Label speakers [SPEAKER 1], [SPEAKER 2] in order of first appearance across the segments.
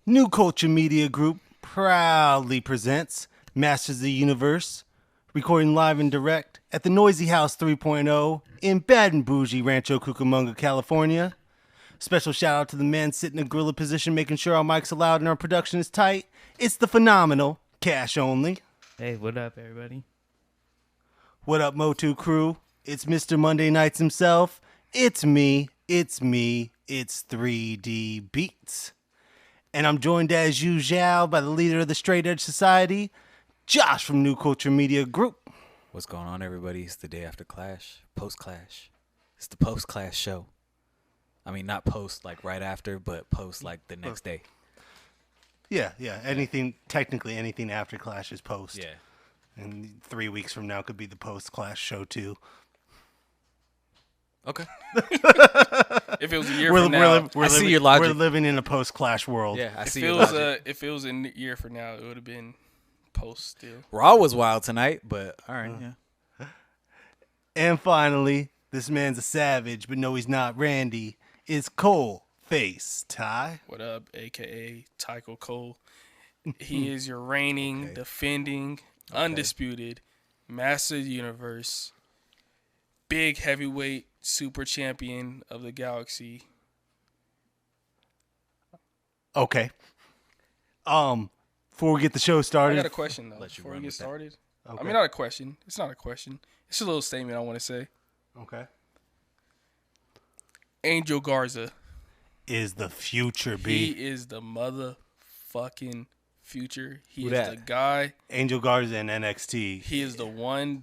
[SPEAKER 1] New Culture Media Group proudly presents Masters of the Universe, recording live and direct at the Noisy House 3.0 in Baton Bougie, Rancho Cucamonga, California. Special shout out to the man sitting in a gorilla position making sure our mics are loud and our production is tight. It's the phenomenal Cash Only.
[SPEAKER 2] Hey, what up, everybody?
[SPEAKER 1] What up, MOTU crew? It's Mr. Monday Nights himself. It's me, it's 3D Beats. And I'm joined as usual by the leader of the Straight Edge Society, Josh from New Culture Media Group.
[SPEAKER 3] What's going on, everybody? It's the day after Clash, post-Clash. It's the post-Clash show. I mean, not post like right after, but post like the next day.
[SPEAKER 1] Yeah. Technically anything after Clash is post.
[SPEAKER 3] Yeah.
[SPEAKER 1] And 3 weeks from now could be the post-Clash show too.
[SPEAKER 3] Okay.
[SPEAKER 4] If it was a year from now,
[SPEAKER 3] I see your logic.
[SPEAKER 1] We're living in a post-Clash world.
[SPEAKER 3] Yeah, I see your logic.
[SPEAKER 4] If it was a year from now, it would have been post still.
[SPEAKER 3] Raw was wild tonight, but all right, yeah.
[SPEAKER 1] And finally, this man's a savage, but no, he's not Randy. It's Cole Face Ty.
[SPEAKER 4] What up, a.k.a. Tycho Cole? He is your reigning, defending, undisputed Master of the Universe, big heavyweight super champion of the galaxy.
[SPEAKER 1] Okay. Before we get the show started,
[SPEAKER 4] I got a question though. Before we get started,
[SPEAKER 1] okay.
[SPEAKER 4] I mean, not a question. It's not a question. It's a little statement I want to say.
[SPEAKER 1] Okay.
[SPEAKER 4] Angel Garza
[SPEAKER 1] Is the future, B.
[SPEAKER 4] He is the motherfucking future. He
[SPEAKER 3] Who
[SPEAKER 4] is
[SPEAKER 3] that?
[SPEAKER 4] the guy.
[SPEAKER 1] Angel Garza in NXT.
[SPEAKER 4] He is the one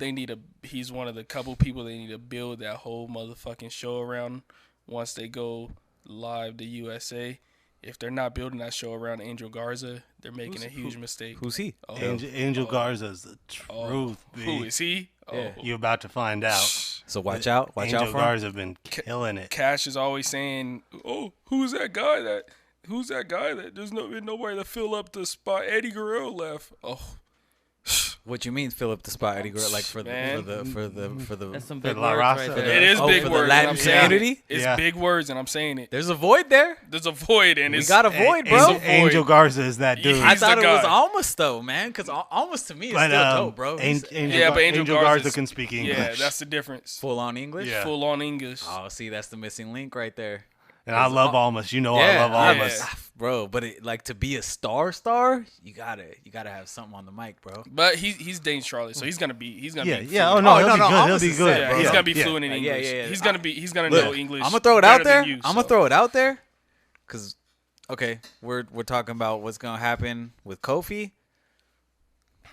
[SPEAKER 4] he's one of the couple people they need to build that whole motherfucking show around once they go live to USA. If they're not building that show around Angel Garza, they're making a huge mistake.
[SPEAKER 3] Who's he?
[SPEAKER 4] Oh,
[SPEAKER 1] Angel Garza's the truth, B.
[SPEAKER 4] who is he?
[SPEAKER 3] Yeah.
[SPEAKER 1] You're about to find out.
[SPEAKER 3] So watch out for
[SPEAKER 1] Angel
[SPEAKER 3] him.
[SPEAKER 1] Garza been killing it.
[SPEAKER 4] Cash is always saying, "Oh, who's that guy that there's nobody to fill up the spot Eddie Guerrero left." Oh,
[SPEAKER 3] What you mean fill up the spot, Eddie Guerrero? Like for
[SPEAKER 4] Man.
[SPEAKER 3] the
[SPEAKER 2] That's some
[SPEAKER 1] For
[SPEAKER 2] big
[SPEAKER 1] La
[SPEAKER 2] words
[SPEAKER 1] Raza.
[SPEAKER 2] right
[SPEAKER 1] For
[SPEAKER 2] there.
[SPEAKER 1] the-
[SPEAKER 4] it is big
[SPEAKER 3] for the
[SPEAKER 4] words.
[SPEAKER 3] Latin
[SPEAKER 4] and I'm saying
[SPEAKER 3] community?
[SPEAKER 4] It's
[SPEAKER 1] Yeah.
[SPEAKER 4] big words, and I'm saying it.
[SPEAKER 3] There's a void there.
[SPEAKER 4] There's a void, and
[SPEAKER 3] We
[SPEAKER 4] it's
[SPEAKER 3] got a void, bro.
[SPEAKER 4] It's a void.
[SPEAKER 1] Angel Garza is that dude.
[SPEAKER 4] Yeah.
[SPEAKER 3] I
[SPEAKER 4] He's
[SPEAKER 3] thought
[SPEAKER 4] the
[SPEAKER 3] it was
[SPEAKER 4] guy.
[SPEAKER 3] almost though, man, because almost to me is still dope, bro. He's
[SPEAKER 4] Yeah, but Angel
[SPEAKER 1] Garza
[SPEAKER 4] Garza's-
[SPEAKER 1] can speak English.
[SPEAKER 4] Yeah, that's the difference.
[SPEAKER 3] full on English.
[SPEAKER 1] Yeah.
[SPEAKER 4] Full on English.
[SPEAKER 3] Oh, see, that's the missing link right there.
[SPEAKER 1] And I love Almas. You know
[SPEAKER 3] Yeah,
[SPEAKER 1] I love Almas.
[SPEAKER 3] bro. But like to be a star, you gotta have something on the mic, bro.
[SPEAKER 4] But he's Dane Charlotte, so he's gonna be
[SPEAKER 1] Yeah,
[SPEAKER 4] fluent.
[SPEAKER 1] yeah. Oh, no, he'll be good. He'll
[SPEAKER 3] Almas
[SPEAKER 1] be
[SPEAKER 3] is
[SPEAKER 1] good.
[SPEAKER 3] set,
[SPEAKER 4] Yeah,
[SPEAKER 3] bro.
[SPEAKER 4] he's
[SPEAKER 1] Yeah,
[SPEAKER 4] gonna be
[SPEAKER 1] yeah.
[SPEAKER 4] fluent in
[SPEAKER 3] Yeah,
[SPEAKER 4] English.
[SPEAKER 3] yeah, yeah.
[SPEAKER 4] He's gonna
[SPEAKER 3] Look,
[SPEAKER 4] know English.
[SPEAKER 3] I'm gonna throw it out
[SPEAKER 4] better
[SPEAKER 3] there.
[SPEAKER 4] than you,
[SPEAKER 3] I'm gonna
[SPEAKER 4] so.
[SPEAKER 3] throw it out there, cause okay, we're talking about what's gonna happen with Kofi.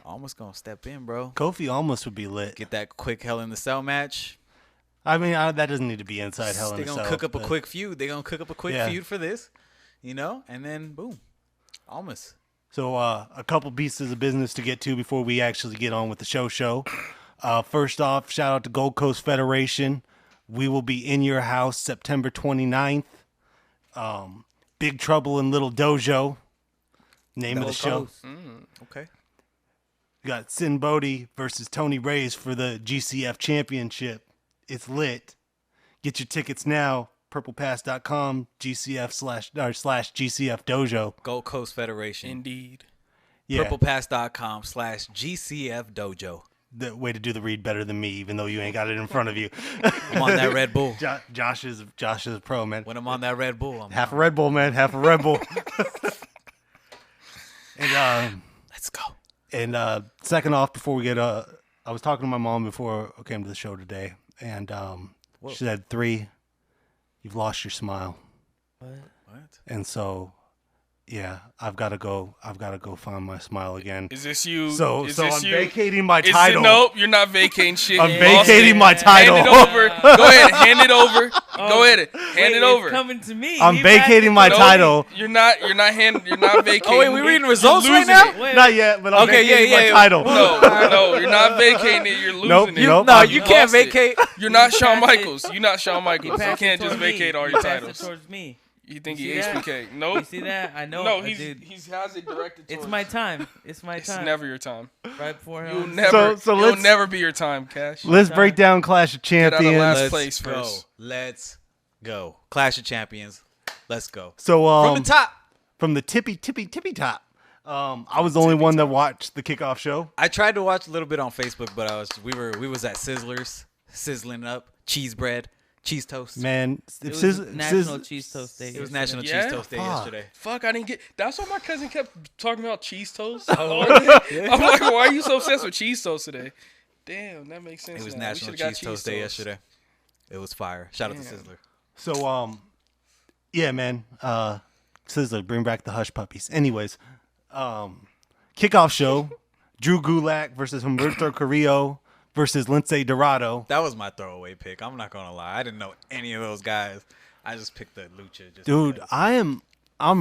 [SPEAKER 3] Almost gonna step in, bro.
[SPEAKER 1] Kofi almost would be lit.
[SPEAKER 3] Get that quick Hell in the Cell match.
[SPEAKER 1] I mean, that doesn't need to be inside Hell in
[SPEAKER 3] They're
[SPEAKER 1] a
[SPEAKER 3] gonna
[SPEAKER 1] Cell.
[SPEAKER 3] cook up a
[SPEAKER 1] but-
[SPEAKER 3] quick feud. They're gonna cook up a quick
[SPEAKER 1] Yeah.
[SPEAKER 3] feud for this, and then boom, almost.
[SPEAKER 1] So a couple pieces of business to get to before we actually get on with the show. First off, shout out to Gold Coast Federation. We will be in your house September 29th. Big Trouble in Little Dojo. Name of the show.
[SPEAKER 3] Okay.
[SPEAKER 1] We got Sin Bodhi versus Tony Reyes for the GCF Championship. It's lit. Get your tickets now. PurplePass.com GCF slash GCF Dojo.
[SPEAKER 3] Gold Coast Federation.
[SPEAKER 4] Indeed.
[SPEAKER 1] Yeah,
[SPEAKER 3] PurplePass.com/GCF Dojo.
[SPEAKER 1] the way to do the read better than me, even though you ain't got it in front of you.
[SPEAKER 3] I'm on that Red Bull.
[SPEAKER 1] Josh is a pro, man.
[SPEAKER 3] When I'm on that Red Bull, I'm
[SPEAKER 1] Half a Red Bull, man. Half a Red Bull. And
[SPEAKER 3] let's go.
[SPEAKER 1] second off, before we get I was talking to my mom before I came to the show today, and she said, 3, you've lost your smile.
[SPEAKER 3] What?
[SPEAKER 1] And so, yeah, I've got to go find my smile again.
[SPEAKER 4] Is this you?
[SPEAKER 1] So
[SPEAKER 4] is
[SPEAKER 1] I'm
[SPEAKER 4] this you?
[SPEAKER 1] vacating my
[SPEAKER 4] Is it-
[SPEAKER 1] title.
[SPEAKER 4] nope, you're not vacating shit.
[SPEAKER 1] I'm
[SPEAKER 4] You lost
[SPEAKER 1] vacating
[SPEAKER 4] it.
[SPEAKER 1] my title.
[SPEAKER 4] Hand it over. Go ahead. Hand it over. Go ahead. Hand it over.
[SPEAKER 2] It's coming to me.
[SPEAKER 1] I'm
[SPEAKER 2] He
[SPEAKER 1] vacating
[SPEAKER 2] back-
[SPEAKER 1] my
[SPEAKER 4] No,
[SPEAKER 1] title.
[SPEAKER 4] You're not vacating.
[SPEAKER 3] Oh wait, we reading
[SPEAKER 4] You're
[SPEAKER 3] results right
[SPEAKER 4] losing
[SPEAKER 3] now?
[SPEAKER 4] it.
[SPEAKER 2] Wait,
[SPEAKER 1] Not yet, but I'm
[SPEAKER 3] Okay,
[SPEAKER 1] vacating
[SPEAKER 3] yeah,
[SPEAKER 1] my
[SPEAKER 3] yeah.
[SPEAKER 1] title.
[SPEAKER 4] No, you're not vacating it. You're losing
[SPEAKER 1] Nope,
[SPEAKER 4] it.
[SPEAKER 1] nope.
[SPEAKER 3] No,
[SPEAKER 1] You
[SPEAKER 3] you can't
[SPEAKER 4] lost it.
[SPEAKER 3] vacate.
[SPEAKER 4] You're not Shawn
[SPEAKER 2] passed it.
[SPEAKER 4] Michaels. You're not Shawn
[SPEAKER 2] He
[SPEAKER 4] Michaels. You
[SPEAKER 2] passed it
[SPEAKER 4] can't just
[SPEAKER 2] towards me.
[SPEAKER 4] vacate all
[SPEAKER 2] He
[SPEAKER 4] your
[SPEAKER 2] passed it
[SPEAKER 4] titles.
[SPEAKER 2] towards me.
[SPEAKER 4] You think
[SPEAKER 2] You
[SPEAKER 4] he
[SPEAKER 2] see that?
[SPEAKER 4] HBK?
[SPEAKER 2] You
[SPEAKER 4] Nope.
[SPEAKER 2] see that? I know.
[SPEAKER 4] No,
[SPEAKER 2] dude.
[SPEAKER 4] he has it directed towards.
[SPEAKER 2] It's my time. It's my
[SPEAKER 4] It's
[SPEAKER 2] time.
[SPEAKER 4] never your time.
[SPEAKER 2] Right before him.
[SPEAKER 4] You'll never.
[SPEAKER 1] So
[SPEAKER 4] you'll
[SPEAKER 1] let's-
[SPEAKER 4] never be your time, Cash.
[SPEAKER 1] Let's break down Clash of
[SPEAKER 4] out of
[SPEAKER 1] Champions.
[SPEAKER 4] last
[SPEAKER 3] Let's
[SPEAKER 4] place
[SPEAKER 3] go.
[SPEAKER 4] first.
[SPEAKER 3] Let's go. Clash of Champions. Let's go.
[SPEAKER 1] So
[SPEAKER 3] From the top.
[SPEAKER 1] from the tippy top. I was the only one that watched the kickoff show.
[SPEAKER 3] I tried to watch a little bit on Facebook, but we was at Sizzlers, sizzling up cheese bread, cheese toast.
[SPEAKER 1] Man,
[SPEAKER 2] It
[SPEAKER 1] if
[SPEAKER 2] was National Cheese Toast Day.
[SPEAKER 3] It was
[SPEAKER 2] yesterday.
[SPEAKER 3] National
[SPEAKER 4] Yeah?
[SPEAKER 3] Cheese Toast Day yesterday.
[SPEAKER 4] Fuck, I didn't get. That's why my cousin kept talking about cheese toast. I'm like, why are you so obsessed with cheese toast today? Damn, that makes sense.
[SPEAKER 3] It was
[SPEAKER 4] now. We
[SPEAKER 3] National
[SPEAKER 4] should've got
[SPEAKER 3] Cheese Toast Day yesterday. It was fire. Shout out to Sizzler.
[SPEAKER 1] So, yeah, man. Sizzler, bring back the hush puppies. Anyways, kickoff show: Drew Gulak versus Humberto Carrillo versus Lince Dorado.
[SPEAKER 3] That was my throwaway pick. I'm not gonna lie. I didn't know any of those guys. I just picked the lucha.
[SPEAKER 1] Dude, I'm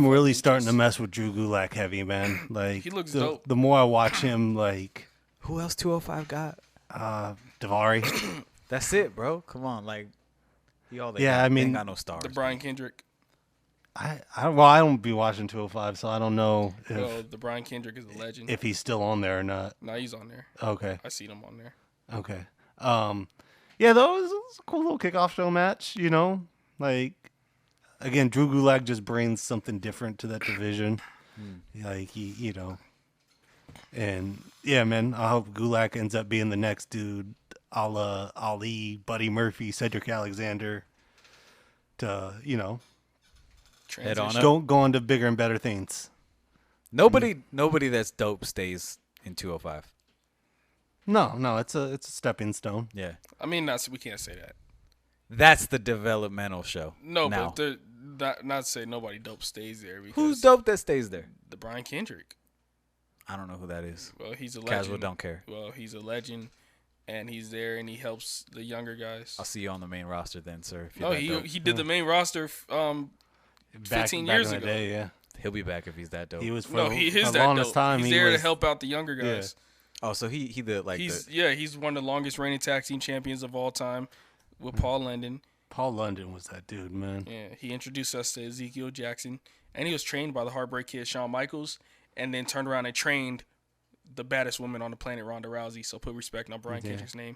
[SPEAKER 1] really starting to mess with Drew Gulak heavy, man. Like
[SPEAKER 4] He looks dope.
[SPEAKER 1] The more I watch him, like
[SPEAKER 3] who else 205 got?
[SPEAKER 1] Davari.
[SPEAKER 3] That's it, bro. Come on, like he all they
[SPEAKER 1] Yeah,
[SPEAKER 3] got.
[SPEAKER 1] I
[SPEAKER 3] They
[SPEAKER 1] mean,
[SPEAKER 3] ain't got no stars.
[SPEAKER 4] The Brian Kendrick.
[SPEAKER 1] I don't be watching 205, so I don't know
[SPEAKER 4] Well, the Brian Kendrick is a legend.
[SPEAKER 1] if he's still on there or not.
[SPEAKER 4] Nah, he's on there.
[SPEAKER 1] Okay.
[SPEAKER 4] I seen him on there.
[SPEAKER 1] Okay. Yeah, that was a cool little kickoff show match, you know? Like, again, Drew Gulak just brings something different to that division. Like, you know. And, yeah, man, I hope Gulak ends up being the next dude, a la Ali, Buddy Murphy, Cedric Alexander, to, you know,
[SPEAKER 3] Head on
[SPEAKER 4] Transition.
[SPEAKER 3] up.
[SPEAKER 1] go on to bigger and better things.
[SPEAKER 3] Nobody that's dope stays in 205.
[SPEAKER 1] No, it's a stepping stone.
[SPEAKER 3] Yeah,
[SPEAKER 4] I mean, we can't say that.
[SPEAKER 3] that's the developmental show.
[SPEAKER 4] No,
[SPEAKER 3] now.
[SPEAKER 4] but not to say nobody dope stays there. Because
[SPEAKER 3] Who's dope that stays there?
[SPEAKER 4] The Brian Kendrick.
[SPEAKER 3] I don't know who that is.
[SPEAKER 4] Well, he's a legend.
[SPEAKER 3] Casual don't care.
[SPEAKER 4] Well, he's a legend, and he's there, and he helps the younger guys.
[SPEAKER 3] I'll see you on the main roster then, sir. If you're
[SPEAKER 4] No,
[SPEAKER 3] that dope.
[SPEAKER 4] he did the main roster 15 years
[SPEAKER 1] in the
[SPEAKER 4] ago.
[SPEAKER 1] day, yeah.
[SPEAKER 3] He'll be back if he's that dope.
[SPEAKER 1] He was for
[SPEAKER 4] No, he is
[SPEAKER 1] the
[SPEAKER 4] that
[SPEAKER 1] longest
[SPEAKER 4] dope.
[SPEAKER 1] time.
[SPEAKER 4] He's
[SPEAKER 1] he
[SPEAKER 4] there
[SPEAKER 1] was,
[SPEAKER 4] to help out the younger guys.
[SPEAKER 3] Oh, so he did like
[SPEAKER 4] He's one of the longest reigning tag team champions of all time with Paul London.
[SPEAKER 1] Paul London was that dude, man.
[SPEAKER 4] Yeah, he introduced us to Ezekiel Jackson, and he was trained by the Heartbreak Kid Shawn Michaels, and then turned around and trained the baddest woman on the planet, Ronda Rousey. So put respect on Brian Kendrick's name.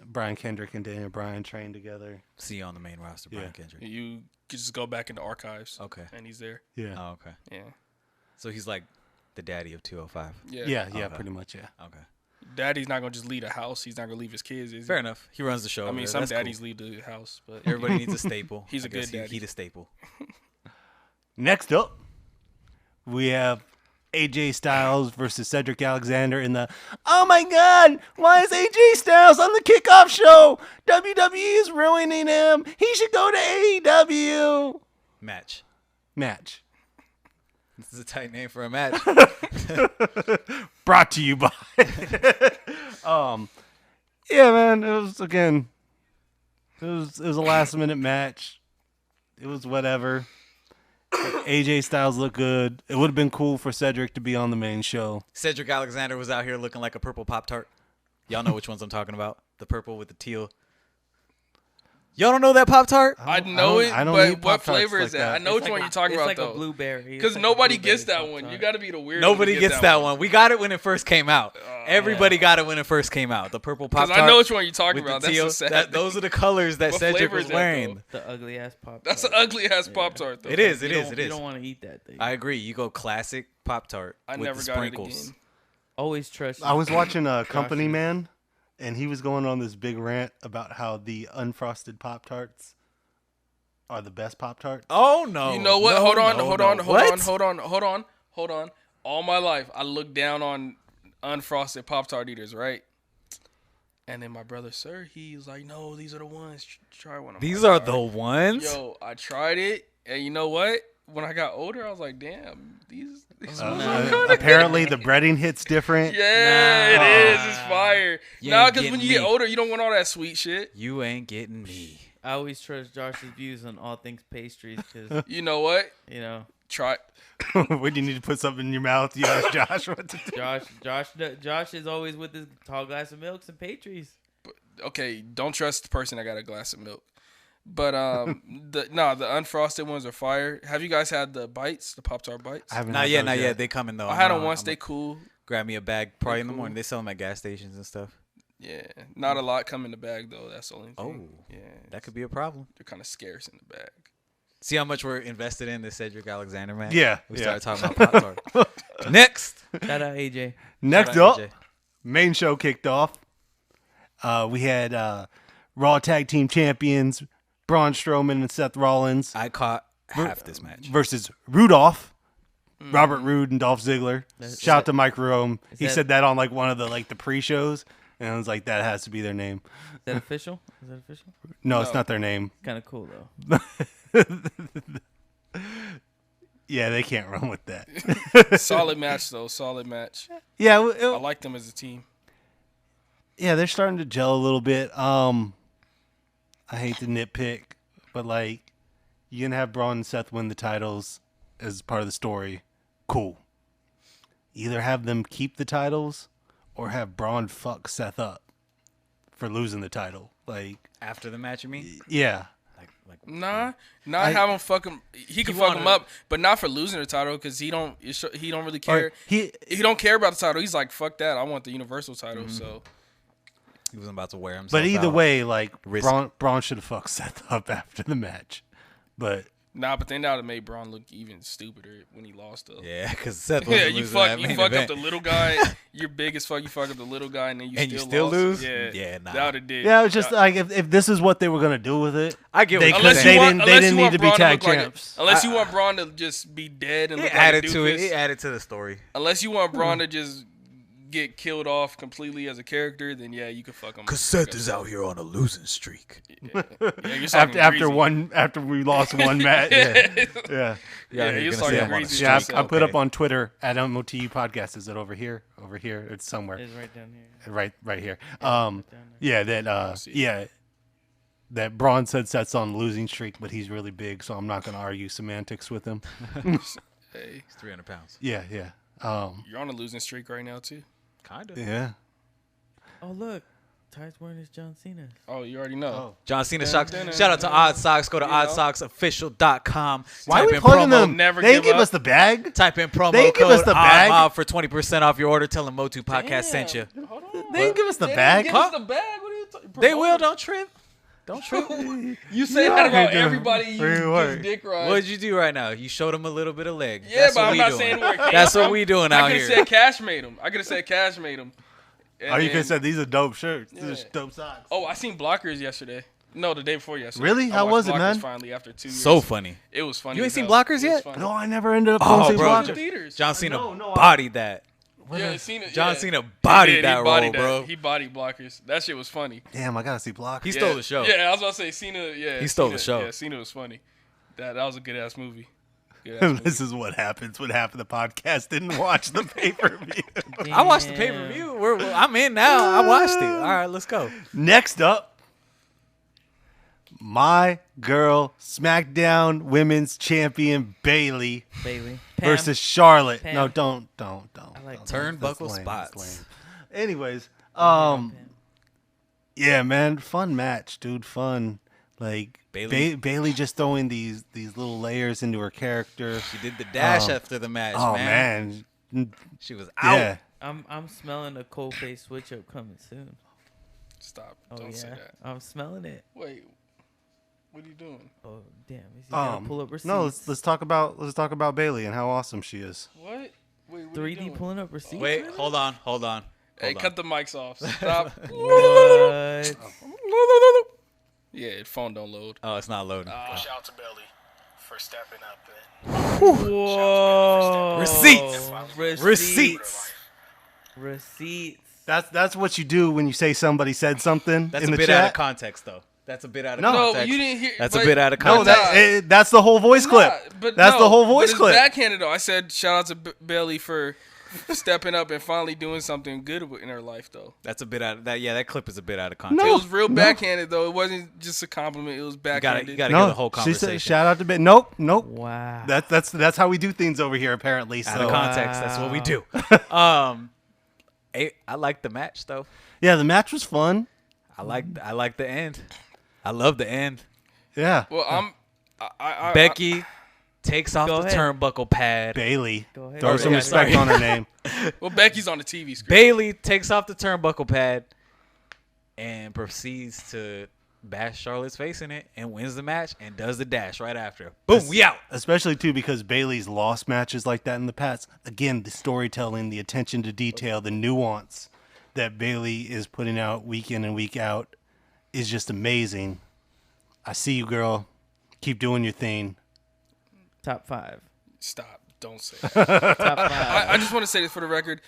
[SPEAKER 1] Brian Kendrick and Daniel Bryan trained together.
[SPEAKER 3] see you on the main roster, Brian Kendrick.
[SPEAKER 4] You could just go back in the archives.
[SPEAKER 3] Okay.
[SPEAKER 4] And he's there.
[SPEAKER 1] Yeah.
[SPEAKER 3] Oh, okay.
[SPEAKER 4] Yeah.
[SPEAKER 3] So he's like the daddy of 205.
[SPEAKER 4] Yeah.
[SPEAKER 1] Yeah,
[SPEAKER 3] Okay.
[SPEAKER 1] pretty much, yeah.
[SPEAKER 3] Okay.
[SPEAKER 4] Daddy's not gonna just leave a house. He's not gonna leave his kids. Is he?
[SPEAKER 3] Fair enough. He runs the show.
[SPEAKER 4] I
[SPEAKER 3] over
[SPEAKER 4] mean,
[SPEAKER 3] there.
[SPEAKER 4] some
[SPEAKER 3] That's
[SPEAKER 4] daddies
[SPEAKER 3] cool.
[SPEAKER 4] leave the house, but
[SPEAKER 3] Everybody needs a staple.
[SPEAKER 4] He's
[SPEAKER 3] I
[SPEAKER 4] a good
[SPEAKER 3] guess
[SPEAKER 4] daddy.
[SPEAKER 3] He the staple.
[SPEAKER 1] Next up, we have AJ Styles versus Cedric Alexander in the, oh my God, why is AJ Styles on the kickoff show? WWE is ruining him. He should go to AEW.
[SPEAKER 3] Match.
[SPEAKER 1] Match.
[SPEAKER 3] This is a tight name for a match.
[SPEAKER 1] Brought to you by. Yeah, man. It was a last minute match. It was whatever. AJ Styles looked good. It would have been cool for Cedric to be on the main show.
[SPEAKER 3] Cedric Alexander was out here looking like a purple Pop-Tart. Y'all know which ones I'm talking about. The purple with the teal. Y'all don't know that Pop-Tart?
[SPEAKER 4] I know it.
[SPEAKER 1] I don't
[SPEAKER 4] But
[SPEAKER 1] eat
[SPEAKER 4] what
[SPEAKER 1] Pop-Tarts
[SPEAKER 4] flavor is
[SPEAKER 1] like
[SPEAKER 4] that? I
[SPEAKER 1] that.
[SPEAKER 4] know which one you're talking
[SPEAKER 2] it's
[SPEAKER 4] about
[SPEAKER 2] like
[SPEAKER 4] though.
[SPEAKER 2] a blueberry.
[SPEAKER 4] Because
[SPEAKER 2] It's like a
[SPEAKER 4] nobody
[SPEAKER 2] blueberry
[SPEAKER 4] gets that one.
[SPEAKER 2] Pop-Tart.
[SPEAKER 4] You got to be the weird.
[SPEAKER 3] Nobody gets that one. We got it when it first came out. Everybody got it when it first came out. The purple
[SPEAKER 4] Because
[SPEAKER 3] Pop-Tart.
[SPEAKER 4] I know which one you're talking
[SPEAKER 3] with
[SPEAKER 4] about.
[SPEAKER 3] the
[SPEAKER 4] That's
[SPEAKER 3] teal.
[SPEAKER 4] so sad.
[SPEAKER 3] Those are the colors that
[SPEAKER 4] What
[SPEAKER 3] Cedric
[SPEAKER 4] flavor
[SPEAKER 3] was
[SPEAKER 4] is that,
[SPEAKER 3] wearing.
[SPEAKER 2] The ugly ass pop.
[SPEAKER 4] That's an ugly ass Pop Tart though.
[SPEAKER 3] It is.
[SPEAKER 2] You
[SPEAKER 3] It is. It
[SPEAKER 2] You
[SPEAKER 3] is.
[SPEAKER 2] don't want to eat that thing.
[SPEAKER 3] I agree. You go classic Pop-Tart
[SPEAKER 4] I
[SPEAKER 3] with
[SPEAKER 4] never
[SPEAKER 3] the
[SPEAKER 4] got it
[SPEAKER 3] sprinkles.
[SPEAKER 4] again.
[SPEAKER 2] Always trust.
[SPEAKER 1] I was watching Company
[SPEAKER 2] Josh's.
[SPEAKER 1] Man, and he was going on this big rant about how the unfrosted Pop-Tarts are the best Pop-Tarts.
[SPEAKER 3] Oh no!
[SPEAKER 4] You know what?
[SPEAKER 3] No,
[SPEAKER 4] hold on.
[SPEAKER 3] no,
[SPEAKER 4] Hold
[SPEAKER 3] no.
[SPEAKER 4] on. Hold
[SPEAKER 3] What?
[SPEAKER 4] on. Hold on. All my life, I looked down on unfrosted Pop Tart eaters, right? And then my brother, sir, he was like, "No, these are the ones. Try one of them."
[SPEAKER 3] These are the ones.
[SPEAKER 4] Yo, I tried it, and you know what? When I got older, I was like, "Damn, these ones are good."
[SPEAKER 1] Apparently, the breading hits different.
[SPEAKER 4] Yeah, it is. It's fire.
[SPEAKER 3] You
[SPEAKER 4] Nah,
[SPEAKER 3] ain't
[SPEAKER 4] because when
[SPEAKER 3] getting
[SPEAKER 4] you get
[SPEAKER 3] me.
[SPEAKER 4] older, you don't want all that sweet shit.
[SPEAKER 3] You ain't getting me.
[SPEAKER 2] I always trust Josh's views on all things pastries because
[SPEAKER 4] You know what? Try.
[SPEAKER 1] When you need to put something in your mouth, you ask Josh what to do.
[SPEAKER 2] Josh is always with his tall glass of milks and pastries.
[SPEAKER 4] Okay, don't trust the person that got a glass of milk. But the unfrosted ones are fire. Have you guys had the bites, the Pop Tart bites?
[SPEAKER 1] I haven't
[SPEAKER 3] Not
[SPEAKER 1] had
[SPEAKER 3] yet.
[SPEAKER 1] those
[SPEAKER 3] Not yet. They coming though.
[SPEAKER 4] I had them
[SPEAKER 3] I'm
[SPEAKER 4] once.
[SPEAKER 3] gonna
[SPEAKER 4] They cool.
[SPEAKER 3] grab me a bag probably in the
[SPEAKER 4] cool.
[SPEAKER 3] morning. They sell them at gas stations and stuff.
[SPEAKER 4] Yeah, not a lot come in the bag though. That's the only thing.
[SPEAKER 3] Oh,
[SPEAKER 4] Yeah,
[SPEAKER 3] that could be a problem.
[SPEAKER 4] they're kind of scarce in the bag.
[SPEAKER 3] See how much we're invested in the Cedric Alexander match?
[SPEAKER 1] Yeah,
[SPEAKER 3] We
[SPEAKER 1] yeah.
[SPEAKER 3] started talking about Pop-Tart. Next.
[SPEAKER 2] Shout out AJ.
[SPEAKER 1] Next
[SPEAKER 3] Shout out
[SPEAKER 1] up,
[SPEAKER 3] AJ.
[SPEAKER 1] main show kicked off. We had Raw Tag Team Champions Braun Strowman and Seth Rollins
[SPEAKER 3] I caught half this match.
[SPEAKER 1] versus Rudolph, Robert Roode and Dolph Ziggler.
[SPEAKER 2] That's-
[SPEAKER 1] Shout out to Mike Rome. He
[SPEAKER 2] that-
[SPEAKER 1] said that on like one of the pre-shows, and I was like, that has to be their name.
[SPEAKER 2] Is that official? Is that official?
[SPEAKER 1] No, it's not their name.
[SPEAKER 2] Kind of cool though.
[SPEAKER 1] Yeah, they can't run with that.
[SPEAKER 4] Solid match though. Solid match.
[SPEAKER 1] Yeah,
[SPEAKER 4] I like them as a team.
[SPEAKER 1] yeah, they're starting to gel a little bit. I hate to nitpick, but like, you're gonna have Braun and Seth win the titles as part of the story. Cool. Either have them keep the titles, or have Braun fuck Seth up for losing the title. Like,
[SPEAKER 3] After the match, you mean?
[SPEAKER 1] yeah,
[SPEAKER 4] Nah, not have him fuck him. He can fuck him up, but not for losing the title because he don't really care.
[SPEAKER 1] Or he
[SPEAKER 4] don't care about the title. He's like, fuck that. I want the Universal title. So
[SPEAKER 3] He wasn't about to wear himself
[SPEAKER 1] But either
[SPEAKER 3] out.
[SPEAKER 1] way, like
[SPEAKER 3] Risky.
[SPEAKER 1] Braun should have fucked Seth up after the match. But
[SPEAKER 4] but then that would have made Braun look even stupider when he lost though.
[SPEAKER 3] Yeah, because Seth
[SPEAKER 4] Yeah,
[SPEAKER 3] wasn't
[SPEAKER 4] you
[SPEAKER 3] losing that
[SPEAKER 4] fuck
[SPEAKER 3] main
[SPEAKER 4] up
[SPEAKER 3] event.
[SPEAKER 4] the little guy. You're big as fuck. You fuck up the little guy, and then you
[SPEAKER 3] And you
[SPEAKER 4] still
[SPEAKER 3] still
[SPEAKER 4] lost.
[SPEAKER 3] lose?
[SPEAKER 4] Yeah,
[SPEAKER 3] Yeah, nah.
[SPEAKER 4] that would have did.
[SPEAKER 1] yeah, it was just like if this is what they were gonna do with it,
[SPEAKER 3] I get
[SPEAKER 1] they
[SPEAKER 3] what
[SPEAKER 1] could-
[SPEAKER 3] you're
[SPEAKER 1] they
[SPEAKER 3] saying.
[SPEAKER 1] didn't need to be tag champs.
[SPEAKER 4] Unless you want Braun to just be dead and
[SPEAKER 3] It
[SPEAKER 4] look like a
[SPEAKER 3] added to it.
[SPEAKER 4] doofus.
[SPEAKER 3] It added to the story.
[SPEAKER 4] Unless you want Braun to just get killed off completely as a character, then yeah, you could fuck him.
[SPEAKER 3] Because Seth is out here on a losing streak.
[SPEAKER 4] Yeah, you're talking
[SPEAKER 1] after we lost one match. Yeah.
[SPEAKER 4] Yeah,
[SPEAKER 3] you're
[SPEAKER 4] you're
[SPEAKER 3] gonna
[SPEAKER 4] talking
[SPEAKER 3] say I'm on a
[SPEAKER 4] greasy.
[SPEAKER 3] streak.
[SPEAKER 1] Yeah,
[SPEAKER 4] So-
[SPEAKER 1] I put up
[SPEAKER 3] Okay.
[SPEAKER 1] on Twitter at MOTU podcast. Is it over here? Over here? It's somewhere.
[SPEAKER 2] It's right down here.
[SPEAKER 1] Right here.
[SPEAKER 2] Down there.
[SPEAKER 1] Yeah, that Braun said Seth's on a losing streak, but he's really big, so I'm not gonna argue semantics with him.
[SPEAKER 4] Hey,
[SPEAKER 3] He's 300 pounds.
[SPEAKER 1] Yeah.
[SPEAKER 4] you're on a losing streak right now too.
[SPEAKER 3] Kind of.
[SPEAKER 1] Yeah.
[SPEAKER 2] Oh look, Ty's wearing his John Cena.
[SPEAKER 4] Oh, you already know.
[SPEAKER 3] John Cena socks. Shout out to Odd Socks. Go to
[SPEAKER 4] You know?
[SPEAKER 3] oddsocksofficial.com.
[SPEAKER 1] Why are
[SPEAKER 3] Type
[SPEAKER 1] we
[SPEAKER 3] in
[SPEAKER 1] plugging
[SPEAKER 3] promo.
[SPEAKER 1] them?
[SPEAKER 4] Never
[SPEAKER 1] They
[SPEAKER 4] give
[SPEAKER 1] give
[SPEAKER 4] up.
[SPEAKER 1] us the bag.
[SPEAKER 3] Type in promo
[SPEAKER 1] They give
[SPEAKER 3] code
[SPEAKER 1] us the bag.
[SPEAKER 3] OddMob for 20% off your order. Tell them MOTU Podcast sent you.
[SPEAKER 4] Hold on.
[SPEAKER 1] They didn't give us the
[SPEAKER 4] They
[SPEAKER 1] bag.
[SPEAKER 4] didn't give us the bag. What are you talking?
[SPEAKER 3] They will. Don't trip. Don't trip.
[SPEAKER 4] You say that about
[SPEAKER 1] doing
[SPEAKER 4] everybody. You
[SPEAKER 1] pretty work.
[SPEAKER 4] just dick ride.
[SPEAKER 3] What did you do right now? You showed them a little bit of leg.
[SPEAKER 4] Yeah,
[SPEAKER 3] That's
[SPEAKER 4] but
[SPEAKER 3] what
[SPEAKER 4] I'm
[SPEAKER 3] we
[SPEAKER 4] not
[SPEAKER 3] doing.
[SPEAKER 4] saying where it came
[SPEAKER 3] That's what
[SPEAKER 4] from.
[SPEAKER 3] we doing
[SPEAKER 4] I
[SPEAKER 3] out
[SPEAKER 4] could have
[SPEAKER 3] here.
[SPEAKER 4] said Cash made him. I could have said Cash made him. And
[SPEAKER 1] Oh, you
[SPEAKER 4] then-
[SPEAKER 1] could have said these are dope shirts. These
[SPEAKER 4] Yeah.
[SPEAKER 1] are dope socks.
[SPEAKER 4] Oh, I seen Blockers yesterday. No, the day before yesterday.
[SPEAKER 1] Really?
[SPEAKER 4] I
[SPEAKER 1] How
[SPEAKER 4] watched
[SPEAKER 1] was it,
[SPEAKER 4] Blockers
[SPEAKER 1] man?
[SPEAKER 4] Finally, after 2 years.
[SPEAKER 3] So funny.
[SPEAKER 4] It was funny.
[SPEAKER 3] You ain't
[SPEAKER 4] as
[SPEAKER 3] seen
[SPEAKER 4] hell.
[SPEAKER 3] Blockers
[SPEAKER 4] It was
[SPEAKER 3] yet?
[SPEAKER 4] funny.
[SPEAKER 1] No, I never ended up
[SPEAKER 3] Oh,
[SPEAKER 1] going to see
[SPEAKER 3] bro.
[SPEAKER 1] Blockers.
[SPEAKER 4] Theaters.
[SPEAKER 3] John Cena
[SPEAKER 1] No,
[SPEAKER 3] bodied that.
[SPEAKER 4] Yeah, Cena.
[SPEAKER 3] John
[SPEAKER 4] yeah.
[SPEAKER 3] Cena
[SPEAKER 4] He
[SPEAKER 3] bodied
[SPEAKER 4] did.
[SPEAKER 3] that
[SPEAKER 4] He bodied
[SPEAKER 3] role, bro.
[SPEAKER 4] He bodied Blockers. That shit was funny.
[SPEAKER 1] Damn, I gotta see Blockers.
[SPEAKER 3] He stole the show.
[SPEAKER 4] Yeah, I was about to say Cena. Yeah,
[SPEAKER 3] He stole
[SPEAKER 4] Cena-
[SPEAKER 3] the show.
[SPEAKER 4] Yeah, Cena was funny. That was a good ass movie. Good ass
[SPEAKER 1] This
[SPEAKER 4] movie.
[SPEAKER 1] is what happens when half of the podcast didn't watch the pay-per-view.
[SPEAKER 3] I watched the pay-per-view. I'm in now. I watched it. All right, let's go.
[SPEAKER 1] Next up, my girl SmackDown Women's Champion Bailey
[SPEAKER 2] Bailey
[SPEAKER 1] versus Charlotte.
[SPEAKER 2] Pam.
[SPEAKER 1] No, don't.
[SPEAKER 2] I like
[SPEAKER 1] don't.
[SPEAKER 3] Turnbuckle
[SPEAKER 1] That's lame,
[SPEAKER 3] spots.
[SPEAKER 1] that's lame. Anyways,
[SPEAKER 2] Pam.
[SPEAKER 1] yeah, man, fun match, dude. Fun. Like
[SPEAKER 3] Bayley-
[SPEAKER 1] Bailey just throwing these little layers into her character.
[SPEAKER 3] She did the dash after the match,
[SPEAKER 1] Oh
[SPEAKER 3] man.
[SPEAKER 1] man.
[SPEAKER 3] She was out.
[SPEAKER 1] Yeah.
[SPEAKER 2] I'm smelling a cold face switch up coming soon.
[SPEAKER 4] Stop.
[SPEAKER 2] Oh
[SPEAKER 4] Don't say
[SPEAKER 2] yeah,
[SPEAKER 4] that.
[SPEAKER 2] I'm smelling it.
[SPEAKER 4] Wait. What are you doing?
[SPEAKER 2] Oh damn, he's gotta pull up receipts.
[SPEAKER 1] No, let's talk about Bailey and how awesome she is.
[SPEAKER 4] What? Wait, what are you
[SPEAKER 2] 3D
[SPEAKER 4] doing?
[SPEAKER 2] pulling up receipts.
[SPEAKER 3] Wait,
[SPEAKER 2] really?
[SPEAKER 3] hold on.
[SPEAKER 4] Hey, cut the mics off. Stop.
[SPEAKER 2] What?
[SPEAKER 4] Yeah, phone don't load.
[SPEAKER 3] Oh, it's not loading.
[SPEAKER 5] Shout out to Belly for stepping up.
[SPEAKER 2] Whoa.
[SPEAKER 3] Receipts.
[SPEAKER 2] Receipts. Receipts.
[SPEAKER 1] That's what you do when you say somebody said something
[SPEAKER 3] That's
[SPEAKER 1] in
[SPEAKER 3] a
[SPEAKER 1] the
[SPEAKER 3] bit
[SPEAKER 1] chat.
[SPEAKER 3] out of context, though. That's a bit out of
[SPEAKER 1] No,
[SPEAKER 4] No,
[SPEAKER 3] context.
[SPEAKER 4] you didn't hear.
[SPEAKER 3] That's a
[SPEAKER 4] but-
[SPEAKER 3] bit out of
[SPEAKER 1] No,
[SPEAKER 3] context.
[SPEAKER 1] that's the whole voice clip.
[SPEAKER 4] But
[SPEAKER 1] That's
[SPEAKER 4] no,
[SPEAKER 1] the whole voice
[SPEAKER 4] but it's
[SPEAKER 1] clip.
[SPEAKER 4] backhanded though. I said shout out to Bailey for stepping up and finally doing something good in her life though.
[SPEAKER 3] That's a bit out of that. Yeah, that clip is a bit out of context.
[SPEAKER 4] It was real backhanded though. It wasn't just a compliment. It was
[SPEAKER 3] You gotta
[SPEAKER 4] backhanded.
[SPEAKER 3] hear the
[SPEAKER 1] No,
[SPEAKER 3] whole
[SPEAKER 1] she
[SPEAKER 3] conversation.
[SPEAKER 1] said shout out to Bailey. Nope.
[SPEAKER 2] Wow.
[SPEAKER 1] That's how we do things over here apparently.
[SPEAKER 3] out of
[SPEAKER 1] So
[SPEAKER 3] context. That's what we do. I like the match though.
[SPEAKER 1] yeah, the match was fun.
[SPEAKER 3] I like the end. I love the end.
[SPEAKER 1] Yeah,
[SPEAKER 4] Well, I
[SPEAKER 3] Becky takes off
[SPEAKER 2] Go
[SPEAKER 3] the
[SPEAKER 2] ahead.
[SPEAKER 3] turnbuckle pad.
[SPEAKER 1] Bailey.
[SPEAKER 2] Go ahead.
[SPEAKER 1] Throw
[SPEAKER 2] Oh,
[SPEAKER 1] some
[SPEAKER 2] yeah,
[SPEAKER 1] respect
[SPEAKER 3] sorry.
[SPEAKER 1] on her name.
[SPEAKER 4] well, Becky's on the TV screen.
[SPEAKER 3] Bailey takes off the turnbuckle pad and proceeds to bash Charlotte's face in it and wins the match and does the dash right after. Boom, we out.
[SPEAKER 1] Especially, too, because Bailey's lost matches like that in the past. Again, the storytelling, the attention to detail, the nuance that Bailey is putting out week in and week out is just amazing. I see you, girl. Keep doing your thing.
[SPEAKER 2] Top 5.
[SPEAKER 4] Stop. Don't say that.
[SPEAKER 2] Top 5.
[SPEAKER 4] I just want to say this for the record.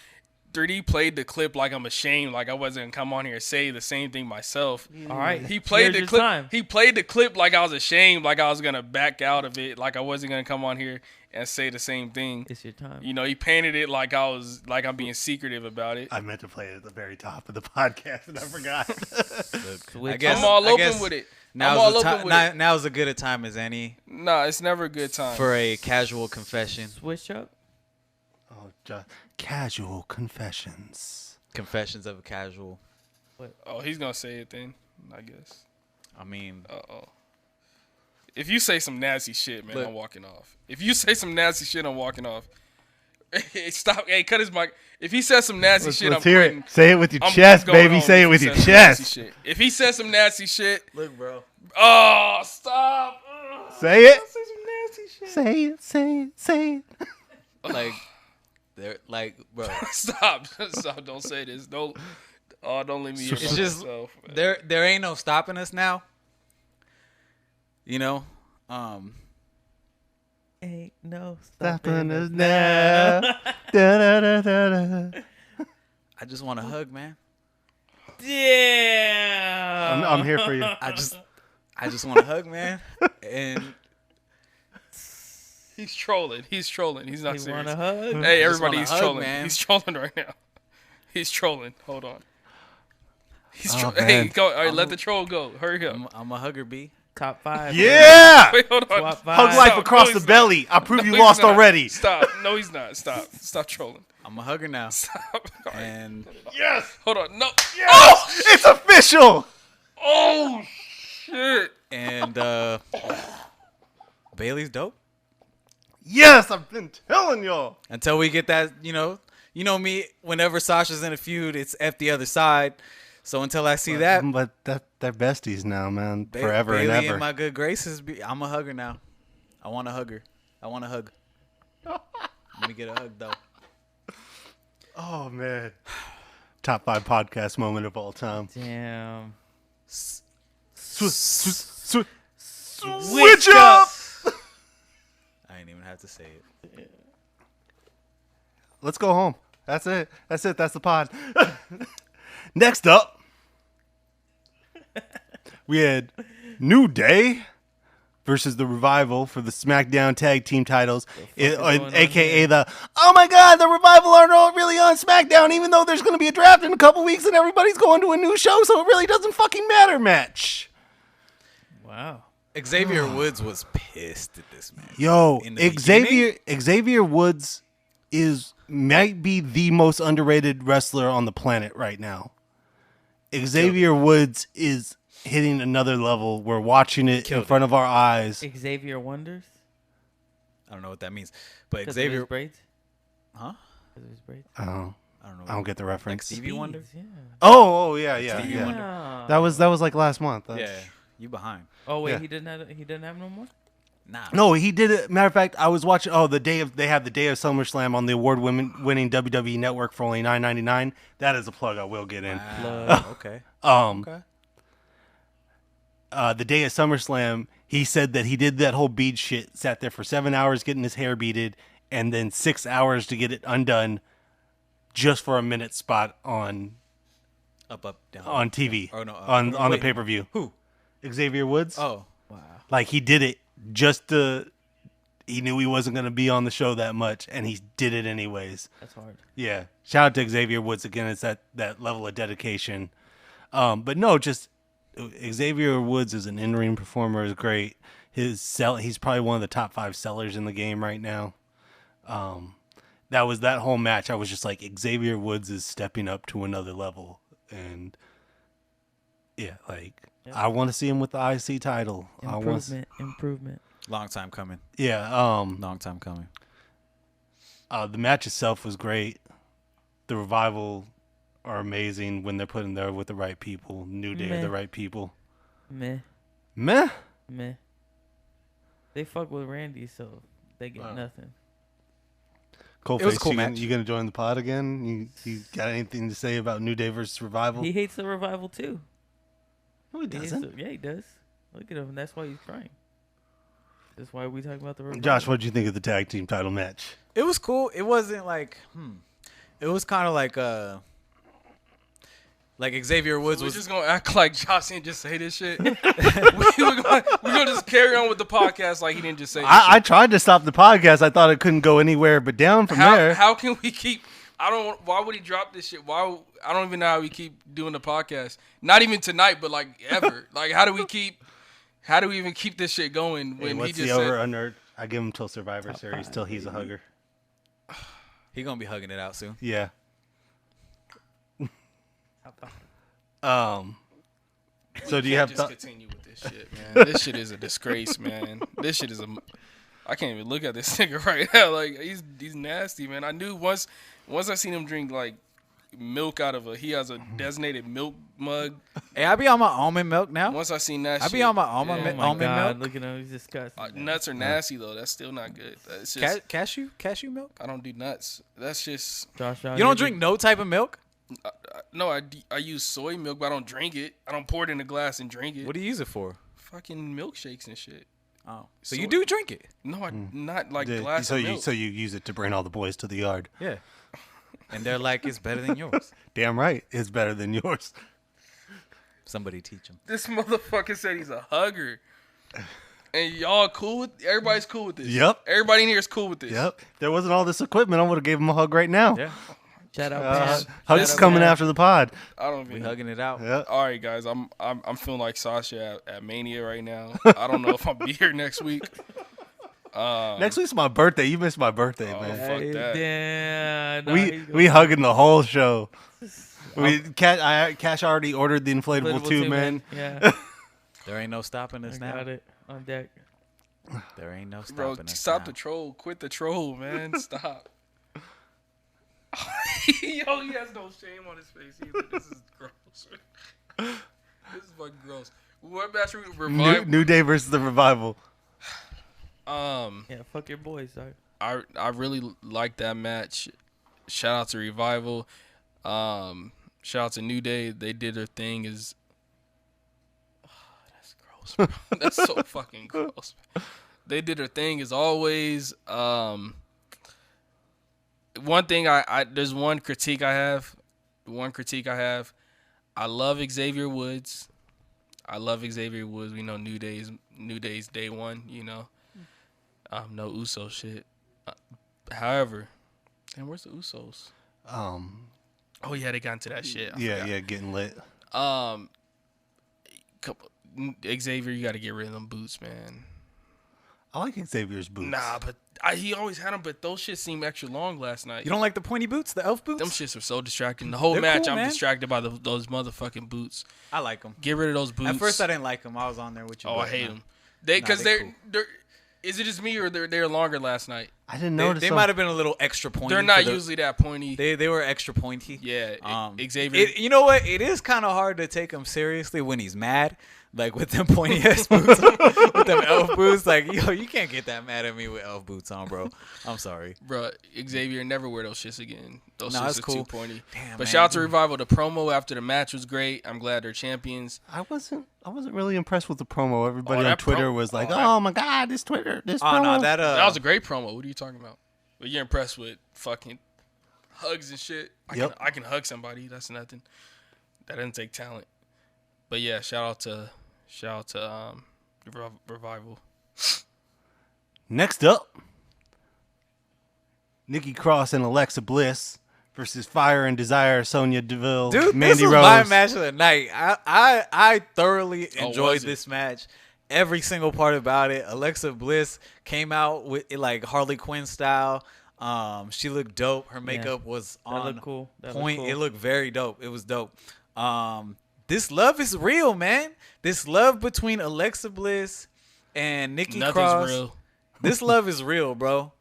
[SPEAKER 4] 3D played the clip like I'm ashamed, like I wasn't gonna come on here and say the same thing myself.
[SPEAKER 2] All right.
[SPEAKER 4] He played
[SPEAKER 2] Here's
[SPEAKER 4] the clip.
[SPEAKER 2] your time.
[SPEAKER 4] He played the clip like I was ashamed, like I was gonna back out of it, like I wasn't gonna come on here and say the same thing.
[SPEAKER 2] It's your time.
[SPEAKER 4] You know, he painted it like I'm being secretive about it.
[SPEAKER 1] I meant to play it at the very top of the podcast, and I forgot.
[SPEAKER 3] I guess,
[SPEAKER 4] I'm all
[SPEAKER 3] I
[SPEAKER 4] open
[SPEAKER 3] guess
[SPEAKER 4] with it.
[SPEAKER 3] Now's as a good a time as any
[SPEAKER 4] Nah, it's never a good time.
[SPEAKER 3] for a casual confession.
[SPEAKER 2] Switch up.
[SPEAKER 1] Oh, just casual confessions.
[SPEAKER 3] Confessions of a casual.
[SPEAKER 4] Oh, he's gonna say it then, I guess.
[SPEAKER 3] I mean,
[SPEAKER 4] If you say some nasty shit, man,
[SPEAKER 3] Look.
[SPEAKER 4] I'm walking off. If you say some nasty shit, I'm walking off. Hey, stop. Hey, cut his mic. If he says some nasty shit, I'm
[SPEAKER 1] Let's hear
[SPEAKER 4] quitting.
[SPEAKER 1] it. Say it with your
[SPEAKER 4] I'm
[SPEAKER 1] chest,
[SPEAKER 4] going
[SPEAKER 1] baby.
[SPEAKER 4] home
[SPEAKER 1] Say
[SPEAKER 4] if
[SPEAKER 1] it with
[SPEAKER 4] he
[SPEAKER 1] your
[SPEAKER 4] says some nasty
[SPEAKER 1] chest.
[SPEAKER 4] shit. If he says some nasty shit,
[SPEAKER 3] look, bro.
[SPEAKER 4] oh, stop.
[SPEAKER 1] Say it.
[SPEAKER 4] Say some nasty shit.
[SPEAKER 1] Say it. Say it. Say it.
[SPEAKER 3] Like, they're like, bro.
[SPEAKER 4] Stop. Stop. Don't say this. Don't let me hear
[SPEAKER 3] It's just
[SPEAKER 4] myself, man.
[SPEAKER 3] there ain't no stopping us now. You know,
[SPEAKER 2] Ain't no
[SPEAKER 1] Stopping us now. Da-da-da-da-da.
[SPEAKER 3] I just want a hug, man.
[SPEAKER 2] Damn.
[SPEAKER 1] I'm here for you.
[SPEAKER 3] I just want a hug, man. And
[SPEAKER 4] He's trolling. He's trolling. He's not
[SPEAKER 2] You
[SPEAKER 4] serious.
[SPEAKER 2] want a hug?
[SPEAKER 4] Hey,
[SPEAKER 3] I just
[SPEAKER 4] everybody,
[SPEAKER 3] want a
[SPEAKER 4] he's
[SPEAKER 3] hug,
[SPEAKER 4] trolling.
[SPEAKER 3] man.
[SPEAKER 4] He's trolling right now. He's trolling. Hold on. He's
[SPEAKER 1] Oh,
[SPEAKER 4] trolling. Hey,
[SPEAKER 1] man.
[SPEAKER 4] go. All right, let the troll go. Hurry up.
[SPEAKER 3] I'm a hugger, B.
[SPEAKER 2] Top 5.
[SPEAKER 1] Yeah.
[SPEAKER 4] Wait, hold on.
[SPEAKER 2] Swap
[SPEAKER 1] Hug
[SPEAKER 2] vibes.
[SPEAKER 1] life
[SPEAKER 4] Stop.
[SPEAKER 1] across
[SPEAKER 4] No,
[SPEAKER 1] the
[SPEAKER 4] he's
[SPEAKER 1] belly. I prove you
[SPEAKER 4] No, he's
[SPEAKER 1] lost
[SPEAKER 4] not.
[SPEAKER 1] already.
[SPEAKER 4] Stop. No, he's not. Stop. Stop trolling.
[SPEAKER 3] I'm a hugger now.
[SPEAKER 4] Stop. All right.
[SPEAKER 3] And
[SPEAKER 1] Yes.
[SPEAKER 4] Hold on. No.
[SPEAKER 1] Oh, it's official.
[SPEAKER 4] Oh, shit.
[SPEAKER 3] Bailey's dope.
[SPEAKER 1] Yes, I've been telling y'all.
[SPEAKER 3] Until we get that, you know me. Whenever Sasha's in a feud, it's F the other side. So until I see that,
[SPEAKER 1] But they're besties now, man. Forever
[SPEAKER 3] Bailey
[SPEAKER 1] and ever.
[SPEAKER 3] in my good graces, I'm a hugger now. I want a hugger. I want a hug. Let me get a hug though.
[SPEAKER 1] Oh man. Top 5 podcast moment of all time.
[SPEAKER 2] Damn.
[SPEAKER 1] Switch up.
[SPEAKER 3] I ain't even have to say it.
[SPEAKER 1] Let's go home. That's it. That's the pod. Next up, we had New Day versus the Revival for the SmackDown Tag Team titles, aka the oh my God, the Revival are not really on SmackDown, even though there's going to be a draft in a couple weeks and everybody's going to a new show, so it really doesn't fucking matter. Match.
[SPEAKER 2] Wow.
[SPEAKER 3] Xavier Woods was pissed at this match.
[SPEAKER 1] Yo,
[SPEAKER 3] In the
[SPEAKER 1] Xavier Woods might be the most underrated wrestler on the planet right now. Xavier Woods is hitting another level. We're watching it in front of our eyes.
[SPEAKER 2] Xavier Wonders.
[SPEAKER 3] I don't know what that means, but
[SPEAKER 2] Because
[SPEAKER 3] Xavier,
[SPEAKER 2] of his braids.
[SPEAKER 3] huh?
[SPEAKER 2] Because of his braids.
[SPEAKER 3] I don't know.
[SPEAKER 1] I don't get the reference.
[SPEAKER 3] Stevie Wonder.
[SPEAKER 2] Yeah.
[SPEAKER 1] Oh yeah, yeah,
[SPEAKER 3] Stevie
[SPEAKER 1] yeah.
[SPEAKER 3] Wonder.
[SPEAKER 1] That was like last month.
[SPEAKER 3] Yeah, you behind?
[SPEAKER 2] Oh wait,
[SPEAKER 1] Yeah.
[SPEAKER 2] he didn't have no more.
[SPEAKER 3] Nah.
[SPEAKER 1] No, he did it. Matter of fact, I was watching. Oh, they have the day of SummerSlam on the award-winning WWE Network for only $9.99. That is a plug I will get in.
[SPEAKER 3] Wow. Okay.
[SPEAKER 1] The
[SPEAKER 3] Okay.
[SPEAKER 1] day of SummerSlam, he said that he did that whole bead shit, sat there for 7 hours getting his hair beaded, and then 6 hours to get it undone, just for a minute spot on
[SPEAKER 3] Up, down.
[SPEAKER 1] on TV,
[SPEAKER 3] Oh, no,
[SPEAKER 1] on the
[SPEAKER 3] wait.
[SPEAKER 1] pay-per-view.
[SPEAKER 3] Who?
[SPEAKER 1] Xavier Woods.
[SPEAKER 3] Oh.
[SPEAKER 1] Like he did it just to. He knew he wasn't going to be on the show that much, and he did it anyways.
[SPEAKER 2] That's hard.
[SPEAKER 1] Yeah, shout out to Xavier Woods again. It's that level of dedication. But no, just Xavier Woods is an in-ring performer. Is great. He's probably one of the top 5 sellers in the game right now. That whole match. I was just like, Xavier Woods is stepping up to another level, and yeah, like I want to see him with the IC title.
[SPEAKER 2] Improvement.
[SPEAKER 3] Long time coming.
[SPEAKER 1] Yeah.
[SPEAKER 3] Long time coming.
[SPEAKER 1] The match itself was great. The Revival are amazing when they're put in there with the right people. New Day are the right people. Meh.
[SPEAKER 2] They fuck with Randy, so they get nothing.
[SPEAKER 1] Coldface,
[SPEAKER 3] It was a cool match.
[SPEAKER 1] You gonna join the pod again? You got anything to say about New Day versus Revival?
[SPEAKER 2] He hates the Revival too.
[SPEAKER 1] No, he doesn't.
[SPEAKER 2] Yeah, he does. Look at him. That's why he's crying. That's why we talking about the Revival.
[SPEAKER 1] Josh, what did you think of the tag team title match?
[SPEAKER 3] It was cool. It wasn't like, It was kind of like Xavier Woods
[SPEAKER 4] We're
[SPEAKER 3] was.
[SPEAKER 4] just gonna act like Josh didn't just say this shit. we're gonna just carry on with the podcast like he didn't just say. This
[SPEAKER 1] I
[SPEAKER 4] shit.
[SPEAKER 1] tried to stop the podcast. I thought it couldn't go anywhere but down from there.
[SPEAKER 4] How can we keep? Why would he drop this shit? I don't even know how we keep doing the podcast. Not even tonight, but like ever. Like how do we even keep this shit going when
[SPEAKER 1] What's
[SPEAKER 4] he just
[SPEAKER 1] the over
[SPEAKER 4] said?
[SPEAKER 1] under? I give him till Survivor Series till he's a hugger.
[SPEAKER 3] He gonna be hugging it out soon.
[SPEAKER 1] Yeah. So do you have
[SPEAKER 4] just continue with this shit, man? This shit is a disgrace, man. This shit is I can't even look at this nigga right now. Like he's nasty, man. I knew once I seen him drink like milk out of he has a designated milk mug.
[SPEAKER 3] Hey, I be on my almond milk now.
[SPEAKER 4] Once I seen that,
[SPEAKER 3] I
[SPEAKER 4] shit,
[SPEAKER 3] be on my almond,
[SPEAKER 2] Oh my
[SPEAKER 3] almond
[SPEAKER 2] God,
[SPEAKER 3] milk.
[SPEAKER 2] look at him. He's disgusting.
[SPEAKER 4] nuts are nasty though. That's still not good. It's just
[SPEAKER 3] Cashew milk.
[SPEAKER 4] I don't do nuts. That's just
[SPEAKER 2] Josh,
[SPEAKER 3] You don't drink no type of milk.
[SPEAKER 4] no. I use soy milk, but I don't drink it. I don't pour it in a glass and drink it.
[SPEAKER 3] What do you use it for?
[SPEAKER 4] Fucking milkshakes and shit.
[SPEAKER 3] Oh, so
[SPEAKER 4] Soy-
[SPEAKER 3] you do drink it?
[SPEAKER 4] No, I not like
[SPEAKER 1] Yeah,
[SPEAKER 4] glass
[SPEAKER 1] so
[SPEAKER 4] of
[SPEAKER 1] you
[SPEAKER 4] milk.
[SPEAKER 1] so you use it to bring all the boys to the yard.
[SPEAKER 3] Yeah. And they're like, it's better than yours.
[SPEAKER 1] Damn right, it's better than yours.
[SPEAKER 3] Somebody teach them.
[SPEAKER 4] This motherfucker said he's a hugger. And y'all cool with everybody's cool with this.
[SPEAKER 1] Yep.
[SPEAKER 4] Everybody in here is cool with this.
[SPEAKER 1] Yep. If there wasn't all this equipment, I would have gave him a hug right now.
[SPEAKER 3] Yeah.
[SPEAKER 2] Shout out, Pam.
[SPEAKER 1] Hugs
[SPEAKER 2] Shout out,
[SPEAKER 1] coming
[SPEAKER 2] Pam.
[SPEAKER 1] after the pod.
[SPEAKER 4] I don't
[SPEAKER 3] We
[SPEAKER 4] even
[SPEAKER 3] hugging it out.
[SPEAKER 1] Yeah.
[SPEAKER 4] All right, guys. I'm feeling like Sasha at Mania right now. I don't know if I'll be here next week.
[SPEAKER 1] Next week's my birthday. You missed my birthday,
[SPEAKER 4] Oh,
[SPEAKER 1] man.
[SPEAKER 4] fuck
[SPEAKER 2] Hey,
[SPEAKER 4] that.
[SPEAKER 2] damn. Nah,
[SPEAKER 1] We hugging the whole show. Cash already ordered the inflatable tube, man.
[SPEAKER 2] Yeah,
[SPEAKER 3] There ain't no stopping us
[SPEAKER 2] I
[SPEAKER 3] now.
[SPEAKER 2] got it on deck.
[SPEAKER 3] There ain't no
[SPEAKER 4] Bro,
[SPEAKER 3] stopping us
[SPEAKER 4] stop
[SPEAKER 3] now.
[SPEAKER 4] the troll. Quit the troll, man. Stop. Yo, he has no shame on his face either. This is gross. This is fucking gross. What match we revive?
[SPEAKER 1] New Day versus the Revival.
[SPEAKER 2] Yeah, fuck your boys, dog.
[SPEAKER 4] I really like that match. Shout out to Revival. Shout out to New Day. They did their thing. That's gross, bro. That's so fucking gross. They did their thing as always. One thing there's one critique I have. I love Xavier Woods. We know New Day's day one, you know. No Uso shit. However, and where's the Usos? Oh yeah, they got into that shit. I forgot.
[SPEAKER 1] Getting lit.
[SPEAKER 4] Xavier, you got to get rid of them boots, man.
[SPEAKER 1] I like Xavier's boots.
[SPEAKER 4] Nah, but he always had them, but those shit seemed extra long last night.
[SPEAKER 3] You don't like the pointy boots, the elf boots?
[SPEAKER 4] Them shits are so distracting. The whole
[SPEAKER 3] They're
[SPEAKER 4] match,
[SPEAKER 3] cool,
[SPEAKER 4] I'm
[SPEAKER 3] man.
[SPEAKER 4] distracted by those motherfucking boots.
[SPEAKER 3] I like them.
[SPEAKER 4] Get rid of those boots.
[SPEAKER 3] At first, I didn't like them. I was on there with you.
[SPEAKER 4] Oh, I
[SPEAKER 3] but
[SPEAKER 4] hate
[SPEAKER 3] no.
[SPEAKER 4] them. Because
[SPEAKER 3] they're
[SPEAKER 4] they're.
[SPEAKER 3] cool.
[SPEAKER 4] Is it just me or they're longer last night?
[SPEAKER 1] I didn't
[SPEAKER 3] They,
[SPEAKER 1] notice.
[SPEAKER 3] they
[SPEAKER 1] them.
[SPEAKER 3] might have been a little extra pointy.
[SPEAKER 4] They're not
[SPEAKER 3] for the-
[SPEAKER 4] usually that pointy.
[SPEAKER 3] They were extra pointy.
[SPEAKER 4] Yeah, Xavier.
[SPEAKER 3] You know what? It is kind of hard to take him seriously when he's mad. Like with them pointy ass boots, with them elf boots. Like, yo, you can't get that mad at me with elf boots on, bro. I'm sorry.
[SPEAKER 4] Bro, Xavier, never wear those shits again. Those
[SPEAKER 3] Nah,
[SPEAKER 4] shits
[SPEAKER 3] that's
[SPEAKER 4] are
[SPEAKER 3] cool.
[SPEAKER 4] too pointy.
[SPEAKER 3] Damn,
[SPEAKER 4] But
[SPEAKER 3] man.
[SPEAKER 4] shout out to Revival. The promo after the match was great. I'm glad they're champions.
[SPEAKER 1] I wasn't really impressed with the promo. Everybody on
[SPEAKER 4] that
[SPEAKER 1] Twitter
[SPEAKER 4] pro-
[SPEAKER 1] was like,
[SPEAKER 4] oh, that-
[SPEAKER 1] "Oh my god, this
[SPEAKER 3] Oh
[SPEAKER 1] promo."
[SPEAKER 3] no, that
[SPEAKER 4] That was a great promo. What are you talking about? But you're impressed with fucking hugs and shit.
[SPEAKER 1] Yep.
[SPEAKER 4] I can hug somebody. That's nothing. That doesn't take talent. But yeah, shout out to Revival.
[SPEAKER 1] Next up, Nikki Cross and Alexa Bliss versus Fire and Desire, Sonya Deville,
[SPEAKER 3] Dude,
[SPEAKER 1] Mandy
[SPEAKER 3] this was
[SPEAKER 1] Rose.
[SPEAKER 3] my match of the night. I thoroughly
[SPEAKER 4] Oh,
[SPEAKER 3] enjoyed
[SPEAKER 4] was it?
[SPEAKER 3] this match. Every single part about it. Alexa Bliss came out with it like Harley Quinn style. She looked dope. Her makeup was
[SPEAKER 2] That
[SPEAKER 3] on
[SPEAKER 2] looked cool. That looked
[SPEAKER 3] point.
[SPEAKER 2] cool.
[SPEAKER 3] It looked very dope. It was dope. This love is real, man. This love between Alexa Bliss and Nikki
[SPEAKER 4] Nothing's
[SPEAKER 3] Cross.
[SPEAKER 4] real.
[SPEAKER 3] This love is real, bro.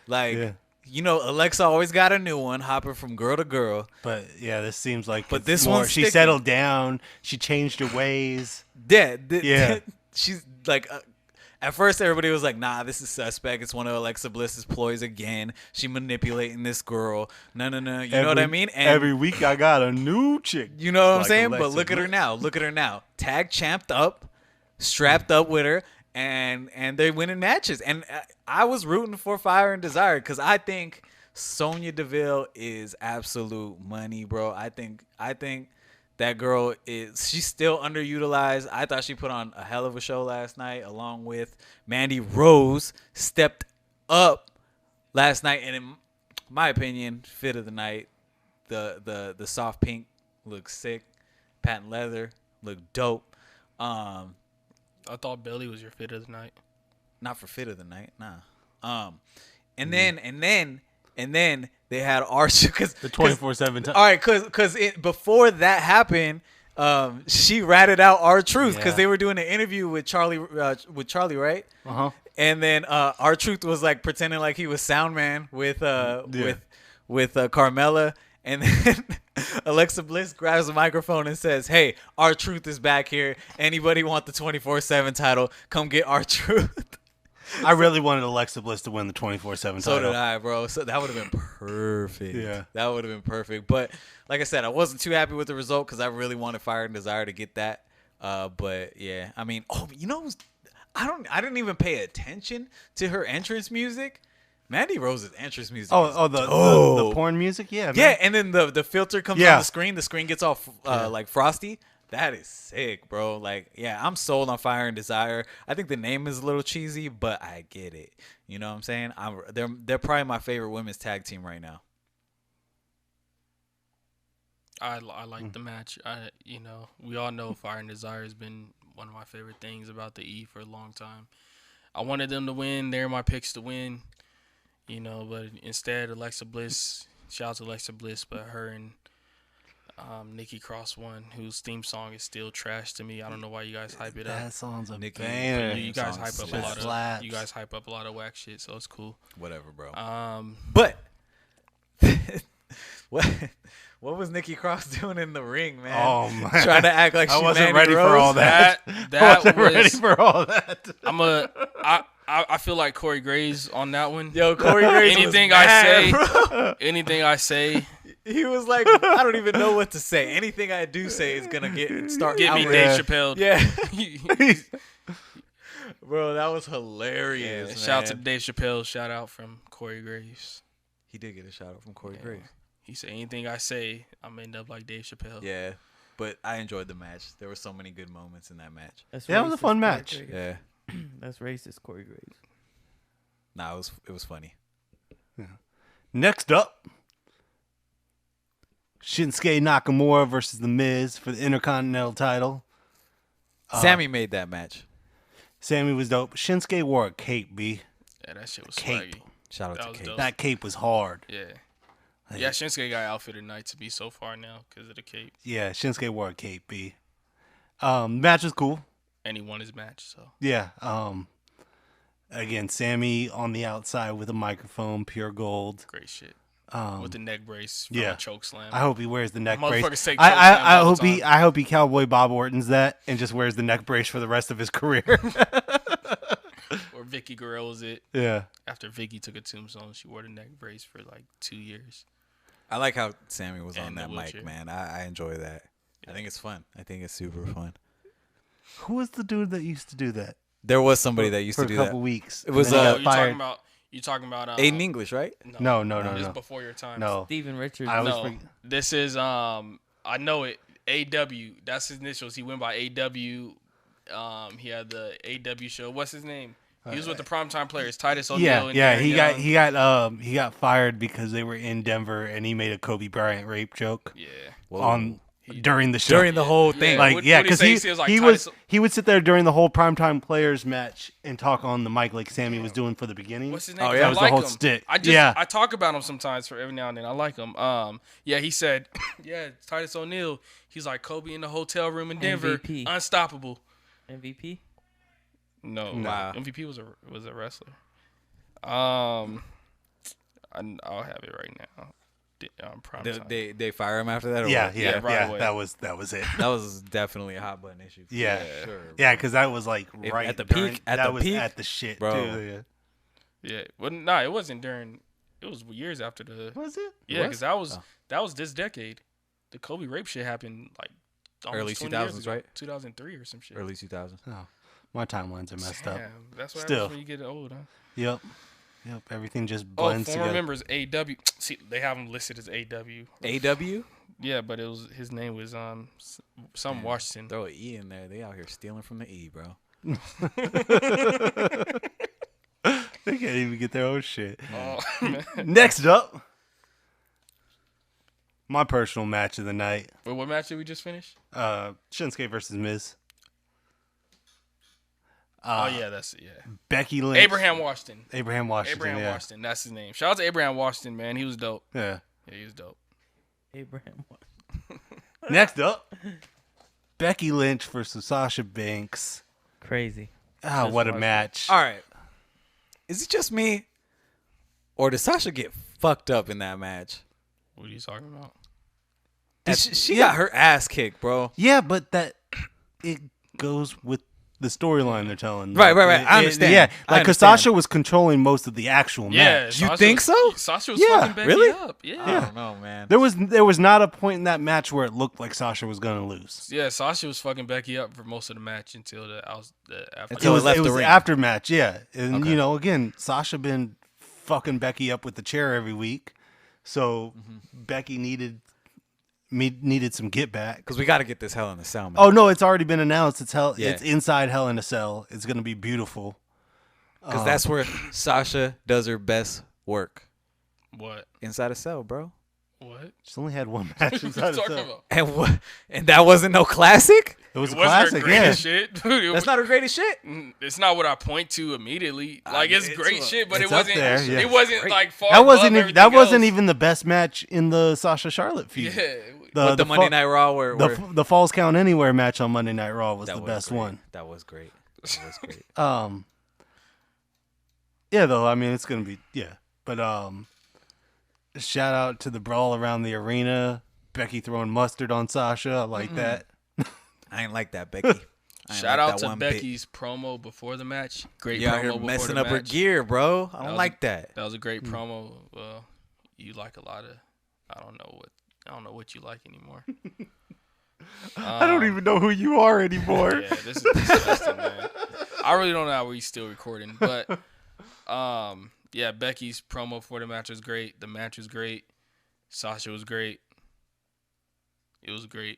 [SPEAKER 3] Like
[SPEAKER 1] Yeah.
[SPEAKER 3] You know, Alexa always got a new one, hopping from girl to girl.
[SPEAKER 1] But yeah, this seems like.
[SPEAKER 3] But
[SPEAKER 1] it's
[SPEAKER 3] this
[SPEAKER 1] more,
[SPEAKER 3] one's
[SPEAKER 1] she
[SPEAKER 3] sticking.
[SPEAKER 1] settled down. She changed her ways.
[SPEAKER 3] Yeah. She's like, at first everybody was like, nah, this is suspect. It's one of Alexa Bliss's ploys again. She manipulating this girl. No. You know what I mean? And
[SPEAKER 1] every week I got a new chick.
[SPEAKER 3] you know what I'm
[SPEAKER 1] Like
[SPEAKER 3] saying?
[SPEAKER 1] Alexa
[SPEAKER 3] But look at her
[SPEAKER 1] Bliss.
[SPEAKER 3] now. Look at her now. Tag champed up, strapped up with her, and they're winning matches. And I was rooting for Fire and Desire because I think Sonya Deville is absolute money, bro. I think that girl she's still underutilized. I thought she put on a hell of a show last night, along with Mandy Rose stepped up last night, and in my opinion, fit of the night. The soft pink looks sick. Patent leather looked dope.
[SPEAKER 4] I thought Belly was your fit of the night.
[SPEAKER 3] Not for fit of the night, nah. And then they had Archer because
[SPEAKER 1] The 24/7 time.
[SPEAKER 3] all right, because before that happened, she ratted out R-Truth because
[SPEAKER 1] Yeah.
[SPEAKER 3] they were doing an interview with Charlie, right?
[SPEAKER 1] Uh-huh.
[SPEAKER 3] And then R-Truth was like pretending like he was sound man with Carmella, and then Alexa Bliss grabs the microphone and says, "Hey, R-Truth is back here. Anybody want the 24/7 title? Come get R-Truth."
[SPEAKER 1] I really wanted Alexa Bliss to win the 24/7
[SPEAKER 3] So
[SPEAKER 1] title.
[SPEAKER 3] did I, bro. So that would have been perfect.
[SPEAKER 1] Yeah.
[SPEAKER 3] That would have been perfect. But like I said, I wasn't too happy with the result because I really wanted Fire and Desire to get that. But yeah, I mean, I didn't even pay attention to her entrance music. Mandy Rose's entrance music.
[SPEAKER 1] The porn music? Yeah, man.
[SPEAKER 3] Yeah, and then the filter comes
[SPEAKER 1] Yeah.
[SPEAKER 3] on the screen. The screen gets all like frosty. That is sick, bro. Like, yeah, I'm sold on Fire and Desire. I think the name is a little cheesy, but I get it. You know what I'm saying? They're probably my favorite women's tag team right now.
[SPEAKER 4] I like the match. We all know Fire and Desire has been one of my favorite things about the E for a long time. I wanted them to win. They're my picks to win. But instead, Alexa Bliss, shout out to Alexa Bliss, but her and Nikki Cross won, whose theme song is still trash to me. I don't know why you guys hype it up.
[SPEAKER 1] That song's a
[SPEAKER 3] Nikki-
[SPEAKER 1] banger.
[SPEAKER 4] You guys hype up a lot of
[SPEAKER 1] slaps.
[SPEAKER 4] you guys hype up a lot of whack shit, so it's cool.
[SPEAKER 3] Whatever, bro.
[SPEAKER 4] Um,
[SPEAKER 3] But what was Nikki Cross doing in the ring, man?
[SPEAKER 1] Oh, man.
[SPEAKER 3] Trying to act like
[SPEAKER 1] I
[SPEAKER 3] she
[SPEAKER 1] wasn't
[SPEAKER 3] Mandy
[SPEAKER 1] ready
[SPEAKER 3] Rose?
[SPEAKER 1] for all that.
[SPEAKER 4] that
[SPEAKER 1] wasn't ready
[SPEAKER 4] was.
[SPEAKER 1] for all that.
[SPEAKER 4] I feel like Corey Graves on that one.
[SPEAKER 3] Yo, Corey Graves
[SPEAKER 4] Anything
[SPEAKER 3] was
[SPEAKER 4] I
[SPEAKER 3] mad,
[SPEAKER 4] say,
[SPEAKER 3] bro.
[SPEAKER 4] anything I say,
[SPEAKER 3] He was like, I don't even know what to say. Anything I do say is gonna start
[SPEAKER 4] get me
[SPEAKER 3] outrage.
[SPEAKER 4] Dave Chappelle.
[SPEAKER 3] Yeah, bro, that was hilarious.
[SPEAKER 4] Yeah, shout out to
[SPEAKER 3] man.
[SPEAKER 4] Dave Chappelle. Shout out from Corey Graves.
[SPEAKER 3] He did get a shout out from Corey
[SPEAKER 4] Yeah.
[SPEAKER 3] Graves.
[SPEAKER 4] He said, anything I say, I'm end up like Dave Chappelle.
[SPEAKER 3] Yeah, but I enjoyed the match. There were so many good moments in that match.
[SPEAKER 2] That's
[SPEAKER 1] Yeah, it was a
[SPEAKER 2] racist,
[SPEAKER 1] fun
[SPEAKER 2] Corey
[SPEAKER 1] match.
[SPEAKER 2] Graves.
[SPEAKER 3] Yeah,
[SPEAKER 2] That's racist, Corey Graves.
[SPEAKER 3] nah, it was funny.
[SPEAKER 1] Next up, Shinsuke Nakamura versus The Miz for the Intercontinental title.
[SPEAKER 3] Sammy made that match.
[SPEAKER 1] Sammy was dope. Shinsuke wore a cape, B.
[SPEAKER 4] Yeah, that shit was
[SPEAKER 1] Cape.
[SPEAKER 4] swaggy.
[SPEAKER 3] Shout
[SPEAKER 4] That
[SPEAKER 3] out
[SPEAKER 4] was
[SPEAKER 3] to Kate.
[SPEAKER 4] dope.
[SPEAKER 1] That cape was hard.
[SPEAKER 4] Yeah. Yeah, Shinsuke got outfitted night to be so far now because of the cape.
[SPEAKER 1] Yeah, Shinsuke wore a cape, B. Match was cool.
[SPEAKER 4] And he won his match, so.
[SPEAKER 1] Yeah. Again, Sammy on the outside with a microphone, pure gold.
[SPEAKER 4] Great shit. With the neck brace from
[SPEAKER 1] yeah.
[SPEAKER 4] a choke slam.
[SPEAKER 1] I hope he wears the neck brace.
[SPEAKER 4] Motherfuckers take
[SPEAKER 1] I
[SPEAKER 4] choke slams all
[SPEAKER 1] hope
[SPEAKER 4] the
[SPEAKER 1] he
[SPEAKER 4] time.
[SPEAKER 1] I hope he cowboy Bob Orton's that and just wears the neck brace for the rest of his career.
[SPEAKER 4] Or Vicky Guerrero's it.
[SPEAKER 1] Yeah.
[SPEAKER 4] After Vicky took a tombstone, she wore the neck brace for like 2 years.
[SPEAKER 3] I like how Sammy was on
[SPEAKER 4] And the
[SPEAKER 3] that mic,
[SPEAKER 4] wheelchair.
[SPEAKER 3] man. I enjoy that. I think it's fun. I think it's super fun.
[SPEAKER 1] Who was the dude that used to do that?
[SPEAKER 3] There was somebody that used
[SPEAKER 1] for
[SPEAKER 3] to do
[SPEAKER 1] a couple
[SPEAKER 3] that.
[SPEAKER 1] weeks.
[SPEAKER 3] It was,
[SPEAKER 1] and then he
[SPEAKER 4] Oh,
[SPEAKER 1] got
[SPEAKER 4] you're talking about
[SPEAKER 3] Aiden English, right?
[SPEAKER 1] No.
[SPEAKER 4] This is
[SPEAKER 1] no.
[SPEAKER 4] before your time.
[SPEAKER 1] No.
[SPEAKER 2] Steven Richards.
[SPEAKER 1] I was
[SPEAKER 4] No.
[SPEAKER 1] freak-
[SPEAKER 4] This is I know it. AW. That's his initials. He went by AW. He had the AW show. What's his name? He was with the primetime players, Titus O'Neil.
[SPEAKER 1] Yeah,
[SPEAKER 4] and
[SPEAKER 1] he
[SPEAKER 4] Darren
[SPEAKER 1] got
[SPEAKER 4] Young.
[SPEAKER 1] he got fired because they were in Denver and he made a Kobe Bryant rape joke
[SPEAKER 4] Yeah.
[SPEAKER 1] on during the show.
[SPEAKER 3] During the whole thing.
[SPEAKER 1] like
[SPEAKER 4] What-
[SPEAKER 1] yeah,
[SPEAKER 4] what did he
[SPEAKER 1] because
[SPEAKER 4] say?
[SPEAKER 1] he
[SPEAKER 4] He says, like,
[SPEAKER 1] he
[SPEAKER 4] Titus-
[SPEAKER 1] would sit there during the whole primetime players match and talk on the mic like Sammy was doing for the beginning.
[SPEAKER 4] What's his name?
[SPEAKER 3] Oh,
[SPEAKER 4] 'Cause
[SPEAKER 3] yeah?
[SPEAKER 4] I
[SPEAKER 1] That was the
[SPEAKER 4] like
[SPEAKER 1] whole
[SPEAKER 4] him.
[SPEAKER 1] stick.
[SPEAKER 4] I
[SPEAKER 1] Yeah.
[SPEAKER 4] talk about him sometimes for every now and then. I like him. Yeah, he said, yeah, Titus O'Neil. He's like Kobe in the hotel room in Denver,
[SPEAKER 2] MVP.
[SPEAKER 4] unstoppable.
[SPEAKER 2] MVP.
[SPEAKER 4] No,
[SPEAKER 3] Wow.
[SPEAKER 4] MVP was a wrestler. I'll have it right now. Prime time.
[SPEAKER 3] They fire him after that? Or
[SPEAKER 1] Yeah,
[SPEAKER 3] what?
[SPEAKER 1] yeah,
[SPEAKER 4] right
[SPEAKER 1] yeah.
[SPEAKER 4] away.
[SPEAKER 1] That was it.
[SPEAKER 3] That was definitely a hot button issue. For
[SPEAKER 1] Yeah,
[SPEAKER 3] sure,
[SPEAKER 1] yeah,
[SPEAKER 3] bro.
[SPEAKER 1] because that was like
[SPEAKER 3] If-
[SPEAKER 1] right
[SPEAKER 3] at the
[SPEAKER 1] during-
[SPEAKER 3] peak- at
[SPEAKER 1] that
[SPEAKER 3] the
[SPEAKER 1] was
[SPEAKER 3] peak,
[SPEAKER 1] at the shit,
[SPEAKER 3] bro.
[SPEAKER 1] too.
[SPEAKER 4] Yeah. Well, no, it wasn't during. It was years after the.
[SPEAKER 1] Yeah. Was it?
[SPEAKER 4] Yeah,
[SPEAKER 3] was?
[SPEAKER 4] because that was this decade. The Kobe rape shit happened like almost
[SPEAKER 3] Early
[SPEAKER 4] 20 years
[SPEAKER 3] 2000s,
[SPEAKER 4] ago.
[SPEAKER 3] right?
[SPEAKER 4] 2003 or some shit.
[SPEAKER 3] Early 2000s.
[SPEAKER 1] Oh, my timelines are messed up.
[SPEAKER 4] Damn, that's what
[SPEAKER 1] Still.
[SPEAKER 4] happens when you get old, huh?
[SPEAKER 1] Yep. Everything just
[SPEAKER 4] Oh,
[SPEAKER 1] blends
[SPEAKER 4] former
[SPEAKER 1] together.
[SPEAKER 4] members AW. See, they have him listed as AW.
[SPEAKER 3] AW?
[SPEAKER 4] Yeah, but his name was some
[SPEAKER 3] Man,
[SPEAKER 4] Washington.
[SPEAKER 3] Throw an E in there. They out here stealing from the E, bro.
[SPEAKER 1] They can't even get their own shit.
[SPEAKER 4] Oh, man.
[SPEAKER 1] Next up, my personal match of the night:
[SPEAKER 4] Wait, what match did we just finish?
[SPEAKER 1] Shinsuke versus Miz.
[SPEAKER 4] Oh yeah, that's
[SPEAKER 1] Becky Lynch.
[SPEAKER 4] Abraham Washington.
[SPEAKER 1] Abraham Washington.
[SPEAKER 4] Abraham
[SPEAKER 1] yeah.
[SPEAKER 4] Washington, that's his name. Shout out to Abraham Washington, man. He was dope.
[SPEAKER 1] Yeah.
[SPEAKER 4] Yeah, he was dope.
[SPEAKER 2] Abraham.
[SPEAKER 1] Next up, Becky Lynch versus Sasha Banks.
[SPEAKER 2] Crazy.
[SPEAKER 1] Ah,
[SPEAKER 2] Just
[SPEAKER 1] what a
[SPEAKER 2] watched it.
[SPEAKER 1] match!
[SPEAKER 3] All right. Is it just me? Or did Sasha get fucked up in that match?
[SPEAKER 4] What are you talking about?
[SPEAKER 3] She got her ass kicked, bro.
[SPEAKER 1] Yeah, but it goes with the storyline they're telling.
[SPEAKER 3] Right.
[SPEAKER 1] It-
[SPEAKER 3] I understand.
[SPEAKER 1] Yeah,
[SPEAKER 3] I
[SPEAKER 1] like because
[SPEAKER 3] understand.
[SPEAKER 1] Sasha was controlling most of the actual
[SPEAKER 4] Yeah,
[SPEAKER 1] match.
[SPEAKER 3] You think so?
[SPEAKER 4] Sasha was
[SPEAKER 1] Yeah,
[SPEAKER 4] fucking Becky
[SPEAKER 3] really?
[SPEAKER 4] up. Yeah.
[SPEAKER 3] I don't know, man.
[SPEAKER 1] There was not a point in that match where it looked like Sasha was gonna lose.
[SPEAKER 4] Yeah, Sasha was fucking Becky up for most of the match until the after.
[SPEAKER 3] Until it left
[SPEAKER 1] it
[SPEAKER 3] the
[SPEAKER 1] was
[SPEAKER 3] ring.
[SPEAKER 1] after match, yeah. And
[SPEAKER 3] Okay.
[SPEAKER 1] you know, again, Sasha been fucking Becky up with the chair every week, so Becky needed some get back.
[SPEAKER 3] Because we got to get this Hell in a Cell, man.
[SPEAKER 1] Oh no, it's already been announced. It's
[SPEAKER 3] Yeah.
[SPEAKER 1] It's inside Hell in a Cell. It's gonna be beautiful.
[SPEAKER 3] Because that's where Sasha does her best work.
[SPEAKER 4] What?
[SPEAKER 3] Inside a cell, bro.
[SPEAKER 4] What?
[SPEAKER 1] She's only had one match
[SPEAKER 4] What
[SPEAKER 1] inside
[SPEAKER 4] you
[SPEAKER 1] a
[SPEAKER 4] talking
[SPEAKER 1] Cell.
[SPEAKER 4] about?
[SPEAKER 3] And what? And that wasn't no classic?
[SPEAKER 1] It was
[SPEAKER 4] It
[SPEAKER 1] a
[SPEAKER 4] wasn't
[SPEAKER 1] classic,
[SPEAKER 4] her
[SPEAKER 1] yeah.
[SPEAKER 4] greatest shit. Dude,
[SPEAKER 3] That's not her greatest shit?
[SPEAKER 4] It's not what I point to immediately. Like it's great shit, but it
[SPEAKER 1] it's up
[SPEAKER 4] wasn't.
[SPEAKER 1] there, yeah.
[SPEAKER 4] It wasn't like far.
[SPEAKER 1] That wasn't
[SPEAKER 4] above
[SPEAKER 1] that wasn't
[SPEAKER 4] everything
[SPEAKER 1] even the best match in the Sasha Charlotte feud.
[SPEAKER 4] else. Yeah.
[SPEAKER 3] With the Monday Night Raw where
[SPEAKER 1] the Falls Count Anywhere match on Monday Night Raw was
[SPEAKER 3] that
[SPEAKER 1] the
[SPEAKER 3] was
[SPEAKER 1] best
[SPEAKER 3] great.
[SPEAKER 1] one.
[SPEAKER 3] That was great. That was great.
[SPEAKER 1] Yeah, though, I mean, it's going to be, yeah. But, shout out to the brawl around the arena. Becky throwing mustard on Sasha. I like that.
[SPEAKER 3] I ain't like that, Becky. I ain't
[SPEAKER 4] Shout
[SPEAKER 3] like
[SPEAKER 4] out
[SPEAKER 3] that
[SPEAKER 4] to
[SPEAKER 3] one bit.
[SPEAKER 4] Becky's promo before the match. Great
[SPEAKER 3] You out
[SPEAKER 4] promo
[SPEAKER 3] here
[SPEAKER 4] before
[SPEAKER 3] messing
[SPEAKER 4] the
[SPEAKER 3] up her
[SPEAKER 4] match.
[SPEAKER 3] gear, bro. I don't
[SPEAKER 4] was-
[SPEAKER 3] like that.
[SPEAKER 4] That was a great promo. Well, you like a lot of. I don't know what you like anymore.
[SPEAKER 1] I don't even know who you are anymore.
[SPEAKER 4] Yeah, this is disgusting, man. I really don't know how we're still recording, but yeah, Becky's promo for the match was great. The match was great. Sasha was great. It was great.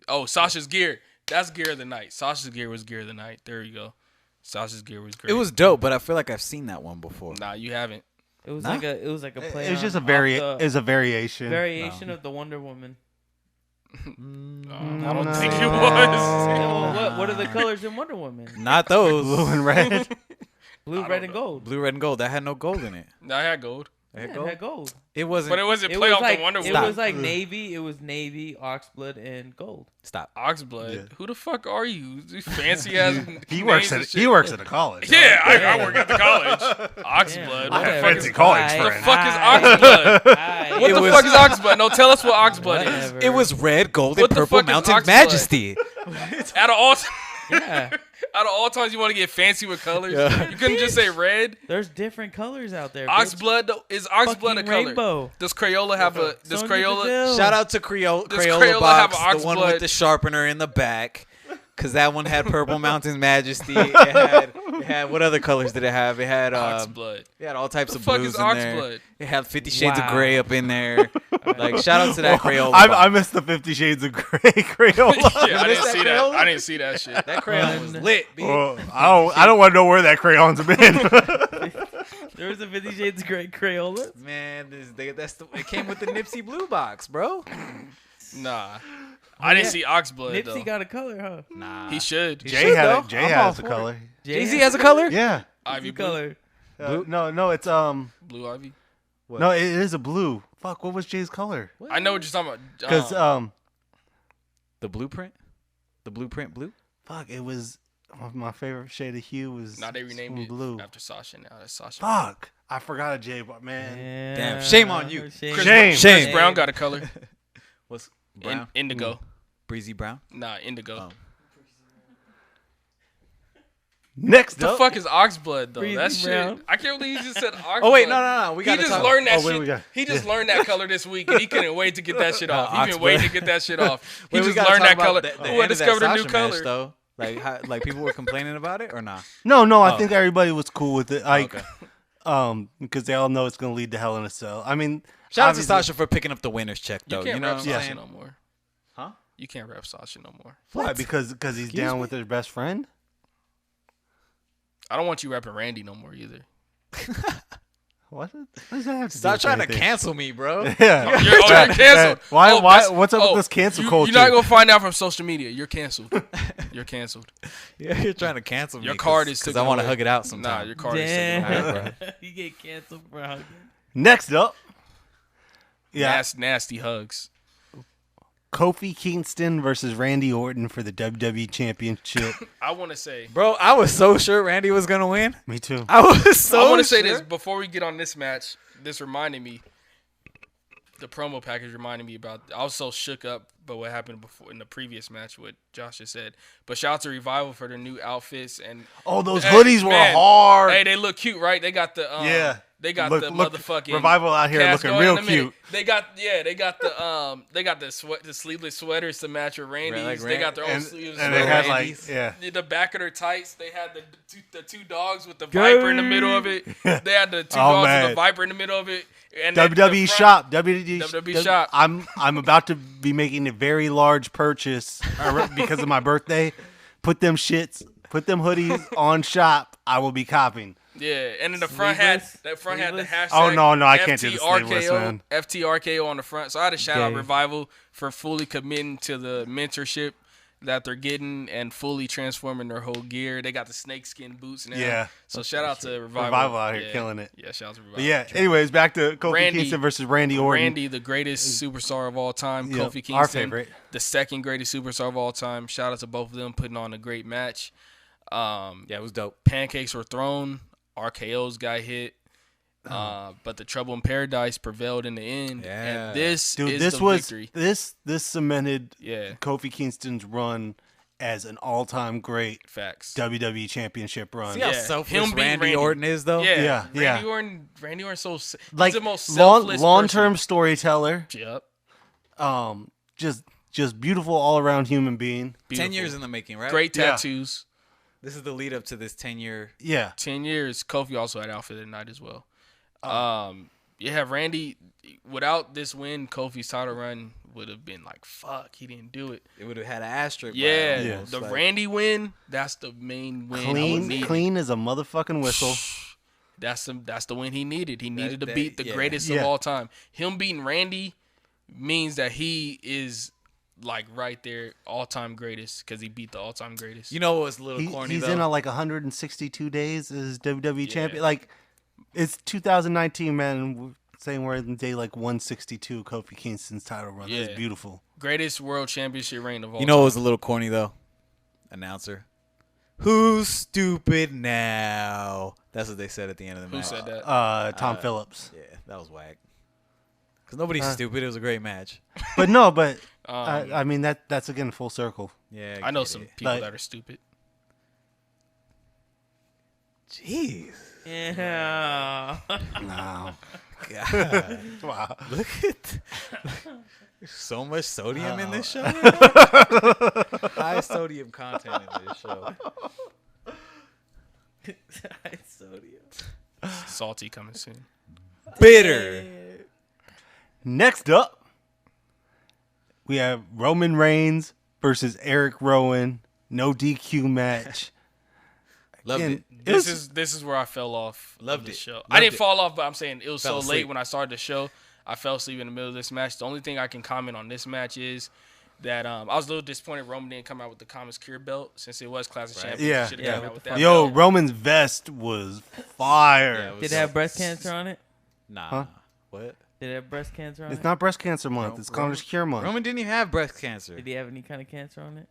[SPEAKER 4] Oh, Sasha's gear. That's gear of the night. Sasha's gear was gear of the night. There you go. Sasha's gear was great.
[SPEAKER 3] It was dope, but I feel like I've seen that one before.
[SPEAKER 4] Nah, you haven't.
[SPEAKER 2] It was
[SPEAKER 3] Nah.
[SPEAKER 2] like a play.
[SPEAKER 1] It was just
[SPEAKER 2] on
[SPEAKER 1] a
[SPEAKER 2] off the
[SPEAKER 1] it's a variation.
[SPEAKER 2] variation of the Wonder Woman.
[SPEAKER 4] I
[SPEAKER 1] No,
[SPEAKER 4] don't
[SPEAKER 1] no.
[SPEAKER 4] think it
[SPEAKER 2] Yeah,
[SPEAKER 4] was.
[SPEAKER 2] well, what are the colors in Wonder Woman?
[SPEAKER 3] Not those.
[SPEAKER 1] Blue and red.
[SPEAKER 2] Blue, red, and gold.
[SPEAKER 3] Blue, red, and gold. That had no gold in it.
[SPEAKER 4] I had gold.
[SPEAKER 3] That had
[SPEAKER 2] Yeah,
[SPEAKER 3] gold?
[SPEAKER 2] it had gold.
[SPEAKER 3] It wasn't.
[SPEAKER 4] But it wasn't
[SPEAKER 2] It
[SPEAKER 4] play
[SPEAKER 2] was
[SPEAKER 4] off
[SPEAKER 2] like
[SPEAKER 4] the Wonder
[SPEAKER 2] it
[SPEAKER 4] Woman.
[SPEAKER 2] was like navy. It was navy, oxblood, and gold.
[SPEAKER 3] Stop.
[SPEAKER 4] Oxblood.
[SPEAKER 1] Yeah.
[SPEAKER 4] Who the fuck are you? You fancy ass.
[SPEAKER 1] he works at a college.
[SPEAKER 4] Yeah, I work at the college. Oxblood. What the
[SPEAKER 2] whatever.
[SPEAKER 4] fuck
[SPEAKER 1] Fancy
[SPEAKER 4] is
[SPEAKER 1] college
[SPEAKER 2] Aye.
[SPEAKER 4] What the
[SPEAKER 1] friend.
[SPEAKER 4] fuck is
[SPEAKER 2] Aye.
[SPEAKER 4] Oxblood?
[SPEAKER 2] Aye.
[SPEAKER 4] What
[SPEAKER 3] It
[SPEAKER 4] the
[SPEAKER 3] was-
[SPEAKER 4] fuck is Oxblood? No, tell us what Oxblood is.
[SPEAKER 2] Whatever.
[SPEAKER 3] It was red, gold,
[SPEAKER 4] What
[SPEAKER 3] and
[SPEAKER 4] the
[SPEAKER 3] purple
[SPEAKER 4] fuck is
[SPEAKER 3] mountain
[SPEAKER 4] Oxblood?
[SPEAKER 3] majesty.
[SPEAKER 4] Out of all,
[SPEAKER 2] Yeah.
[SPEAKER 4] out of all times, you want to get fancy with colors.
[SPEAKER 3] Yeah.
[SPEAKER 4] You couldn't just say red.
[SPEAKER 2] There's different colors out there. bitch.
[SPEAKER 4] Oxblood though, is Oxblood a
[SPEAKER 2] Fucking
[SPEAKER 4] color?
[SPEAKER 2] rainbow.
[SPEAKER 4] Does Crayola have a? Does
[SPEAKER 2] Sonya
[SPEAKER 4] Crayola?
[SPEAKER 2] Deville.
[SPEAKER 3] Shout out to Crayola
[SPEAKER 4] Does Crayola have
[SPEAKER 3] box, the one
[SPEAKER 4] Oxblood?
[SPEAKER 3] with the sharpener in the back. Because that one had Purple Mountain Majesty. It had what other colors did it have? It had
[SPEAKER 4] Oxblood.
[SPEAKER 3] it had all types
[SPEAKER 4] The
[SPEAKER 3] of
[SPEAKER 4] fuck
[SPEAKER 3] blues
[SPEAKER 4] is
[SPEAKER 3] in there.
[SPEAKER 4] Oxblood?
[SPEAKER 3] It had 50 Shades of
[SPEAKER 2] Wow.
[SPEAKER 3] Grey up in there. Like shout out to that Crayola.
[SPEAKER 1] I
[SPEAKER 3] box.
[SPEAKER 1] missed the 50 Shades of Grey Crayola.
[SPEAKER 4] Yeah, I
[SPEAKER 3] missed
[SPEAKER 4] didn't
[SPEAKER 3] that
[SPEAKER 4] see that.
[SPEAKER 3] Crayola?
[SPEAKER 4] I didn't see that shit.
[SPEAKER 3] That crayon was lit, B.
[SPEAKER 1] Well, I don't want to know where that crayon's been.
[SPEAKER 2] There was a 50 Shades of Grey Crayola.
[SPEAKER 3] Man, it came with the Nipsey Blue box, bro.
[SPEAKER 4] Nah, I didn't
[SPEAKER 2] yeah.
[SPEAKER 4] see Oxblood
[SPEAKER 2] Nipsey
[SPEAKER 4] though.
[SPEAKER 2] got a color, huh?
[SPEAKER 3] Nah.
[SPEAKER 4] He should.
[SPEAKER 3] He
[SPEAKER 1] Jay
[SPEAKER 3] should,
[SPEAKER 1] had
[SPEAKER 3] though.
[SPEAKER 1] it. Jay
[SPEAKER 3] I'm all
[SPEAKER 1] has the
[SPEAKER 3] for
[SPEAKER 1] color.
[SPEAKER 3] Jay-Z has a color?
[SPEAKER 1] Yeah.
[SPEAKER 4] Ivy
[SPEAKER 2] Blue
[SPEAKER 4] blue.
[SPEAKER 2] color.
[SPEAKER 1] No, it's
[SPEAKER 4] Blue Ivy.
[SPEAKER 3] What?
[SPEAKER 1] no, it is a blue. Fuck, what was Jay's color?
[SPEAKER 4] I know what you're talking about.
[SPEAKER 1] Because
[SPEAKER 3] The blueprint? The blueprint blue?
[SPEAKER 1] fuck, it was my favorite shade of hue was
[SPEAKER 4] now they renamed it
[SPEAKER 1] blue.
[SPEAKER 4] after Sasha. Now that's Sasha.
[SPEAKER 1] Fuck, I forgot a J, but man.
[SPEAKER 3] Damn, shame on you.
[SPEAKER 1] Shame.
[SPEAKER 4] Chris Brown got a color.
[SPEAKER 3] What's brown?
[SPEAKER 4] Indigo.
[SPEAKER 3] Breezy brown.
[SPEAKER 4] Nah, indigo.
[SPEAKER 3] Oh.
[SPEAKER 1] Next
[SPEAKER 4] The
[SPEAKER 1] up.
[SPEAKER 4] fuck is oxblood though?
[SPEAKER 2] Breezy
[SPEAKER 4] That shit.
[SPEAKER 2] brown.
[SPEAKER 4] I can't believe he just said oxblood.
[SPEAKER 3] Oh wait, no. We
[SPEAKER 4] He
[SPEAKER 3] got
[SPEAKER 4] just
[SPEAKER 3] talk.
[SPEAKER 4] learned that
[SPEAKER 1] Oh, wait,
[SPEAKER 4] shit.
[SPEAKER 1] we got-
[SPEAKER 4] He just learned that color this week, and he couldn't wait to get that shit off. He's been
[SPEAKER 3] oxblood.
[SPEAKER 4] waiting to get that shit off. He
[SPEAKER 3] Wait, we
[SPEAKER 4] just
[SPEAKER 3] gotta
[SPEAKER 4] learned
[SPEAKER 3] talk
[SPEAKER 4] that
[SPEAKER 3] about
[SPEAKER 4] color.
[SPEAKER 3] the
[SPEAKER 4] Ooh, I
[SPEAKER 3] end of that
[SPEAKER 4] discovered a new
[SPEAKER 3] Sasha
[SPEAKER 4] color.
[SPEAKER 3] match, though. Like people were complaining about it or not?
[SPEAKER 1] No, I
[SPEAKER 3] Oh.
[SPEAKER 1] think everybody was cool with it. Like,
[SPEAKER 3] Okay.
[SPEAKER 1] because they all know it's gonna lead to Hell in a Cell. I mean,
[SPEAKER 3] Shout out to
[SPEAKER 1] obviously-
[SPEAKER 3] Sasha for picking up the winner's check,
[SPEAKER 4] You
[SPEAKER 3] though.
[SPEAKER 4] can't
[SPEAKER 3] know
[SPEAKER 4] rap
[SPEAKER 3] what I'm
[SPEAKER 4] Sasha
[SPEAKER 3] saying?
[SPEAKER 4] no more.
[SPEAKER 3] Huh?
[SPEAKER 4] You can't rap Sasha no more.
[SPEAKER 1] Why? Because he's down with his best friend.
[SPEAKER 4] I don't want you rapping Randy no more either.
[SPEAKER 1] What does that have to
[SPEAKER 3] Stop
[SPEAKER 1] do
[SPEAKER 3] trying
[SPEAKER 1] with
[SPEAKER 3] to
[SPEAKER 1] anything?
[SPEAKER 3] cancel me, bro.
[SPEAKER 1] Yeah.
[SPEAKER 4] You're canceled.
[SPEAKER 1] Why?
[SPEAKER 4] Oh,
[SPEAKER 1] Why?
[SPEAKER 4] that's-
[SPEAKER 1] What's up with this cancel culture?
[SPEAKER 4] You're not gonna find out from social media. You're canceled. You're canceled.
[SPEAKER 3] Yeah, you're trying to cancel me.
[SPEAKER 4] Your card is
[SPEAKER 3] because
[SPEAKER 4] taken
[SPEAKER 3] I want to
[SPEAKER 4] away.
[SPEAKER 3] hug it out
[SPEAKER 4] Nah,
[SPEAKER 3] sometime.
[SPEAKER 4] your card is taken away.
[SPEAKER 2] Damn. You get canceled for hugging.
[SPEAKER 1] Next up. Yeah.
[SPEAKER 4] Nasty hugs.
[SPEAKER 1] Kofi Kingston versus Randy Orton for the WWE Championship.
[SPEAKER 4] I want to say.
[SPEAKER 3] Bro, I was so sure Randy was gonna win.
[SPEAKER 1] Me too.
[SPEAKER 3] I was so.
[SPEAKER 4] I want to say
[SPEAKER 3] sure.
[SPEAKER 4] this before we get on this match. This reminded me. The promo package reminded me about. I was so shook up by what happened before in the previous match. What Josh just said. But shout out to Revival for their new outfits and.
[SPEAKER 1] Oh, those
[SPEAKER 4] Hey,
[SPEAKER 1] hoodies were
[SPEAKER 4] man.
[SPEAKER 1] hard.
[SPEAKER 4] Hey, they look cute, right? They got the.
[SPEAKER 1] Yeah.
[SPEAKER 4] They got
[SPEAKER 1] Look-
[SPEAKER 4] the
[SPEAKER 1] look,
[SPEAKER 4] motherfucking
[SPEAKER 1] Revival out here
[SPEAKER 4] cast
[SPEAKER 1] looking
[SPEAKER 4] going
[SPEAKER 1] real
[SPEAKER 4] in a minute.
[SPEAKER 1] cute.
[SPEAKER 4] They got the sleeveless sweaters to match with Randy's.
[SPEAKER 3] Like
[SPEAKER 4] they got their own
[SPEAKER 1] and,
[SPEAKER 4] sleeves.
[SPEAKER 1] and they had
[SPEAKER 3] Randy's.
[SPEAKER 1] like, yeah.
[SPEAKER 4] the back of their tights. They had the two dogs with the viper in the middle of it. They had the two dogs
[SPEAKER 1] man.
[SPEAKER 4] with the viper in the middle of it. And then
[SPEAKER 1] WWE
[SPEAKER 4] the front-
[SPEAKER 1] shop. WWE
[SPEAKER 4] shop.
[SPEAKER 1] I'm about to be making a very large purchase because of my birthday. Put them hoodies on shop. I will be copying.
[SPEAKER 4] Yeah, and then the front
[SPEAKER 2] Sleeveless?
[SPEAKER 4] had the hashtag.
[SPEAKER 1] Oh, no, I can't do the sleeveless, man.
[SPEAKER 4] FTRKO on the front. So I had to shout out
[SPEAKER 2] Okay.
[SPEAKER 4] Revival for fully committing to the mentorship that they're getting and fully transforming their whole gear. They got the snakeskin boots now.
[SPEAKER 1] Yeah.
[SPEAKER 4] So shout out to Revival.
[SPEAKER 1] Revival out here
[SPEAKER 4] Yeah.
[SPEAKER 1] killing it.
[SPEAKER 4] Yeah, shout out to Revival.
[SPEAKER 1] But yeah. Anyways, back to Kofi
[SPEAKER 4] Randy-
[SPEAKER 1] Kingston versus Randy Orton.
[SPEAKER 4] Randy, the greatest superstar of all time.
[SPEAKER 1] Yep,
[SPEAKER 4] Kofi Kingston,
[SPEAKER 1] our favorite.
[SPEAKER 4] the second greatest superstar of all time. Shout out to both of them putting on a great match.
[SPEAKER 3] Yeah, it was dope.
[SPEAKER 4] Pancakes were thrown. RKO's got hit. But the Trouble in Paradise prevailed in the end.
[SPEAKER 3] Yeah.
[SPEAKER 4] And this
[SPEAKER 1] Dude,
[SPEAKER 4] is
[SPEAKER 1] this
[SPEAKER 4] the
[SPEAKER 1] was
[SPEAKER 4] victory.
[SPEAKER 1] this cemented
[SPEAKER 4] Yeah,
[SPEAKER 1] Kofi Kingston's run as an all-time great
[SPEAKER 4] facts.
[SPEAKER 1] WWE Championship run.
[SPEAKER 3] See how
[SPEAKER 4] Yeah.
[SPEAKER 3] selfless
[SPEAKER 4] Him beating
[SPEAKER 3] Randy
[SPEAKER 4] Randy.
[SPEAKER 3] Orton is, though.
[SPEAKER 4] Yeah,
[SPEAKER 1] Yeah,
[SPEAKER 4] Randy Orton's so
[SPEAKER 1] like
[SPEAKER 4] he's the most selfless
[SPEAKER 1] long-term storyteller.
[SPEAKER 4] person.
[SPEAKER 1] Yep. Just beautiful all-around human being.
[SPEAKER 3] 10 years in the making, right?
[SPEAKER 4] Great
[SPEAKER 1] Yeah.
[SPEAKER 4] tattoos.
[SPEAKER 3] This is the lead up to this 10-year.
[SPEAKER 1] Yeah.
[SPEAKER 4] 10 years. Kofi also had outfit at night as well. Yeah, Randy. Without this win, Kofi's title run would have been like, fuck, he didn't do it.
[SPEAKER 3] It would have had an asterisk. by
[SPEAKER 4] Yeah,
[SPEAKER 3] it almost,
[SPEAKER 4] the
[SPEAKER 3] like-
[SPEAKER 4] Randy win. That's the main win. he needed.
[SPEAKER 1] Clean as a motherfucking whistle.
[SPEAKER 4] That's the win he needed. He needed to
[SPEAKER 3] that-
[SPEAKER 4] beat the
[SPEAKER 3] yeah.
[SPEAKER 4] greatest
[SPEAKER 1] Yeah.
[SPEAKER 4] of all time. Him beating Randy means that he is like right there, all time greatest, because he beat the all time greatest.
[SPEAKER 3] You know what was a little corny,
[SPEAKER 1] He's
[SPEAKER 3] though?
[SPEAKER 1] in like 162 days as WWE champion. Like, it's 2019, man. We're saying we're in day like 162. Kofi Kingston's title run. That's
[SPEAKER 4] Yeah.
[SPEAKER 1] beautiful.
[SPEAKER 4] Greatest world championship reign of all
[SPEAKER 3] You know
[SPEAKER 4] time.
[SPEAKER 3] what was a little corny, though? Announcer. Who's stupid now? That's what they said at the end of the
[SPEAKER 4] Who
[SPEAKER 3] match.
[SPEAKER 4] said that?
[SPEAKER 1] Tom Phillips.
[SPEAKER 3] Yeah, that was whack. Because nobody's stupid. It was a great match.
[SPEAKER 1] But no, but
[SPEAKER 4] Um,
[SPEAKER 1] I mean that's again full circle.
[SPEAKER 3] Yeah,
[SPEAKER 4] I know
[SPEAKER 3] get
[SPEAKER 4] some
[SPEAKER 3] it.
[SPEAKER 4] people
[SPEAKER 1] Like-
[SPEAKER 4] that are stupid.
[SPEAKER 3] Jeez.
[SPEAKER 2] Yeah.
[SPEAKER 1] No.
[SPEAKER 3] God.
[SPEAKER 1] Wow.
[SPEAKER 3] Look at there's so much sodium in this show. High sodium content in this show.
[SPEAKER 2] Sodium.
[SPEAKER 4] Salty coming soon.
[SPEAKER 3] Bitter.
[SPEAKER 1] Next up, we have Roman Reigns versus Eric Rowan. No DQ match.
[SPEAKER 3] Loved
[SPEAKER 1] And
[SPEAKER 3] it.
[SPEAKER 1] it was-
[SPEAKER 4] This is where I fell off.
[SPEAKER 3] Loved
[SPEAKER 4] of the
[SPEAKER 3] it.
[SPEAKER 4] show.
[SPEAKER 3] Loved
[SPEAKER 4] I didn't
[SPEAKER 3] it.
[SPEAKER 4] fall off, but I'm saying it was
[SPEAKER 3] Fell
[SPEAKER 4] so late
[SPEAKER 3] asleep.
[SPEAKER 4] when I started the show. I fell asleep in the middle of this match. The only thing I can comment on this match is that I was a little disappointed Roman didn't come out with the Commons Cure belt since it was Clash of Champions.
[SPEAKER 1] Yeah.
[SPEAKER 4] He should've
[SPEAKER 3] Yeah,
[SPEAKER 4] came
[SPEAKER 3] what
[SPEAKER 4] out with
[SPEAKER 3] the
[SPEAKER 4] that
[SPEAKER 3] fuck?
[SPEAKER 1] Yo,
[SPEAKER 4] belt.
[SPEAKER 1] Roman's vest was fire.
[SPEAKER 3] Yeah, it was
[SPEAKER 2] Did it have breast cancer on it?
[SPEAKER 3] Nah.
[SPEAKER 1] Huh?
[SPEAKER 3] What?
[SPEAKER 2] Did it have breast cancer on
[SPEAKER 1] It's
[SPEAKER 2] it?
[SPEAKER 1] not breast cancer month. It's Connor's Cure month.
[SPEAKER 3] Roman didn't even have breast cancer.
[SPEAKER 2] Did he have any kind of cancer on it?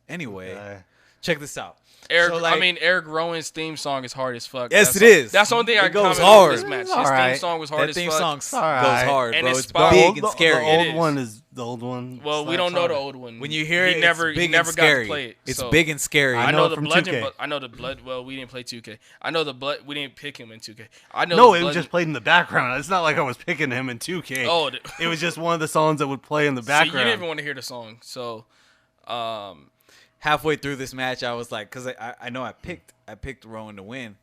[SPEAKER 3] Anyway,
[SPEAKER 1] Uh,
[SPEAKER 3] check this out.
[SPEAKER 4] Eric,
[SPEAKER 3] So, like-
[SPEAKER 4] Eric Rowan's theme song is hard as fuck.
[SPEAKER 3] Yes,
[SPEAKER 4] That's
[SPEAKER 3] it is.
[SPEAKER 4] That's the only thing I
[SPEAKER 3] It goes
[SPEAKER 4] commented on this
[SPEAKER 3] hard.
[SPEAKER 4] match. His
[SPEAKER 1] All
[SPEAKER 4] theme
[SPEAKER 1] right.
[SPEAKER 4] song was hard
[SPEAKER 3] That
[SPEAKER 4] as
[SPEAKER 3] theme
[SPEAKER 4] fuck.
[SPEAKER 3] song
[SPEAKER 1] All
[SPEAKER 3] goes
[SPEAKER 1] right.
[SPEAKER 3] hard,
[SPEAKER 4] And
[SPEAKER 3] bro.
[SPEAKER 4] it's
[SPEAKER 3] It's
[SPEAKER 4] spot-
[SPEAKER 3] big
[SPEAKER 1] the
[SPEAKER 3] and scary.
[SPEAKER 1] The old
[SPEAKER 4] It is.
[SPEAKER 1] one is the old one.
[SPEAKER 4] Well, we
[SPEAKER 1] slaps
[SPEAKER 4] don't know the
[SPEAKER 1] harder.
[SPEAKER 4] old one.
[SPEAKER 3] When you hear it,
[SPEAKER 4] he never,
[SPEAKER 3] it's big
[SPEAKER 4] he never
[SPEAKER 3] and
[SPEAKER 4] got
[SPEAKER 3] scary.
[SPEAKER 4] to play it.
[SPEAKER 3] It's
[SPEAKER 4] so
[SPEAKER 3] big and scary.
[SPEAKER 1] I
[SPEAKER 4] I
[SPEAKER 1] know
[SPEAKER 4] know
[SPEAKER 1] it
[SPEAKER 4] the
[SPEAKER 1] from
[SPEAKER 4] bludgeon.
[SPEAKER 1] 2K.
[SPEAKER 4] I know the blood. Well, we didn't play 2K. I know the blood. We didn't pick him in 2K. I know.
[SPEAKER 1] No,
[SPEAKER 4] the
[SPEAKER 1] it was just played in the background. It's not like I was picking him in 2K.
[SPEAKER 4] Oh,
[SPEAKER 1] It was just one of the songs that would play in the
[SPEAKER 4] see,
[SPEAKER 1] background.
[SPEAKER 4] you didn't even want to hear the song. So,
[SPEAKER 3] Halfway through this match, I was like, because I know I picked Rowan to win,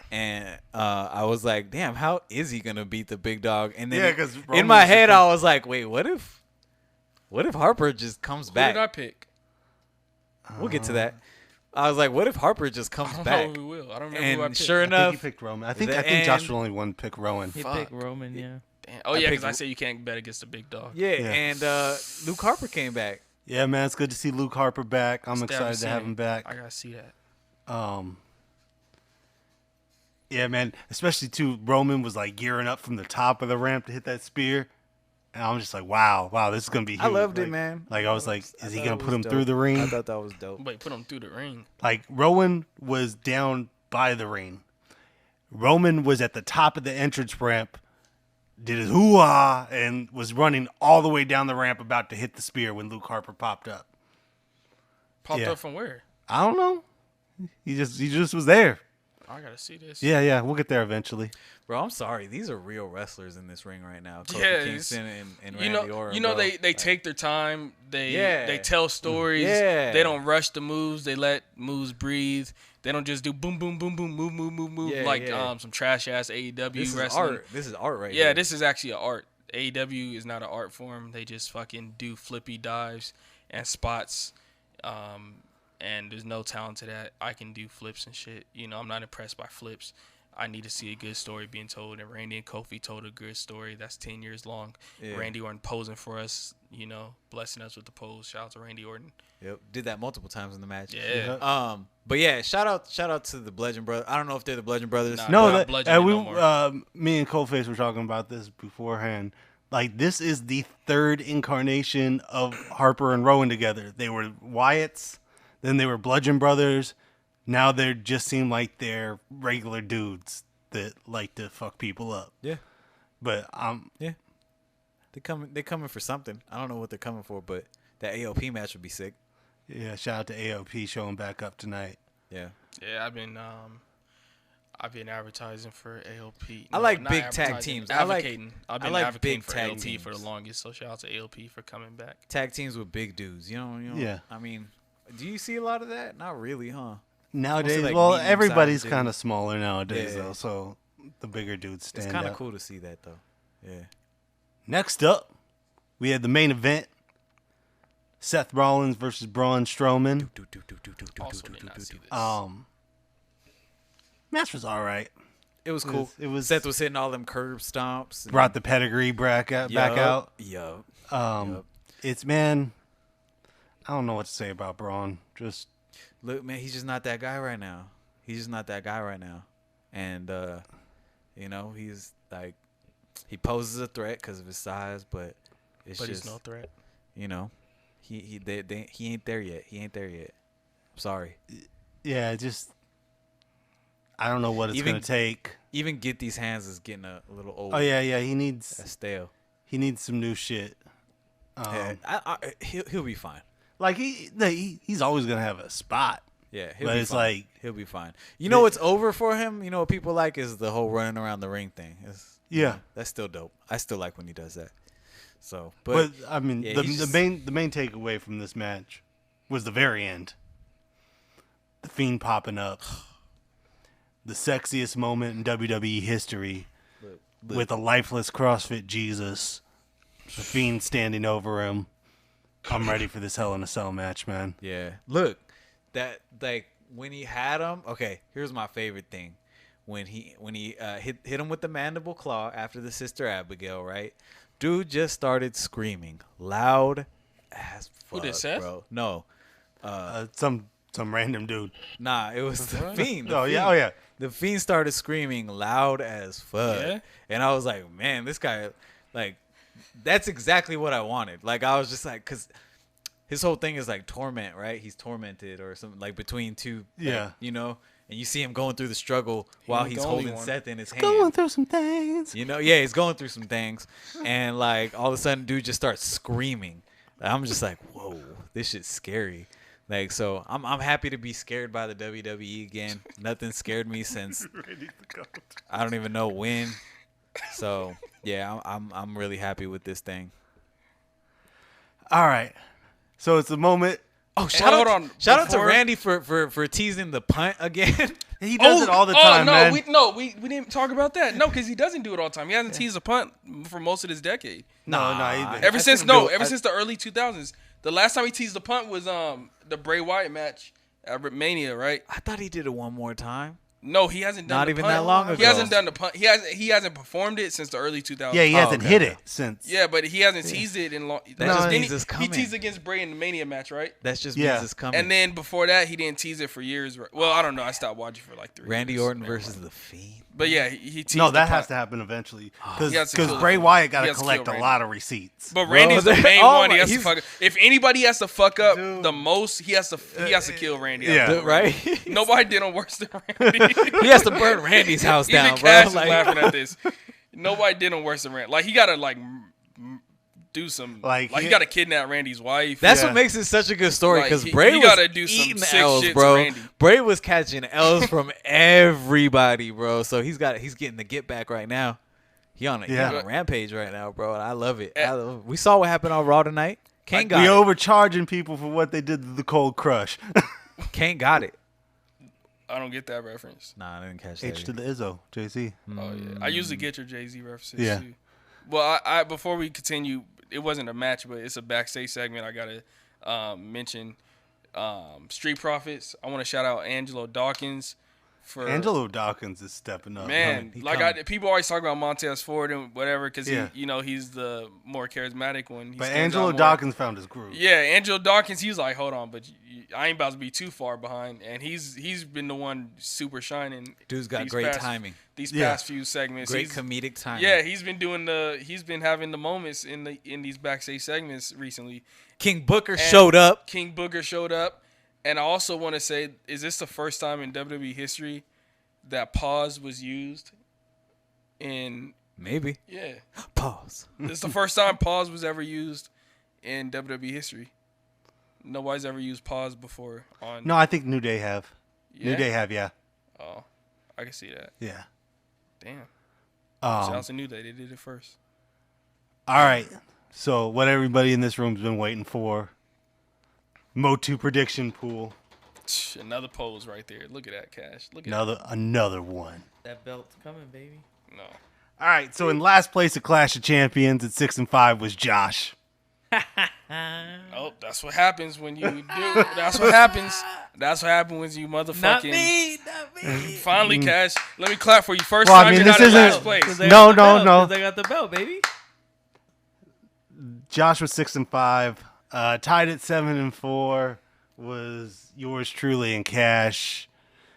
[SPEAKER 3] and I was like, damn, how is he gonna beat the big dog? And then
[SPEAKER 1] Yeah, 'cause
[SPEAKER 3] in
[SPEAKER 1] Roman
[SPEAKER 3] my
[SPEAKER 1] was
[SPEAKER 3] head,
[SPEAKER 1] just-
[SPEAKER 3] I was like, wait, what if Harper just comes
[SPEAKER 4] who
[SPEAKER 3] back?
[SPEAKER 4] did I pick?
[SPEAKER 3] We'll get to that. I was like, what if Harper just comes
[SPEAKER 4] I don't
[SPEAKER 3] back?
[SPEAKER 4] know who will. I don't remember who I
[SPEAKER 3] And
[SPEAKER 4] picked.
[SPEAKER 3] sure
[SPEAKER 1] I think
[SPEAKER 3] enough,
[SPEAKER 1] he picked Roman. I think
[SPEAKER 3] the
[SPEAKER 1] Josh
[SPEAKER 3] end-
[SPEAKER 1] was only one pick Rowan.
[SPEAKER 2] He
[SPEAKER 4] Fuck.
[SPEAKER 2] picked Roman, yeah.
[SPEAKER 4] Damn. Oh
[SPEAKER 3] I
[SPEAKER 4] yeah,
[SPEAKER 3] picked
[SPEAKER 4] because I said you can't bet against the big dog.
[SPEAKER 3] yeah,
[SPEAKER 1] Yeah.
[SPEAKER 3] and Luke Harper came back.
[SPEAKER 1] Yeah, man, it's good to see Luke Harper back. I'm
[SPEAKER 4] Still haven't
[SPEAKER 1] excited to
[SPEAKER 4] seen
[SPEAKER 1] have
[SPEAKER 4] it.
[SPEAKER 1] him back.
[SPEAKER 4] I gotta see that.
[SPEAKER 1] Yeah, man, especially too. Roman was like gearing up from the top of the ramp to hit that spear, and I'm just like, wow, this is gonna be huge.
[SPEAKER 3] I loved it,
[SPEAKER 1] Like-
[SPEAKER 3] man.
[SPEAKER 1] Like I was like,
[SPEAKER 3] I
[SPEAKER 1] is he
[SPEAKER 3] thought
[SPEAKER 1] gonna
[SPEAKER 3] it
[SPEAKER 1] put
[SPEAKER 3] was
[SPEAKER 1] him
[SPEAKER 3] dope.
[SPEAKER 1] through the ring?
[SPEAKER 3] I thought that was dope.
[SPEAKER 4] Wait, put him through the ring.
[SPEAKER 1] Like Rowan was down by the ring. Roman was at the top of the entrance ramp, did his hoo-ah, and was running all the way down the ramp about to hit the spear when Luke Harper popped up.
[SPEAKER 4] Popped
[SPEAKER 1] Yeah.
[SPEAKER 4] up from where?
[SPEAKER 1] I don't know. He just was there.
[SPEAKER 4] I gotta see this.
[SPEAKER 1] Yeah, we'll get there eventually.
[SPEAKER 3] Bro, I'm sorry. These are real wrestlers in this ring right now. Kofi
[SPEAKER 4] Yeah,
[SPEAKER 3] Kingston and
[SPEAKER 4] You
[SPEAKER 3] Randy
[SPEAKER 4] know,
[SPEAKER 3] Orton.
[SPEAKER 4] bro.
[SPEAKER 3] Like,
[SPEAKER 4] they take their time. They
[SPEAKER 3] Yeah.
[SPEAKER 4] tell stories.
[SPEAKER 3] Yeah.
[SPEAKER 4] They don't rush the moves. They let moves breathe. They don't just do boom, boom, boom, boom, move
[SPEAKER 3] Yeah,
[SPEAKER 4] like
[SPEAKER 3] yeah.
[SPEAKER 4] some trash ass AEW
[SPEAKER 3] this is
[SPEAKER 4] wrestling.
[SPEAKER 3] art. This is art right
[SPEAKER 4] Yeah,
[SPEAKER 3] here.
[SPEAKER 4] this is actually an art. AEW is not an art form. They just fucking do flippy dives and spots. And there's no talent to that. I can do flips and shit. You know, I'm not impressed by flips. I need to see a good story being told. And Randy and Kofi told a good story. That's 10 years long.
[SPEAKER 3] Yeah.
[SPEAKER 4] Randy Orton posing for us, you know, blessing us with the pose. Shout out to Randy Orton.
[SPEAKER 3] Yep, did that multiple times in the match.
[SPEAKER 4] Yeah.
[SPEAKER 3] But yeah, shout out to the Bludgeon Brothers. I don't know if they're the Bludgeon Brothers.
[SPEAKER 4] Nah.
[SPEAKER 1] No,
[SPEAKER 4] not
[SPEAKER 1] that,
[SPEAKER 4] bludgeoning
[SPEAKER 1] we
[SPEAKER 4] no more.
[SPEAKER 1] me and Coldface were talking about this beforehand. Like, this is the third incarnation of Harper and Rowan together. They were Wyatts, then they were Bludgeon Brothers. Now they just seem like they're regular dudes that like to fuck people up.
[SPEAKER 3] Yeah,
[SPEAKER 1] But
[SPEAKER 3] yeah. They coming for something. I don't know what they're coming for, but that AOP match would be sick.
[SPEAKER 1] yeah, shout out to AOP showing back up tonight.
[SPEAKER 3] Yeah.
[SPEAKER 4] Yeah, I've been advertising for AOP.
[SPEAKER 3] I like
[SPEAKER 4] not
[SPEAKER 3] big tag
[SPEAKER 4] advertising,
[SPEAKER 3] teams. I like-
[SPEAKER 4] advocating. I've been
[SPEAKER 3] I like
[SPEAKER 4] advocating
[SPEAKER 3] big
[SPEAKER 4] for
[SPEAKER 3] tag
[SPEAKER 4] AOP for the
[SPEAKER 3] teams.
[SPEAKER 4] longest. So shout out to AOP for coming back.
[SPEAKER 3] Tag teams with big dudes. You know.
[SPEAKER 1] Yeah.
[SPEAKER 3] I mean, do you see a lot of that? Not really, huh?
[SPEAKER 1] Nowadays,
[SPEAKER 3] like
[SPEAKER 1] well,
[SPEAKER 3] medium-sized
[SPEAKER 1] everybody's
[SPEAKER 3] dudes.
[SPEAKER 1] kind of smaller nowadays,
[SPEAKER 3] Yeah.
[SPEAKER 1] though. So the bigger dudes stand
[SPEAKER 3] It's kind
[SPEAKER 1] out.
[SPEAKER 3] of cool to see that though. Yeah.
[SPEAKER 1] Next up, we had the main event: Seth Rollins versus Braun Strowman.
[SPEAKER 4] Also did not see this.
[SPEAKER 1] Match was all right.
[SPEAKER 3] It was cool.
[SPEAKER 1] It was-
[SPEAKER 3] Seth was hitting all them curb stomps. and-
[SPEAKER 1] Brought the pedigree back out.
[SPEAKER 3] Yup.
[SPEAKER 1] It's, man, I don't know what to say about Braun. Just
[SPEAKER 3] Look, man, he's just not that guy right now. He's just not that guy right now. And, you know, he's like, he poses a threat because of his size, but it's
[SPEAKER 4] but
[SPEAKER 3] just,
[SPEAKER 4] he's no threat.
[SPEAKER 3] you know, he ain't there yet. He ain't there yet. I'm sorry.
[SPEAKER 1] yeah, just I don't know what it's
[SPEAKER 3] Even-
[SPEAKER 1] gonna take.
[SPEAKER 3] Even Get These Hands is getting a little old.
[SPEAKER 1] Oh yeah, he
[SPEAKER 3] That's
[SPEAKER 1] needs
[SPEAKER 3] stale.
[SPEAKER 1] some new shit.
[SPEAKER 3] Yeah, he'll be fine.
[SPEAKER 1] Like he's always gonna have a spot.
[SPEAKER 3] Yeah, he'll
[SPEAKER 1] But
[SPEAKER 3] be
[SPEAKER 1] it's
[SPEAKER 3] fine.
[SPEAKER 1] like-
[SPEAKER 3] He'll be fine. You know what's over for him? You know what people like is the whole running around the ring thing.
[SPEAKER 1] Yeah.
[SPEAKER 3] That's still dope. I still like when he does that. So, but,
[SPEAKER 1] But I mean,
[SPEAKER 3] yeah,
[SPEAKER 1] the
[SPEAKER 3] he's just-
[SPEAKER 1] main takeaway from this match was the very end. The Fiend popping up, the sexiest moment in WWE history, with a lifeless CrossFit Jesus, the Fiend standing over him. I'm ready for this Hell in a Cell match, man.
[SPEAKER 3] yeah, look, that like when he had him. Okay, here's my favorite thing. When he hit him with the mandible claw after the Sister Abigail, right? Dude just started screaming loud as fuck.
[SPEAKER 4] Who did, Seth?
[SPEAKER 3] Bro? No,
[SPEAKER 1] Some random dude.
[SPEAKER 3] nah, it was the Fiend. The
[SPEAKER 1] Oh
[SPEAKER 3] Fiend.
[SPEAKER 1] yeah, oh yeah.
[SPEAKER 3] The Fiend started screaming loud as fuck.
[SPEAKER 4] Yeah?
[SPEAKER 3] And I was like, man, this guy, like, that's exactly what I wanted. Like, I was just like, because his whole thing is like torment, right? He's tormented or something like between two.
[SPEAKER 1] Yeah.
[SPEAKER 3] Like, you know, and you see him going through the struggle while
[SPEAKER 4] ain't
[SPEAKER 3] he's
[SPEAKER 4] the only
[SPEAKER 3] holding
[SPEAKER 4] one.
[SPEAKER 3] Seth in his hand.
[SPEAKER 1] Going through some things.
[SPEAKER 3] You know, yeah, he's going through some things, and like all of a sudden, dude just starts screaming. I'm just like, whoa, this shit's scary. Like, so I'm happy to be scared by the WWE again. Nothing scared me since I don't even know when. So yeah, I'm really happy with this thing.
[SPEAKER 1] All right. So it's the moment.
[SPEAKER 3] Oh,
[SPEAKER 4] hold on.
[SPEAKER 3] Shout out to
[SPEAKER 4] Before-
[SPEAKER 3] Randy for teasing the punt again.
[SPEAKER 1] He does it all the time,
[SPEAKER 4] no,
[SPEAKER 1] man.
[SPEAKER 4] we didn't talk about that. No, because he doesn't do it all the time. He hasn't teased a punt for most of this decade.
[SPEAKER 1] No.
[SPEAKER 4] Ever since the early 2000s. The last time he teased the punt was the Bray Wyatt match at Mania, right?
[SPEAKER 3] I thought he did it one more time.
[SPEAKER 4] No, he hasn't done
[SPEAKER 3] Not
[SPEAKER 4] the
[SPEAKER 3] even
[SPEAKER 4] punt.
[SPEAKER 3] that long
[SPEAKER 4] He
[SPEAKER 3] ago.
[SPEAKER 4] hasn't done the punt. He hasn't performed it since the early 2000s.
[SPEAKER 1] Yeah, he hasn't
[SPEAKER 3] okay.
[SPEAKER 1] hit it since.
[SPEAKER 4] Yeah, but he hasn't teased it in long.
[SPEAKER 3] That just
[SPEAKER 4] Then
[SPEAKER 3] means it's
[SPEAKER 4] he
[SPEAKER 3] coming.
[SPEAKER 4] teased against Bray in the Mania match, right?
[SPEAKER 3] That just
[SPEAKER 1] Yeah.
[SPEAKER 3] means it's coming.
[SPEAKER 4] And then before that, he didn't tease it for years. Well, I don't know. I stopped watching for like 3
[SPEAKER 3] Randy
[SPEAKER 4] years.
[SPEAKER 3] Orton versus the Fiend.
[SPEAKER 4] But yeah, he teased
[SPEAKER 1] No,
[SPEAKER 4] the
[SPEAKER 1] that
[SPEAKER 4] punt.
[SPEAKER 1] has to happen eventually.
[SPEAKER 4] He has to
[SPEAKER 1] Because
[SPEAKER 4] kill
[SPEAKER 1] Bray
[SPEAKER 4] him.
[SPEAKER 1] Wyatt got
[SPEAKER 4] He
[SPEAKER 1] to
[SPEAKER 4] has to
[SPEAKER 1] collect
[SPEAKER 4] kill
[SPEAKER 1] a
[SPEAKER 4] Randy.
[SPEAKER 1] lot of receipts.
[SPEAKER 4] But Randy's the main
[SPEAKER 3] Oh
[SPEAKER 4] one.
[SPEAKER 3] my-
[SPEAKER 4] He has to
[SPEAKER 3] he's-
[SPEAKER 4] fuck. If anybody has to fuck up
[SPEAKER 1] Dude.
[SPEAKER 4] the most, he has to kill Randy.
[SPEAKER 1] yeah.
[SPEAKER 3] Dude, right?
[SPEAKER 4] Nobody did him worse than Randy.
[SPEAKER 3] He has to burn Randy's house
[SPEAKER 4] Even
[SPEAKER 3] down,
[SPEAKER 4] Cash
[SPEAKER 3] bro.
[SPEAKER 4] is
[SPEAKER 3] Like,
[SPEAKER 4] laughing at this. Nobody did him worse than Randy. Like he gotta do some.
[SPEAKER 1] Like,
[SPEAKER 4] Like he gotta kidnap Randy's wife.
[SPEAKER 3] that's
[SPEAKER 1] Yeah.
[SPEAKER 3] what makes it such a good story
[SPEAKER 4] Like,
[SPEAKER 3] because
[SPEAKER 4] he-
[SPEAKER 3] Bray
[SPEAKER 4] he
[SPEAKER 3] was
[SPEAKER 4] gotta do some
[SPEAKER 3] eating
[SPEAKER 4] sick
[SPEAKER 3] L's,
[SPEAKER 4] shit to
[SPEAKER 3] bro.
[SPEAKER 4] Randy.
[SPEAKER 3] Bray was catching L's from everybody, bro. So he's getting the get back right now. He on a rampage right now, bro. And I love it. We saw what happened on Raw tonight. Kane got
[SPEAKER 1] We
[SPEAKER 3] it.
[SPEAKER 1] overcharging people for what they did to the Cold Crush.
[SPEAKER 3] Kane got it.
[SPEAKER 4] I don't get that reference.
[SPEAKER 3] Nah, I didn't catch that.
[SPEAKER 1] H to the Izzo, JC.
[SPEAKER 4] Oh yeah, I usually get your Jay-Z references
[SPEAKER 1] Yeah.
[SPEAKER 4] too. Well, I before we continue, it wasn't a match, but it's a backstage segment. I gotta mention Street Profits. I want to shout out Angelo Dawkins for
[SPEAKER 1] Angelo Dawkins is stepping up.
[SPEAKER 4] man.
[SPEAKER 3] He
[SPEAKER 4] Like
[SPEAKER 3] coming.
[SPEAKER 4] people always talk about Montez Ford and whatever because
[SPEAKER 1] Yeah.
[SPEAKER 4] he's the more charismatic one. He
[SPEAKER 1] But
[SPEAKER 4] stands out
[SPEAKER 1] Angelo
[SPEAKER 4] more.
[SPEAKER 1] Dawkins found his groove.
[SPEAKER 4] Yeah, Angelo Dawkins. He was like, hold on, but I ain't about to be too far behind, and he's been the one super shining.
[SPEAKER 3] Dude's got
[SPEAKER 4] these
[SPEAKER 3] great
[SPEAKER 4] past-
[SPEAKER 3] timing.
[SPEAKER 4] These
[SPEAKER 1] Yeah.
[SPEAKER 4] past few segments,
[SPEAKER 3] Great
[SPEAKER 4] he's,
[SPEAKER 3] comedic timing.
[SPEAKER 4] yeah, he's been having the moments in these backstage segments recently.
[SPEAKER 3] King Booker
[SPEAKER 4] And
[SPEAKER 3] showed up.
[SPEAKER 4] King Booker showed up, and I also want to say, is this the first time in WWE history that pause was used?
[SPEAKER 3] Maybe.
[SPEAKER 4] Yeah,
[SPEAKER 3] Pause.
[SPEAKER 4] this is the first time pause was ever used in WWE history. Nobody's ever used pause before on.
[SPEAKER 1] No, I think New Day have.
[SPEAKER 4] Yeah?
[SPEAKER 1] New Day have, yeah.
[SPEAKER 4] Oh, I can see that.
[SPEAKER 1] Yeah.
[SPEAKER 4] Damn. Shout
[SPEAKER 1] Um,
[SPEAKER 4] out to New Day. They did it first.
[SPEAKER 1] all right. So what everybody in this room's been waiting for. MOTU prediction pool.
[SPEAKER 4] Another pose right there. Look at that, Cash. Look at
[SPEAKER 1] Another one.
[SPEAKER 2] That belt's coming, baby.
[SPEAKER 4] that. No.
[SPEAKER 1] All right. So in last place at Clash of Champions at 6-5 was Josh.
[SPEAKER 4] Oh, that's what happens when you do. That's what happens. That's what happens when you motherfucking.
[SPEAKER 2] Not me. Not me.
[SPEAKER 4] Finally, Cash. Let me clap for you. First
[SPEAKER 1] Well, I
[SPEAKER 4] time
[SPEAKER 1] mean,
[SPEAKER 4] you're
[SPEAKER 1] this
[SPEAKER 4] not in
[SPEAKER 1] isn't-
[SPEAKER 4] last place.
[SPEAKER 1] No, no.
[SPEAKER 2] Because I got the belt, baby.
[SPEAKER 1] Josh was 6-5. Tied at 7-4 was yours truly and Cash.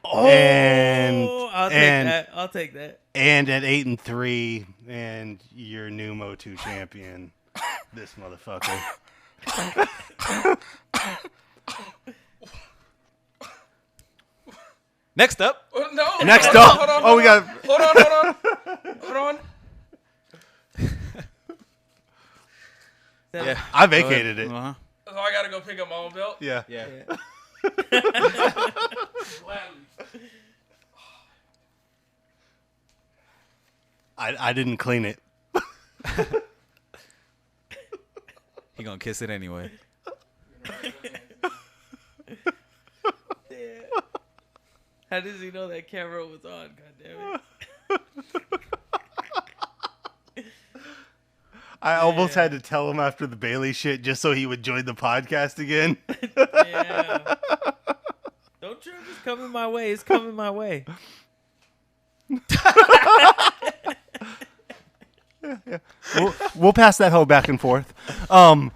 [SPEAKER 2] Oh,
[SPEAKER 1] And
[SPEAKER 2] I'll take
[SPEAKER 1] and
[SPEAKER 2] that. I'll take that.
[SPEAKER 1] and at 8-3, and your new MOTU champion, this motherfucker.
[SPEAKER 3] Next up.
[SPEAKER 4] Oh, no.
[SPEAKER 1] Next
[SPEAKER 4] hold on,
[SPEAKER 1] up,
[SPEAKER 4] hold on,
[SPEAKER 1] oh,
[SPEAKER 4] hold
[SPEAKER 1] we
[SPEAKER 4] on.
[SPEAKER 1] got
[SPEAKER 4] Hold on.
[SPEAKER 3] Yeah.
[SPEAKER 1] I vacated it.
[SPEAKER 3] Uh-huh.
[SPEAKER 4] So I gotta go pick up my own belt.
[SPEAKER 1] Yeah.
[SPEAKER 3] Yeah.
[SPEAKER 4] Gladly.
[SPEAKER 1] I didn't clean it.
[SPEAKER 3] He gonna kiss it anyway.
[SPEAKER 2] How does he know that camera was on? God damn it.
[SPEAKER 1] I almost had to tell him after the Bailey shit just so he would join the podcast again.
[SPEAKER 2] Yeah. Don't trip. It's coming my way. It's coming my way.
[SPEAKER 1] We'll pass that hoe back and forth.
[SPEAKER 2] Oh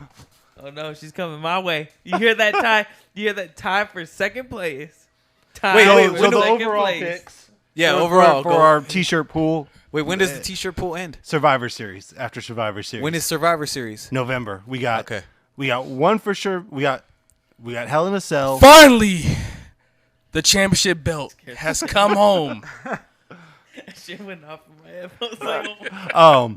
[SPEAKER 2] no, she's coming my way. You hear that tie? You hear that tie for second place? Tie
[SPEAKER 3] Wait,
[SPEAKER 1] So,
[SPEAKER 3] wait,
[SPEAKER 2] for
[SPEAKER 1] so
[SPEAKER 3] when
[SPEAKER 1] the
[SPEAKER 2] second
[SPEAKER 1] overall
[SPEAKER 2] place.
[SPEAKER 1] picks.
[SPEAKER 3] Yeah,
[SPEAKER 1] for-
[SPEAKER 3] overall.
[SPEAKER 1] for
[SPEAKER 3] go.
[SPEAKER 1] our t-shirt pool,
[SPEAKER 3] Wait, when does the t-shirt pool end?
[SPEAKER 1] Survivor Series after Survivor Series.
[SPEAKER 3] When is Survivor Series?
[SPEAKER 1] November? We got
[SPEAKER 3] Okay.
[SPEAKER 1] We got one for sure. We got Hell in a Cell.
[SPEAKER 4] Finally, the championship belt has come home.
[SPEAKER 2] That shit went off in my head. I was like, oh.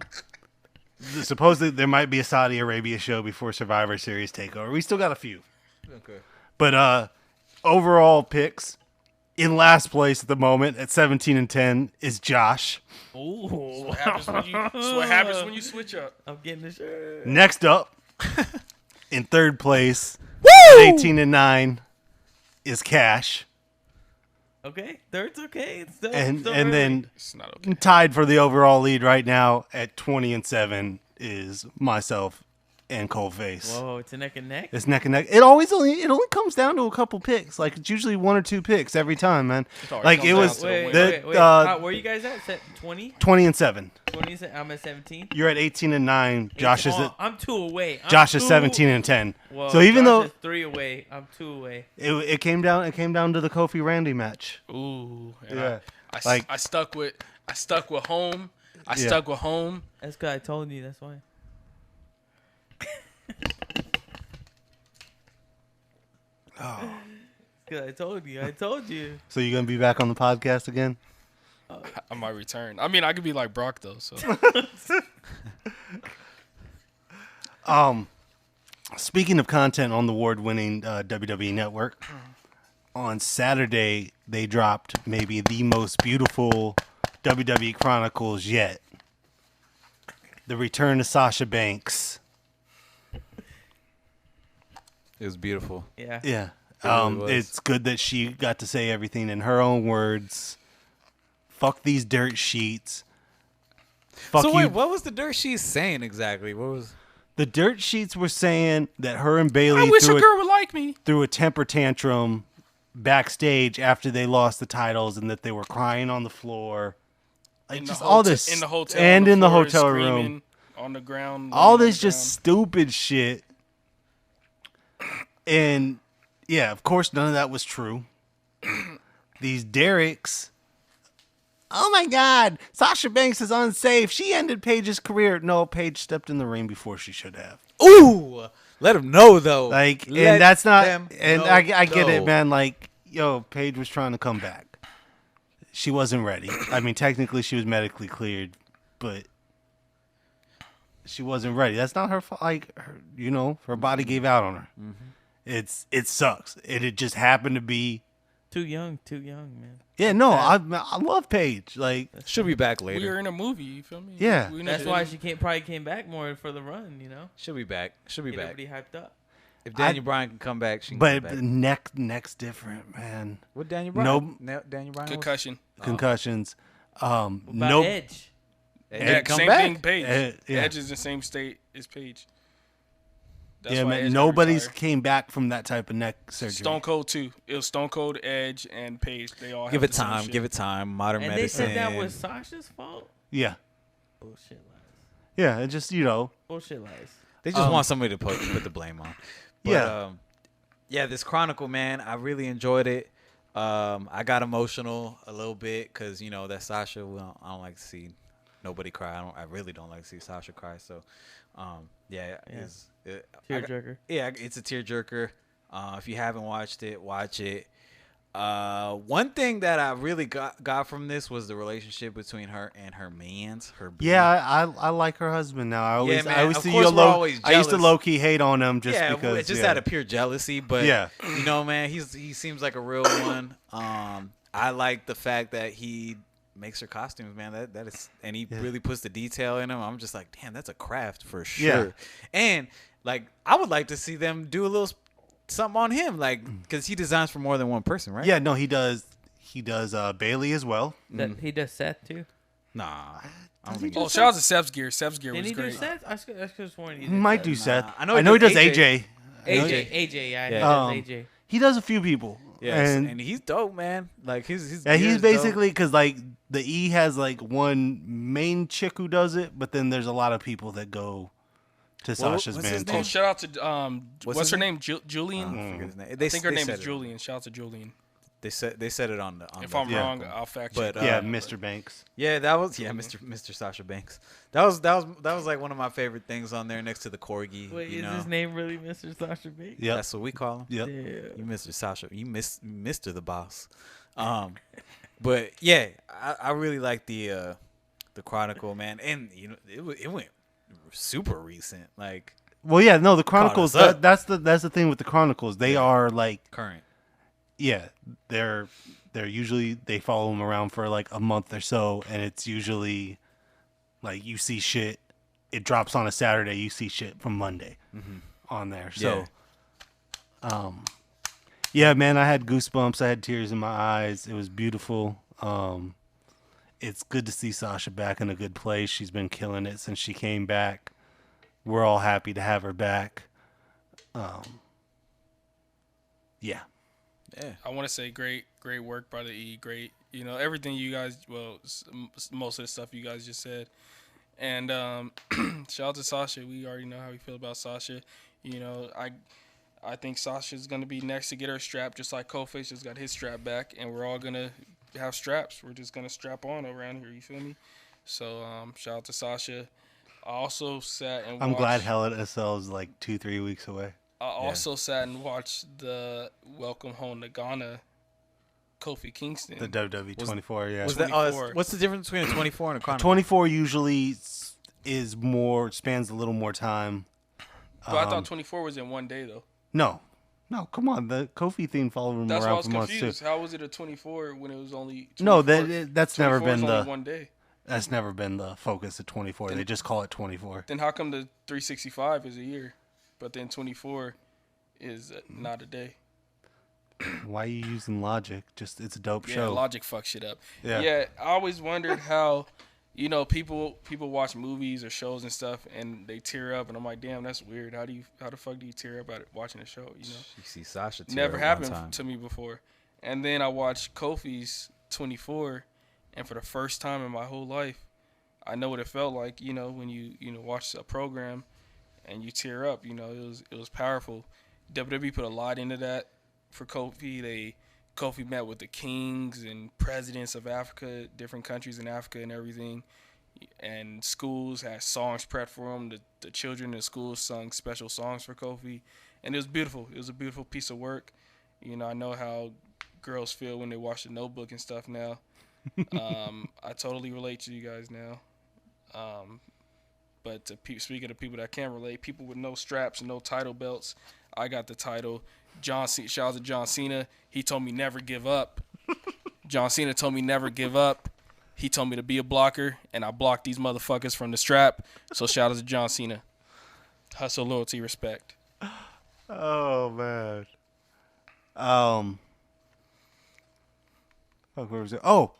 [SPEAKER 1] Supposedly there might be a Saudi Arabia show before Survivor Series takeover. We still got a few.
[SPEAKER 3] Okay.
[SPEAKER 1] But overall picks, in last place at the moment at 17-10 is Josh.
[SPEAKER 2] Ooh.
[SPEAKER 4] What happens when you switch up?
[SPEAKER 2] I'm getting the shirt.
[SPEAKER 1] Next up, in third place,
[SPEAKER 4] Woo!
[SPEAKER 1] at 18-9 is Cash.
[SPEAKER 2] Okay, third's okay. It's still,
[SPEAKER 1] And
[SPEAKER 2] still
[SPEAKER 1] and
[SPEAKER 2] early.
[SPEAKER 1] then
[SPEAKER 4] It's not okay.
[SPEAKER 1] tied for the overall lead right now at 20-7 is myself and Coldface.
[SPEAKER 2] Whoa, it's a neck and neck.
[SPEAKER 1] It's neck and neck. It only comes down to a couple picks. Like it's usually one or two picks every time, man.
[SPEAKER 4] always
[SPEAKER 1] Like
[SPEAKER 4] comes
[SPEAKER 1] it
[SPEAKER 4] down
[SPEAKER 1] was
[SPEAKER 4] to
[SPEAKER 2] Wait,
[SPEAKER 1] the,
[SPEAKER 2] wait. Where you guys at? 20?
[SPEAKER 1] 20-7.
[SPEAKER 2] 20? I'm at 17.
[SPEAKER 1] You're at 18-9. Josh is at
[SPEAKER 2] I'm 2 away.
[SPEAKER 1] Josh is 17-10.
[SPEAKER 2] Whoa,
[SPEAKER 1] So even
[SPEAKER 2] Josh
[SPEAKER 1] though
[SPEAKER 2] is 3 away, I'm 2 away.
[SPEAKER 1] it came down to the Kofi Randy match.
[SPEAKER 4] Ooh, and
[SPEAKER 1] Yeah.
[SPEAKER 4] I stuck with home. I
[SPEAKER 1] Yeah.
[SPEAKER 4] stuck with home.
[SPEAKER 2] That's because I told you. That's why. Because I told you. I told you.
[SPEAKER 1] So you gonna be back on the podcast again?
[SPEAKER 4] I might return. I mean, I could be like Brock though. So
[SPEAKER 1] Speaking of content on the award-winning WWE Network, on Saturday they dropped maybe the most beautiful WWE Chronicles yet. The return of Sasha Banks.
[SPEAKER 3] It was beautiful.
[SPEAKER 2] Yeah.
[SPEAKER 1] Yeah.
[SPEAKER 3] really was.
[SPEAKER 1] It's good that she got to say everything in her own words. Fuck these dirt sheets. Fuck
[SPEAKER 3] So
[SPEAKER 1] you.
[SPEAKER 3] wait, what was the dirt sheet saying exactly? What was?
[SPEAKER 1] The dirt sheets were saying that her and Bailey
[SPEAKER 4] I wish a
[SPEAKER 1] threw
[SPEAKER 4] girl would like me.
[SPEAKER 1] threw a temper tantrum backstage after they lost the titles and that they were crying on the floor. Like
[SPEAKER 4] In the
[SPEAKER 1] just all
[SPEAKER 4] hotel-
[SPEAKER 1] this
[SPEAKER 4] in the hotel
[SPEAKER 1] and
[SPEAKER 4] on the
[SPEAKER 1] in the
[SPEAKER 4] floor,
[SPEAKER 1] hotel
[SPEAKER 4] screaming
[SPEAKER 1] room.
[SPEAKER 4] on the ground.
[SPEAKER 1] All
[SPEAKER 4] laying on
[SPEAKER 1] this
[SPEAKER 4] the
[SPEAKER 1] just stupid shit. And yeah, of course none of that was true. These Derricks. Oh my God, Sasha Banks is unsafe. She ended Paige's career. No, Paige stepped in the ring before she should have.
[SPEAKER 3] Ooh, let him know though.
[SPEAKER 1] Like,
[SPEAKER 3] Let
[SPEAKER 1] and that's not.
[SPEAKER 3] them
[SPEAKER 1] And
[SPEAKER 3] know,
[SPEAKER 1] I get it,
[SPEAKER 3] though.
[SPEAKER 1] man. Like, yo, Paige was trying to come back. She wasn't ready. I mean, technically, she was medically cleared, but she wasn't ready. That's not her fault. Like, her body gave out on her. It sucks. It just happened to be.
[SPEAKER 2] Too young, man.
[SPEAKER 1] Yeah, no, I love Paige. Like,
[SPEAKER 3] She'll be back
[SPEAKER 4] We
[SPEAKER 3] later.
[SPEAKER 4] were in a movie. You feel me?
[SPEAKER 1] Yeah.
[SPEAKER 4] We
[SPEAKER 2] That's
[SPEAKER 4] never-
[SPEAKER 2] why she probably came back more for the run, you know?
[SPEAKER 3] She'll be back. She'll be
[SPEAKER 2] Get
[SPEAKER 3] back.
[SPEAKER 2] everybody hyped up.
[SPEAKER 3] If Daniel Bryan can come back, she can
[SPEAKER 1] but
[SPEAKER 3] come back.
[SPEAKER 1] neck's different, man.
[SPEAKER 3] What Daniel Bryan?
[SPEAKER 1] No-
[SPEAKER 3] Daniel Bryan. was?
[SPEAKER 4] concussion.
[SPEAKER 1] Concussions.
[SPEAKER 2] What about
[SPEAKER 1] Nope.
[SPEAKER 2] Edge?
[SPEAKER 3] He
[SPEAKER 4] Yeah,
[SPEAKER 3] can come
[SPEAKER 4] same
[SPEAKER 3] back.
[SPEAKER 4] thing. Paige.
[SPEAKER 1] Yeah.
[SPEAKER 4] Edge is in the same state as Paige. That's
[SPEAKER 1] Yeah,
[SPEAKER 4] why
[SPEAKER 1] man.
[SPEAKER 4] Edge got
[SPEAKER 1] Nobody's
[SPEAKER 4] retired.
[SPEAKER 1] came back from that type of neck surgery.
[SPEAKER 4] Stone Cold too. It was Stone Cold, Edge, and Paige. They all
[SPEAKER 3] Give
[SPEAKER 4] have
[SPEAKER 3] it
[SPEAKER 4] the same
[SPEAKER 3] time.
[SPEAKER 4] shit.
[SPEAKER 3] Give it time. Modern
[SPEAKER 2] And
[SPEAKER 3] medicine.
[SPEAKER 2] they said that was Sasha's fault?
[SPEAKER 1] Yeah,
[SPEAKER 2] Bullshit lies.
[SPEAKER 1] yeah. It just
[SPEAKER 2] Bullshit lies.
[SPEAKER 3] They just want somebody to put the blame on. But,
[SPEAKER 1] Yeah.
[SPEAKER 3] Yeah, this Chronicle, man, I really enjoyed it. I got emotional a little bit because that Sasha. Well, I don't like to see nobody cry. I really don't like to see Sasha cry. So, yeah.
[SPEAKER 2] Tearjerker.
[SPEAKER 3] It's a tearjerker. If you haven't watched it, watch it. One thing that I really got from this was the relationship between her and her mans.
[SPEAKER 1] yeah. I like her husband now. I always
[SPEAKER 3] man, of
[SPEAKER 1] see
[SPEAKER 3] course
[SPEAKER 1] you
[SPEAKER 3] we're
[SPEAKER 1] low.
[SPEAKER 3] always
[SPEAKER 1] I used to
[SPEAKER 3] jealous.
[SPEAKER 1] low key hate on him just
[SPEAKER 3] yeah,
[SPEAKER 1] because.
[SPEAKER 3] just
[SPEAKER 1] yeah.
[SPEAKER 3] out of pure jealousy. But
[SPEAKER 1] Yeah.
[SPEAKER 3] man, he seems like a real one. I like the fact that he makes her costumes, man. That is, and he really puts the detail in them. I'm just like, damn, that's a craft for sure.
[SPEAKER 1] Yeah.
[SPEAKER 3] And like, I would like to see them do a little something on him, like, because he designs for more than one person, right?
[SPEAKER 1] Yeah, no, he does. He does Bailey as well.
[SPEAKER 2] He does Seth too?
[SPEAKER 3] Nah. I don't think
[SPEAKER 4] Oh, shout out to Seb's gear. Seb's gear
[SPEAKER 2] Didn't
[SPEAKER 4] was
[SPEAKER 2] he do
[SPEAKER 4] great.
[SPEAKER 2] Seth? I could have sworn he
[SPEAKER 1] He
[SPEAKER 2] did
[SPEAKER 1] might do
[SPEAKER 2] Seth.
[SPEAKER 1] Seth.
[SPEAKER 3] I
[SPEAKER 1] I
[SPEAKER 3] know
[SPEAKER 1] know
[SPEAKER 3] he
[SPEAKER 1] he does
[SPEAKER 3] does
[SPEAKER 1] AJ.
[SPEAKER 2] AJ, yeah, he
[SPEAKER 1] Um,
[SPEAKER 2] does AJ.
[SPEAKER 1] He does a few people.
[SPEAKER 3] Yes,
[SPEAKER 1] and
[SPEAKER 3] and he's dope, man. Like his
[SPEAKER 1] yeah,
[SPEAKER 3] gear
[SPEAKER 1] he's
[SPEAKER 3] is dope.
[SPEAKER 1] basically because like the E has like one main chick who does it, but then there's a lot of people that go to Sasha's
[SPEAKER 3] what's his
[SPEAKER 1] band
[SPEAKER 3] name?
[SPEAKER 4] Oh,
[SPEAKER 1] too.
[SPEAKER 4] shout out to what's
[SPEAKER 3] his
[SPEAKER 4] her
[SPEAKER 3] name?
[SPEAKER 4] name? Julian.
[SPEAKER 3] I forget his name.
[SPEAKER 4] I think her name is
[SPEAKER 3] Julian.
[SPEAKER 4] Julian. Shout out to Julian.
[SPEAKER 3] They said it on the.
[SPEAKER 4] If I'm
[SPEAKER 1] Yeah.
[SPEAKER 4] wrong, I'll fact
[SPEAKER 3] But,
[SPEAKER 4] check.
[SPEAKER 1] Yeah,
[SPEAKER 3] but-
[SPEAKER 1] Mr. Banks.
[SPEAKER 3] Yeah, that was Mr. Sasha Banks. That was like one of my favorite things on there next to the corgi.
[SPEAKER 2] Wait,
[SPEAKER 3] you
[SPEAKER 2] is
[SPEAKER 3] know?
[SPEAKER 2] his name really Mr. Sasha Banks?
[SPEAKER 1] Yep.
[SPEAKER 3] That's what we call him.
[SPEAKER 1] Yep.
[SPEAKER 2] Yeah.
[SPEAKER 3] You Mr. Sasha. You Mr. the Boss. But yeah, I really like the Chronicle, man, and you know it went super recent, like
[SPEAKER 1] Well, yeah, no, the Chronicles.
[SPEAKER 3] us up.
[SPEAKER 1] That's the thing with the Chronicles. They are like,
[SPEAKER 3] current.
[SPEAKER 1] yeah, they're usually they follow them around for like a month or so, and it's usually like you see shit. It drops on a Saturday. You see shit from Monday on there. So, yeah, man, I had goosebumps. I had tears in my eyes. It was beautiful. It's good to see Sasha back in a good place. She's been killing it since she came back. We're all happy to have her back. Yeah.
[SPEAKER 3] Yeah,
[SPEAKER 4] I want to say great work by the E. Great, you know, everything you guys. Well, most of the stuff you guys just said. And shout out to Sasha. We already know how we feel about Sasha. You know, I think Sasha's gonna be next to get her strap, just like Kofi just got his strap back, and we're all gonna have straps. We're just gonna strap on around here. You feel me? So shout out to Sasha. I also sat and
[SPEAKER 1] I'm
[SPEAKER 4] watched,
[SPEAKER 1] glad Hell in a Cell is like 2-3 weeks away.
[SPEAKER 4] I also sat and watched the Welcome Home to Ghana, Kofi Kingston.
[SPEAKER 1] The WWE 24, yeah.
[SPEAKER 3] was that?
[SPEAKER 4] 24.
[SPEAKER 3] What's the difference between a 24 and a Chronicle?
[SPEAKER 1] 24 usually is more, spans a little more time.
[SPEAKER 4] But I thought 24 was in one day though.
[SPEAKER 1] No, come on. The Kofi theme followed him
[SPEAKER 4] That's why I
[SPEAKER 1] around
[SPEAKER 4] was
[SPEAKER 1] for months
[SPEAKER 4] confused.
[SPEAKER 1] too.
[SPEAKER 4] How was it a 24 when it was only 24?
[SPEAKER 1] No, that's never
[SPEAKER 4] 24 is
[SPEAKER 1] been
[SPEAKER 4] only
[SPEAKER 1] the
[SPEAKER 4] one day.
[SPEAKER 1] that's never been the focus of 24. They just call it 24.
[SPEAKER 4] Then how come the 365 is a year, but then 24 is not a day?
[SPEAKER 1] Why are you using logic? Just it's a dope
[SPEAKER 4] Yeah,
[SPEAKER 1] show.
[SPEAKER 4] logic fucks shit up.
[SPEAKER 1] Yeah.
[SPEAKER 4] Yeah, I always wondered how, you know, people watch movies or shows and stuff and they tear up, and I'm like, damn, that's weird. How the fuck do you tear up at watching a show? You know,
[SPEAKER 3] You see Sasha. tear
[SPEAKER 4] never
[SPEAKER 3] up one
[SPEAKER 4] happened
[SPEAKER 3] time.
[SPEAKER 4] to me before. And then I watched Kofi's 24, and for the first time in my whole life, I know what it felt like. You know, when you watch a program and you tear up. You know, it was powerful. WWE put a lot into that for Kofi. Kofi met with the kings and presidents of Africa, different countries in Africa and everything. And schools had songs prepped for him. The children in the schools sung special songs for Kofi. And it was beautiful. It was a beautiful piece of work. You know, I know how girls feel when they watch The Notebook and stuff now. I totally relate to you guys now. But speaking of people that can't relate, people with no straps and no title belts, I got the title. Shout out to John Cena. He told me never give up. John Cena told me never give up. He told me to be a blocker, and I blocked these motherfuckers from the strap. So shout out to John Cena. Hustle, loyalty, respect.
[SPEAKER 1] Oh man. Fuck, where was it? Oh,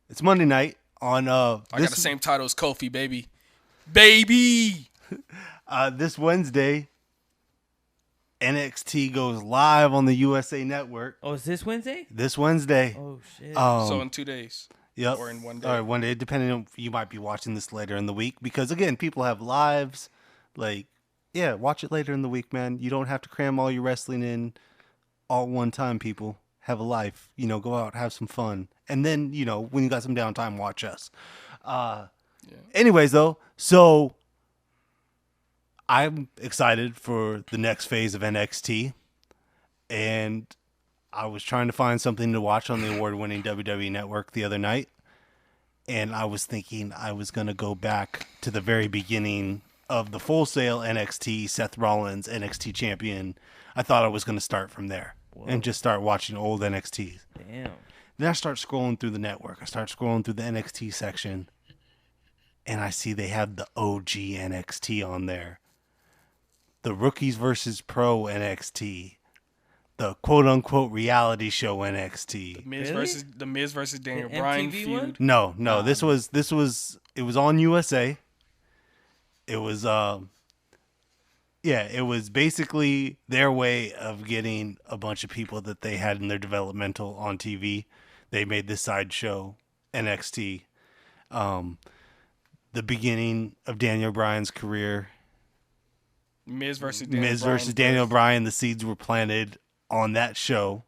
[SPEAKER 1] it's Monday night on
[SPEAKER 4] I got the same title as Kofi, baby. Baby!
[SPEAKER 1] This Wednesday. NXT goes live on the USA Network
[SPEAKER 2] Oh, is this Wednesday?
[SPEAKER 1] this Wednesday.
[SPEAKER 2] Oh shit.
[SPEAKER 4] So in 2 days.
[SPEAKER 1] Yep.
[SPEAKER 4] Or in one day.
[SPEAKER 1] Or one day, depending on you might be watching this later in the week because again, people have lives. Like, yeah, watch it later in the week, man. You don't have to cram all your wrestling in all at one time. People have a life. You know, go out, have some fun, and then when you got some downtime, watch us. Anyways, though, so I'm excited for the next phase of NXT, and I was trying to find something to watch on the award-winning WWE Network the other night, and I was thinking I was going to go back to the very beginning of the Full Sail NXT, Seth Rollins, NXT champion. I thought I was going to start from there and just start watching old NXTs.
[SPEAKER 2] Damn.
[SPEAKER 1] Then I start scrolling through the network. I start scrolling through the NXT section, and I see they have the OG NXT on there. The Rookies versus Pro NXT. The quote-unquote reality show NXT.
[SPEAKER 4] The Miz versus Daniel
[SPEAKER 2] The
[SPEAKER 4] Bryan
[SPEAKER 2] MTV
[SPEAKER 4] feud.
[SPEAKER 2] one?
[SPEAKER 1] No, this was it was on USA. It was it was basically their way of getting a bunch of people that they had in their developmental on TV. They made this sideshow NXT. The beginning of Daniel Bryan's career.
[SPEAKER 4] Miz versus
[SPEAKER 1] Daniel Bryan. The seeds were planted on that show.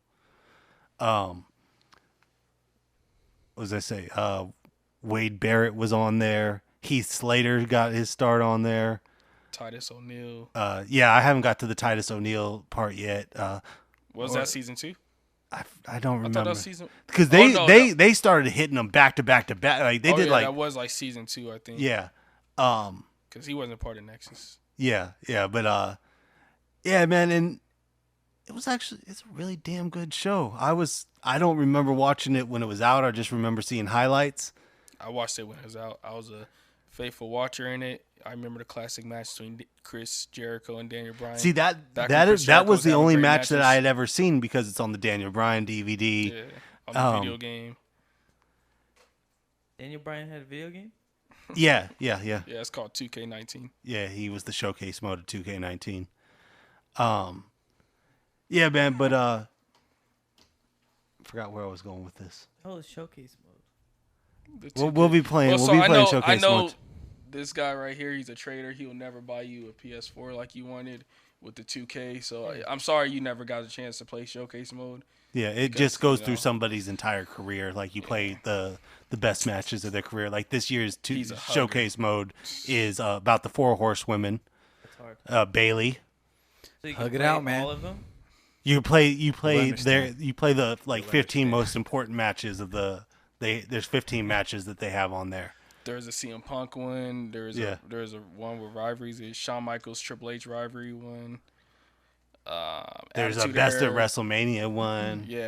[SPEAKER 1] what was I say? Wade Barrett was on there. Heath Slater got his start on there.
[SPEAKER 4] Titus O'Neil.
[SPEAKER 1] Yeah, I haven't got to the Titus O'Neil part yet.
[SPEAKER 4] Was that season 2?
[SPEAKER 1] I don't remember.
[SPEAKER 4] I thought that was season.
[SPEAKER 1] Because they started hitting them back to back to back. Like they did
[SPEAKER 4] that was like season 2, I think.
[SPEAKER 1] Yeah.
[SPEAKER 4] Because he wasn't part of Nexus.
[SPEAKER 1] Yeah, but yeah, man, and it's a really damn good show. I don't remember watching it when it was out. I just remember seeing highlights.
[SPEAKER 4] I watched it when it was out. I was a faithful watcher in it. I remember the classic match between Chris Jericho and Daniel Bryan.
[SPEAKER 1] See that was the only match that I had ever seen because it's on the Daniel Bryan DVD.
[SPEAKER 4] Yeah, on the video game.
[SPEAKER 2] Daniel Bryan had a video game?
[SPEAKER 1] Yeah.
[SPEAKER 4] Yeah, it's called 2K19.
[SPEAKER 1] Yeah, he was the showcase mode of 2K19. Yeah, man, but I forgot where I was going with this.
[SPEAKER 2] Oh, it's showcase mode.
[SPEAKER 1] We'll be playing. We'll be playing showcase mode.
[SPEAKER 4] This guy right here, he's a trader. He'll never buy you a PS4 like you wanted with the 2K. So I'm sorry you never got a chance to play showcase mode.
[SPEAKER 1] Yeah, it just goes through somebody's entire career. Like you play the best matches of their career. Like this year's showcase mode is about the 4 horsewomen.
[SPEAKER 2] That's hard.
[SPEAKER 1] Bailey.
[SPEAKER 2] So you
[SPEAKER 3] Hug
[SPEAKER 2] can
[SPEAKER 3] it
[SPEAKER 2] play
[SPEAKER 3] out, man.
[SPEAKER 2] all of them?
[SPEAKER 1] You play
[SPEAKER 3] understand.
[SPEAKER 1] the like 15 most important matches of there's 15 matches that they have on there.
[SPEAKER 4] There's a CM Punk one. There's a one with rivalries. There's Shawn Michaels Triple H rivalry one.
[SPEAKER 1] There's a
[SPEAKER 4] Attitude
[SPEAKER 1] best
[SPEAKER 4] Era.
[SPEAKER 1] of WrestleMania one.
[SPEAKER 4] Yeah,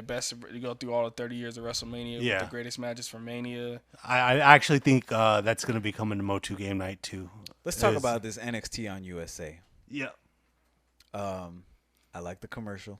[SPEAKER 4] you go through all the 30 years of WrestleMania with the greatest matches from Mania.
[SPEAKER 1] I actually think that's going to be coming to MOTU Game Night too.
[SPEAKER 3] Let's talk about this NXT on USA.
[SPEAKER 1] Yeah.
[SPEAKER 3] I like the commercial.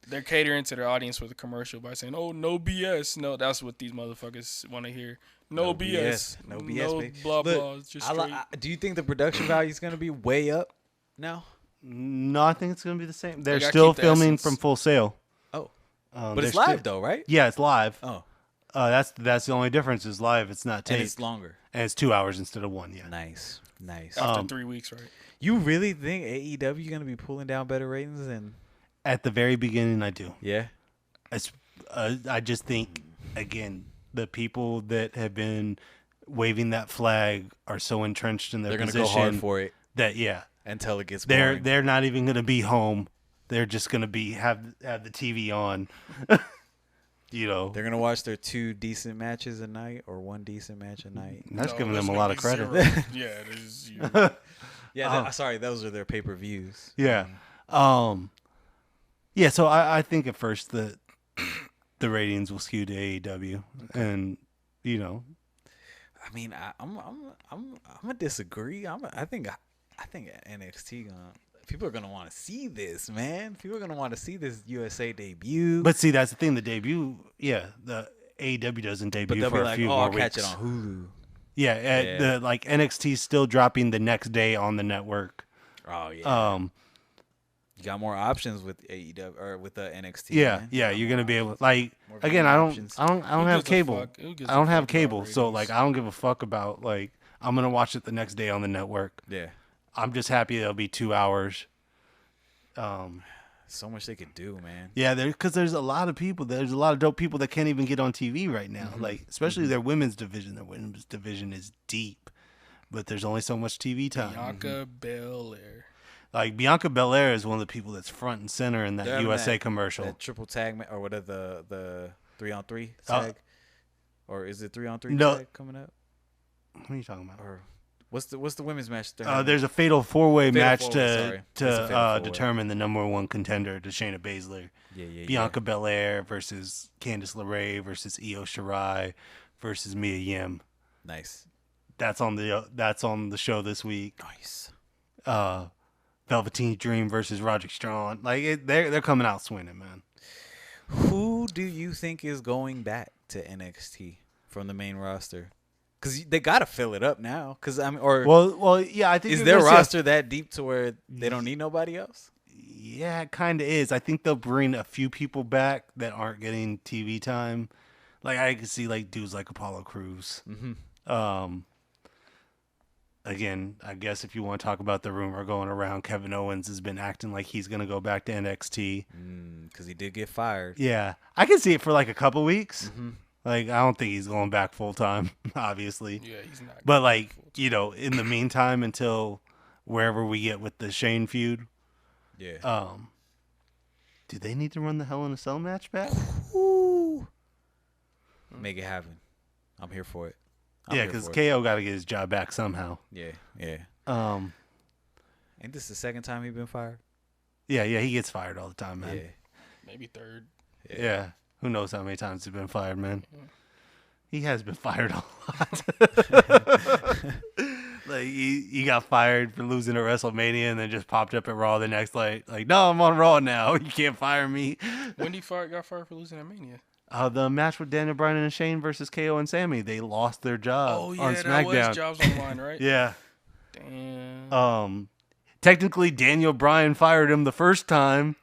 [SPEAKER 4] They're catering to their audience with a commercial by saying, "Oh, no BS." No, that's what these motherfuckers want to hear. No BS.
[SPEAKER 3] No BS.
[SPEAKER 4] No
[SPEAKER 3] baby.
[SPEAKER 4] blah
[SPEAKER 3] Look,
[SPEAKER 4] blah. Just straight.
[SPEAKER 3] do you think the production value is going to be way up now?
[SPEAKER 1] No, I think it's going to be the same. They're
[SPEAKER 4] gotta
[SPEAKER 1] still
[SPEAKER 4] keep the
[SPEAKER 1] filming
[SPEAKER 4] essence.
[SPEAKER 1] from Full Sail.
[SPEAKER 3] Oh, but
[SPEAKER 1] they're
[SPEAKER 3] it's live
[SPEAKER 1] still-
[SPEAKER 3] though, right?
[SPEAKER 1] Yeah, it's live.
[SPEAKER 3] Oh,
[SPEAKER 1] That's the only difference is live. It's not
[SPEAKER 3] and
[SPEAKER 1] taped.
[SPEAKER 3] it's longer.
[SPEAKER 1] And it's 2 hours instead of 1. Yeah.
[SPEAKER 3] Nice.
[SPEAKER 4] After 3 weeks, right?
[SPEAKER 3] You really think AEW going to be pulling down better ratings than?
[SPEAKER 1] At the very beginning, I do.
[SPEAKER 3] Yeah.
[SPEAKER 1] I just think again the people that have been waving that flag are so entrenched in their
[SPEAKER 3] They're going to
[SPEAKER 1] position
[SPEAKER 3] go hard for it
[SPEAKER 1] that
[SPEAKER 3] until it gets boring.
[SPEAKER 1] they're not even going to be home. They're just going to have the TV on. You know,
[SPEAKER 3] They're going to watch their 2 decent matches a night or 1 decent match a night.
[SPEAKER 1] that's
[SPEAKER 4] No,
[SPEAKER 1] giving them a
[SPEAKER 4] gonna
[SPEAKER 1] lot of
[SPEAKER 4] be
[SPEAKER 1] credit.
[SPEAKER 4] 0. Yeah, there's you.
[SPEAKER 3] Yeah, sorry, those are their pay-per-views.
[SPEAKER 1] Yeah. Yeah, so I think at first the ratings will skew to AEW, and you know,
[SPEAKER 3] I mean, I'm gonna disagree. I think NXT people are gonna want to see this, man. People are gonna want to see this USA debut.
[SPEAKER 1] but see that's the thing. The debut, the AEW doesn't
[SPEAKER 3] But
[SPEAKER 1] debut
[SPEAKER 3] they'll
[SPEAKER 1] for
[SPEAKER 3] be
[SPEAKER 1] a
[SPEAKER 3] like,
[SPEAKER 1] few
[SPEAKER 3] oh,
[SPEAKER 1] more
[SPEAKER 3] I'll
[SPEAKER 1] weeks.
[SPEAKER 3] catch it on Hulu.
[SPEAKER 1] Yeah, the like NXT's still dropping the next day on the network.
[SPEAKER 3] Oh yeah.
[SPEAKER 1] You
[SPEAKER 3] got more options with AEW or with the NXT.
[SPEAKER 1] Yeah,
[SPEAKER 3] man.
[SPEAKER 1] yeah, you're gonna be able like
[SPEAKER 3] More
[SPEAKER 1] again.
[SPEAKER 3] viewing
[SPEAKER 1] I don't
[SPEAKER 3] options.
[SPEAKER 1] have cable.
[SPEAKER 4] Who gives
[SPEAKER 1] I
[SPEAKER 4] a
[SPEAKER 1] don't have
[SPEAKER 4] fuck about
[SPEAKER 1] cable, so
[SPEAKER 4] ratings?
[SPEAKER 1] like I don't give a fuck about like I'm gonna watch it the next day on the network.
[SPEAKER 3] Yeah.
[SPEAKER 1] I'm just happy it'll be 2 hours.
[SPEAKER 3] So much they could do, man.
[SPEAKER 1] Yeah, because there's a lot of people. There's a lot of dope people that can't even get on TV right now. Like especially their women's division. Their women's division is deep, but there's only so much TV time.
[SPEAKER 4] Bianca Belair.
[SPEAKER 1] Like Bianca Belair is one of the people that's front and center in that
[SPEAKER 3] They're having
[SPEAKER 1] USA commercial.
[SPEAKER 3] That triple tag or whatever the 3-on-3
[SPEAKER 1] Uh,
[SPEAKER 3] tag, or is it 3-on-3
[SPEAKER 1] no.
[SPEAKER 3] tag coming up?
[SPEAKER 1] What are you talking about?
[SPEAKER 3] Or what's the women's match? they're having?
[SPEAKER 1] There's a fatal 4-way
[SPEAKER 3] Fatal
[SPEAKER 1] match
[SPEAKER 3] four-way, sorry. It's a fatal
[SPEAKER 1] to
[SPEAKER 3] four-way.
[SPEAKER 1] determine the number 1 contender to Shayna Baszler.
[SPEAKER 3] yeah.
[SPEAKER 1] Bianca Belair versus Candice LeRae versus Io Shirai versus Mia Yim.
[SPEAKER 3] Nice.
[SPEAKER 1] That's on the show this week.
[SPEAKER 3] Nice.
[SPEAKER 1] Velveteen Dream versus Roderick Strong. Like they're coming out swinging, man.
[SPEAKER 3] Who do you think is going back to NXT from the main roster? Because they got to fill it up now. Because
[SPEAKER 1] Well, yeah. I think
[SPEAKER 3] is
[SPEAKER 1] you're
[SPEAKER 3] their
[SPEAKER 1] gonna see
[SPEAKER 3] roster that deep to where they don't need nobody else?
[SPEAKER 1] Yeah, it kind of is. I think they'll bring a few people back that aren't getting TV time. Like I can see like dudes like Apollo Crews. Again, I guess if you want to talk about the rumor going around, Kevin Owens has been acting like he's going to go back to NXT.
[SPEAKER 3] Because he did get fired.
[SPEAKER 1] Yeah, I can see it for like a couple weeks. Like, I don't think he's going back full time, obviously.
[SPEAKER 4] Yeah, he's not.
[SPEAKER 1] But, like, you know, in the meantime, until wherever we get with the Shane feud,
[SPEAKER 3] Yeah.
[SPEAKER 1] do they need to run the Hell in a Cell match back?
[SPEAKER 3] Make it happen. I'm here for it.
[SPEAKER 1] Yeah, because KO got to get his job back somehow.
[SPEAKER 3] Yeah, yeah. Ain't this the second time he been fired?
[SPEAKER 1] Yeah, he gets fired all the time, man.
[SPEAKER 3] Yeah.
[SPEAKER 4] Maybe third.
[SPEAKER 1] Yeah. Who knows how many times he's been fired, man. He has been fired a lot. Like, he got fired for losing at WrestleMania and then just popped up at Raw the next night. Like, no, I'm on Raw now. You can't fire me.
[SPEAKER 4] When he got fired for losing at Mania?
[SPEAKER 1] The match with Daniel Bryan and Shane versus KO and Sammy, they lost their job
[SPEAKER 4] Oh, yeah,
[SPEAKER 1] on
[SPEAKER 4] that
[SPEAKER 1] SmackDown.
[SPEAKER 4] was jobs on the line, right?
[SPEAKER 1] Yeah.
[SPEAKER 4] Damn.
[SPEAKER 1] Technically, Daniel Bryan fired him the first time,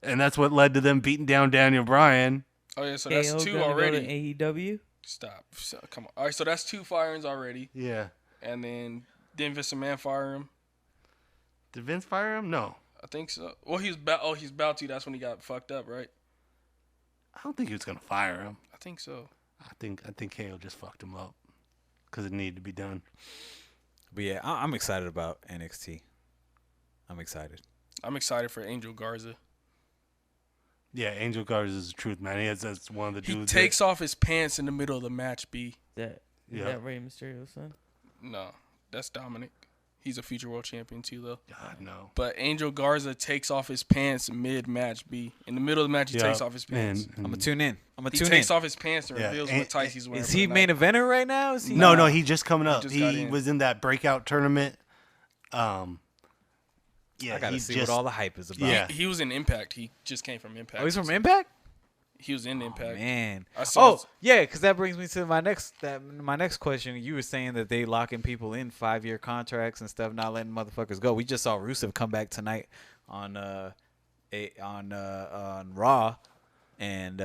[SPEAKER 1] and that's what led to them beating down Daniel Bryan.
[SPEAKER 4] Oh, yeah, so that's
[SPEAKER 2] KO
[SPEAKER 4] two
[SPEAKER 2] gonna
[SPEAKER 4] already.
[SPEAKER 2] Go to AEW.
[SPEAKER 4] Stop. So, come on. All right, so that's 2 firings already.
[SPEAKER 1] Yeah.
[SPEAKER 4] And then didn't Vince McMahon fire him?
[SPEAKER 1] Did Vince fire him? No.
[SPEAKER 4] I think so. Well, he's about to. That's when he got fucked up, right?
[SPEAKER 1] I don't think he was going to fire him.
[SPEAKER 4] I think so.
[SPEAKER 1] I think KO just fucked him up because it needed to be done.
[SPEAKER 3] But yeah, I'm excited about NXT. I'm excited.
[SPEAKER 4] I'm excited for Angel Garza.
[SPEAKER 1] Yeah, Angel Garza is the truth, man. That's one of the dudes.
[SPEAKER 4] He takes off his pants in the middle of the match, B.
[SPEAKER 2] Is
[SPEAKER 1] Yeah.
[SPEAKER 2] that Rey Mysterio's son?
[SPEAKER 4] No, that's Dominic. He's a future world champion too, though.
[SPEAKER 1] God, no.
[SPEAKER 4] But Angel Garza takes off his pants mid-match, B. In the middle of the match, he takes off his pants.
[SPEAKER 3] I'm gonna tune in.
[SPEAKER 4] He takes off his pants and reveals what tights he's wearing.
[SPEAKER 3] Is
[SPEAKER 4] for
[SPEAKER 3] he
[SPEAKER 4] the
[SPEAKER 3] main
[SPEAKER 4] night.
[SPEAKER 3] eventer right now? Is he?
[SPEAKER 1] No, he's just coming up.
[SPEAKER 4] just got
[SPEAKER 1] He
[SPEAKER 4] in.
[SPEAKER 1] was in that breakout tournament. Yeah,
[SPEAKER 3] I gotta
[SPEAKER 1] he's
[SPEAKER 3] see
[SPEAKER 1] just,
[SPEAKER 3] what all the hype is about.
[SPEAKER 1] Yeah.
[SPEAKER 4] He was in Impact. He just came from Impact.
[SPEAKER 3] Oh, he's from Impact.
[SPEAKER 4] He was in Impact.
[SPEAKER 3] Man.
[SPEAKER 4] I saw.
[SPEAKER 3] Yeah, because that brings me to my next question. You were saying that they locking people in 5-year contracts and stuff, not letting motherfuckers go. We just saw Rusev come back tonight on Raw, and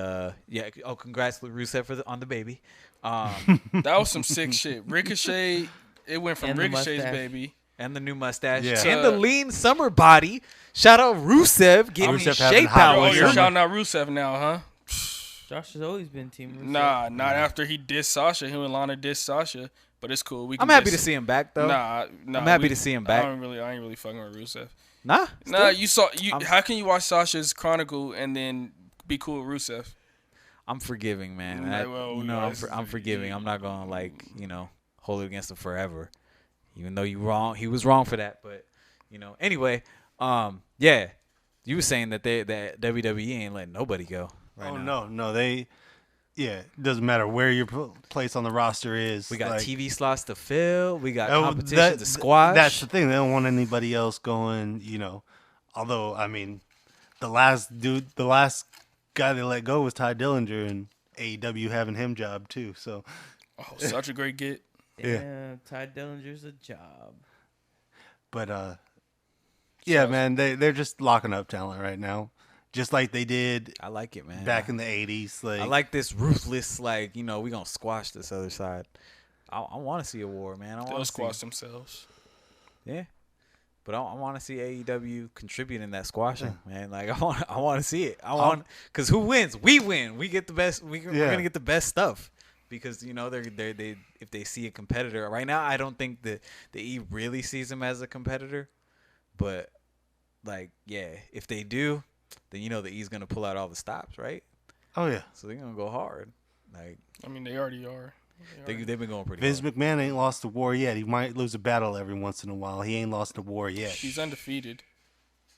[SPEAKER 3] yeah. Oh, congrats, Rusev, on the baby.
[SPEAKER 4] That was some sick shit. Ricochet. It went from
[SPEAKER 2] And the
[SPEAKER 4] Ricochet's
[SPEAKER 2] mustache.
[SPEAKER 4] baby.
[SPEAKER 3] And the new mustache.
[SPEAKER 1] Yeah.
[SPEAKER 3] And the lean summer body. Shout out Rusev getting
[SPEAKER 1] Rusev
[SPEAKER 3] his
[SPEAKER 1] having
[SPEAKER 3] shape
[SPEAKER 1] hot
[SPEAKER 3] out.
[SPEAKER 4] Oh,
[SPEAKER 1] boy
[SPEAKER 4] you're
[SPEAKER 1] summer.
[SPEAKER 4] shouting out Rusev now, huh?
[SPEAKER 2] Josh has always been Team Rusev.
[SPEAKER 4] Nah, not after he dissed Sasha. Him and Lana dissed Sasha. But it's cool.
[SPEAKER 3] I'm happy to see him back, though.
[SPEAKER 4] Nah,
[SPEAKER 3] I'm happy to see him back.
[SPEAKER 4] I ain't really fucking with Rusev.
[SPEAKER 3] Nah?
[SPEAKER 4] Nah,
[SPEAKER 3] Still?
[SPEAKER 4] How can you watch Sasha's Chronicle and then be cool with Rusev?
[SPEAKER 3] I'm forgiving, man. I'm forgiving. I'm not gonna hold it against him forever, even though he was wrong for that. But anyway, yeah, you were saying that that WWE ain't letting nobody go. Right now.
[SPEAKER 1] no, it doesn't matter where your place on the roster is.
[SPEAKER 3] We got
[SPEAKER 1] like,
[SPEAKER 3] TV slots to fill. We got
[SPEAKER 1] Oh,
[SPEAKER 3] competition to squash.
[SPEAKER 1] That's the thing. They don't want anybody else going, Although, I mean, the last guy they let go was Ty Dillinger, and AEW having him job too. So,
[SPEAKER 4] Such a great get.
[SPEAKER 2] Yeah, Ty Dillinger's a job.
[SPEAKER 1] but yeah, man, they're just locking up talent right now, just like they did
[SPEAKER 3] I like it, man.
[SPEAKER 1] back in the '80s. Like,
[SPEAKER 3] I like this ruthless, we gonna squash this other side. I want to see a war, man.
[SPEAKER 4] They'll squash themselves.
[SPEAKER 3] Yeah. But I want to see AEW contribute in that squashing, man. Like I want to see it. Because who wins? We win. We get the best. We're gonna get the best stuff because they if they see a competitor right now, I don't think the E really sees him as a competitor, but if they do, then the E's gonna pull out all the stops, right?
[SPEAKER 1] oh yeah,
[SPEAKER 3] So they're gonna go hard.
[SPEAKER 4] They already are.
[SPEAKER 3] They've been going pretty
[SPEAKER 1] Vince
[SPEAKER 3] hard.
[SPEAKER 1] McMahon ain't lost a war yet. He might lose a battle every once in a while. He ain't lost a war yet.
[SPEAKER 4] He's undefeated.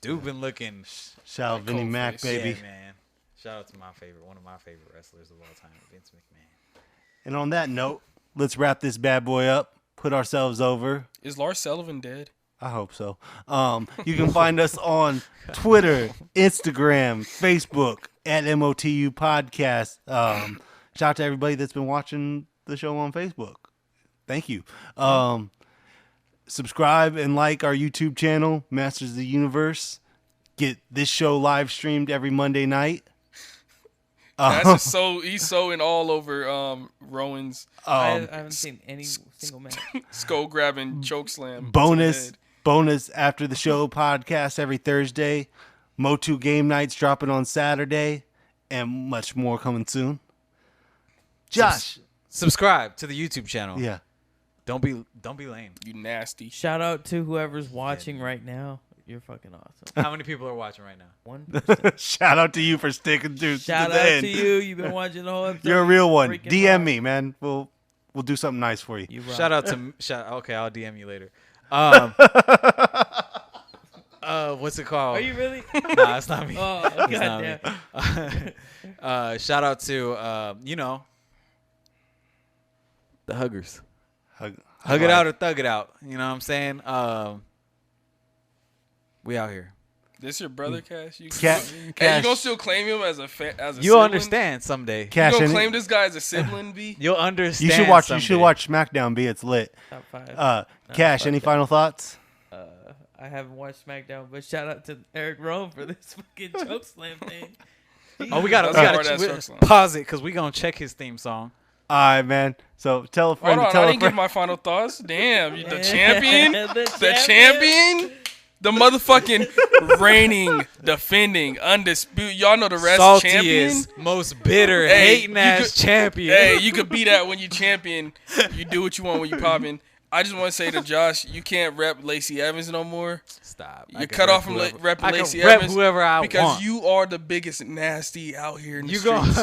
[SPEAKER 3] Dude been looking.
[SPEAKER 1] Shout out
[SPEAKER 4] Like
[SPEAKER 1] Vinnie
[SPEAKER 4] cold
[SPEAKER 1] Mac,
[SPEAKER 4] face.
[SPEAKER 1] baby.
[SPEAKER 3] Yeah, man. Shout out to one of my favorite wrestlers of all time, Vince McMahon.
[SPEAKER 1] And on that note, let's wrap this bad boy up. Put ourselves over.
[SPEAKER 4] Is Lars Sullivan dead?
[SPEAKER 1] I hope so. You can find us on Twitter, Instagram, Facebook at MOTU Podcast. Shout out to everybody that's been watching the show on Facebook. Thank you. Subscribe and like our YouTube channel, Masters of the Universe. Get this show live streamed every Monday night.
[SPEAKER 4] He's so in all over Rowan's
[SPEAKER 2] I haven't seen any single match.
[SPEAKER 4] skull grabbing choke slam.
[SPEAKER 1] Bonus after the show podcast every Thursday. MOTU game nights dropping on Saturday, and much more coming soon. Josh.
[SPEAKER 3] Subscribe to the YouTube channel.
[SPEAKER 1] Yeah.
[SPEAKER 3] Don't be lame.
[SPEAKER 4] You nasty.
[SPEAKER 2] Shout out to whoever's watching right now. You're fucking awesome.
[SPEAKER 3] How many people are watching right now?
[SPEAKER 2] 1%.
[SPEAKER 1] Shout out to you for sticking through
[SPEAKER 2] Shout
[SPEAKER 1] to the
[SPEAKER 2] out
[SPEAKER 1] end.
[SPEAKER 2] to you. You've been watching the whole episode.
[SPEAKER 1] You're a real one.
[SPEAKER 2] Freaking
[SPEAKER 1] DM
[SPEAKER 2] rock.
[SPEAKER 1] me, man. We'll do something nice for you.
[SPEAKER 2] You rock.
[SPEAKER 3] Shout out to okay, I'll DM you later. What's it called?
[SPEAKER 2] Are you really?
[SPEAKER 3] Nah, it's not me.
[SPEAKER 2] Oh,
[SPEAKER 3] It's not me.
[SPEAKER 2] goddamn.
[SPEAKER 3] Shout out to the huggers. Hug it out or thug it out. You know what I'm saying? We out here.
[SPEAKER 4] This your brother, Cash? You
[SPEAKER 1] Cash.
[SPEAKER 4] you gonna still claim him as a
[SPEAKER 3] You'll
[SPEAKER 4] sibling?
[SPEAKER 3] understand someday.
[SPEAKER 4] You
[SPEAKER 1] Cash.
[SPEAKER 4] gonna
[SPEAKER 1] any-
[SPEAKER 4] claim this guy as a sibling, B?
[SPEAKER 3] You'll understand.
[SPEAKER 1] You should watch.
[SPEAKER 3] Someday.
[SPEAKER 1] You should watch SmackDown. B. It's lit.
[SPEAKER 2] Top 5.
[SPEAKER 1] Cash.
[SPEAKER 2] fuck
[SPEAKER 1] Any
[SPEAKER 2] that.
[SPEAKER 1] final thoughts?
[SPEAKER 2] I haven't watched SmackDown, but shout out to Eric Rome for this fucking choke slam thing.
[SPEAKER 3] Oh, we gotta
[SPEAKER 4] That's hard as fuck song.
[SPEAKER 3] pause it because we gonna check his theme song.
[SPEAKER 1] All right, man. So tell a friend.
[SPEAKER 4] Hold on,
[SPEAKER 1] tell
[SPEAKER 4] I
[SPEAKER 1] a
[SPEAKER 4] didn't give
[SPEAKER 1] friend.
[SPEAKER 4] my final thoughts. Damn, you the champion?
[SPEAKER 2] The
[SPEAKER 4] The champion? The motherfucking reigning, defending, undisputed. Y'all know the rest champion.
[SPEAKER 3] Saltiest, most bitter,
[SPEAKER 4] Hey,
[SPEAKER 3] hating
[SPEAKER 4] you
[SPEAKER 3] ass
[SPEAKER 4] could-
[SPEAKER 3] champion.
[SPEAKER 4] Hey, you could be that when you champion. You do what you want when you popping. I just want to say to Josh, you can't rep Lacey Evans no more.
[SPEAKER 3] Stop.
[SPEAKER 4] You're cut off from repping
[SPEAKER 3] I can
[SPEAKER 4] Lacey
[SPEAKER 3] rep
[SPEAKER 4] Evans
[SPEAKER 3] whoever I
[SPEAKER 4] because
[SPEAKER 3] want.
[SPEAKER 4] you are the biggest nasty out here in the
[SPEAKER 3] You
[SPEAKER 4] streets.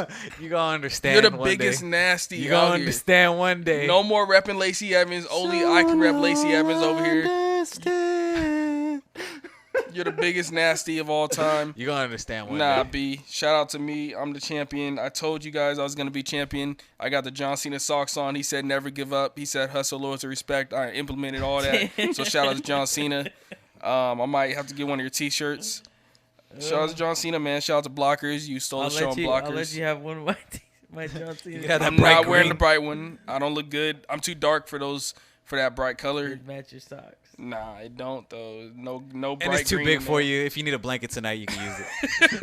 [SPEAKER 3] gonna understand.
[SPEAKER 4] You're the
[SPEAKER 3] one
[SPEAKER 4] biggest
[SPEAKER 3] day.
[SPEAKER 4] nasty
[SPEAKER 3] You
[SPEAKER 4] out
[SPEAKER 3] gonna
[SPEAKER 4] here.
[SPEAKER 3] understand one day.
[SPEAKER 4] No more repping Lacey Evans. Only I can rep Lacey Evans over here.
[SPEAKER 1] Understand.
[SPEAKER 4] You're the biggest nasty of all time.
[SPEAKER 3] You gonna understand one
[SPEAKER 4] Nah,
[SPEAKER 3] day.
[SPEAKER 4] B. Shout out to me. I'm the champion. I told you guys I was gonna be champion. I got the John Cena socks on. He said never give up. He said hustle, loyalty, respect. I implemented all that. So shout out to John Cena. I might have to get one of your T-shirts. Shout out to John Cena, man. Shout out to Blockers. You stole the show on Blockers.
[SPEAKER 2] I'll let you have one of my my John Cena.
[SPEAKER 3] You got that
[SPEAKER 4] I'm
[SPEAKER 3] bright
[SPEAKER 4] not wearing
[SPEAKER 3] green.
[SPEAKER 4] the bright one. I don't look good. I'm too dark for that bright color.
[SPEAKER 2] It'd match your socks.
[SPEAKER 4] Nah, I don't though. No bright
[SPEAKER 3] And it's too
[SPEAKER 4] green
[SPEAKER 3] big
[SPEAKER 4] in
[SPEAKER 3] for
[SPEAKER 4] there.
[SPEAKER 3] you. If you need a blanket tonight, you can use it.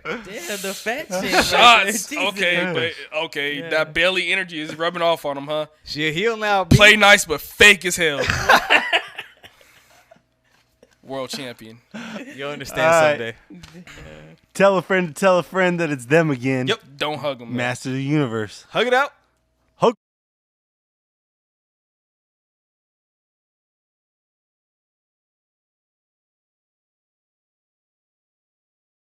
[SPEAKER 2] Damn, the fat shit.
[SPEAKER 4] Shots.
[SPEAKER 2] Right there.
[SPEAKER 4] Okay, but okay,
[SPEAKER 2] Yeah.
[SPEAKER 4] that belly energy is rubbing off on him, huh?
[SPEAKER 3] She a heel now. B.
[SPEAKER 4] Play nice but fake as hell. World champion.
[SPEAKER 3] You'll understand
[SPEAKER 1] All right.
[SPEAKER 3] someday.
[SPEAKER 1] Tell a friend to tell a friend that it's them again.
[SPEAKER 3] Yep.
[SPEAKER 4] Don't hug him. Man.
[SPEAKER 1] Master of the universe.
[SPEAKER 3] Hug it out.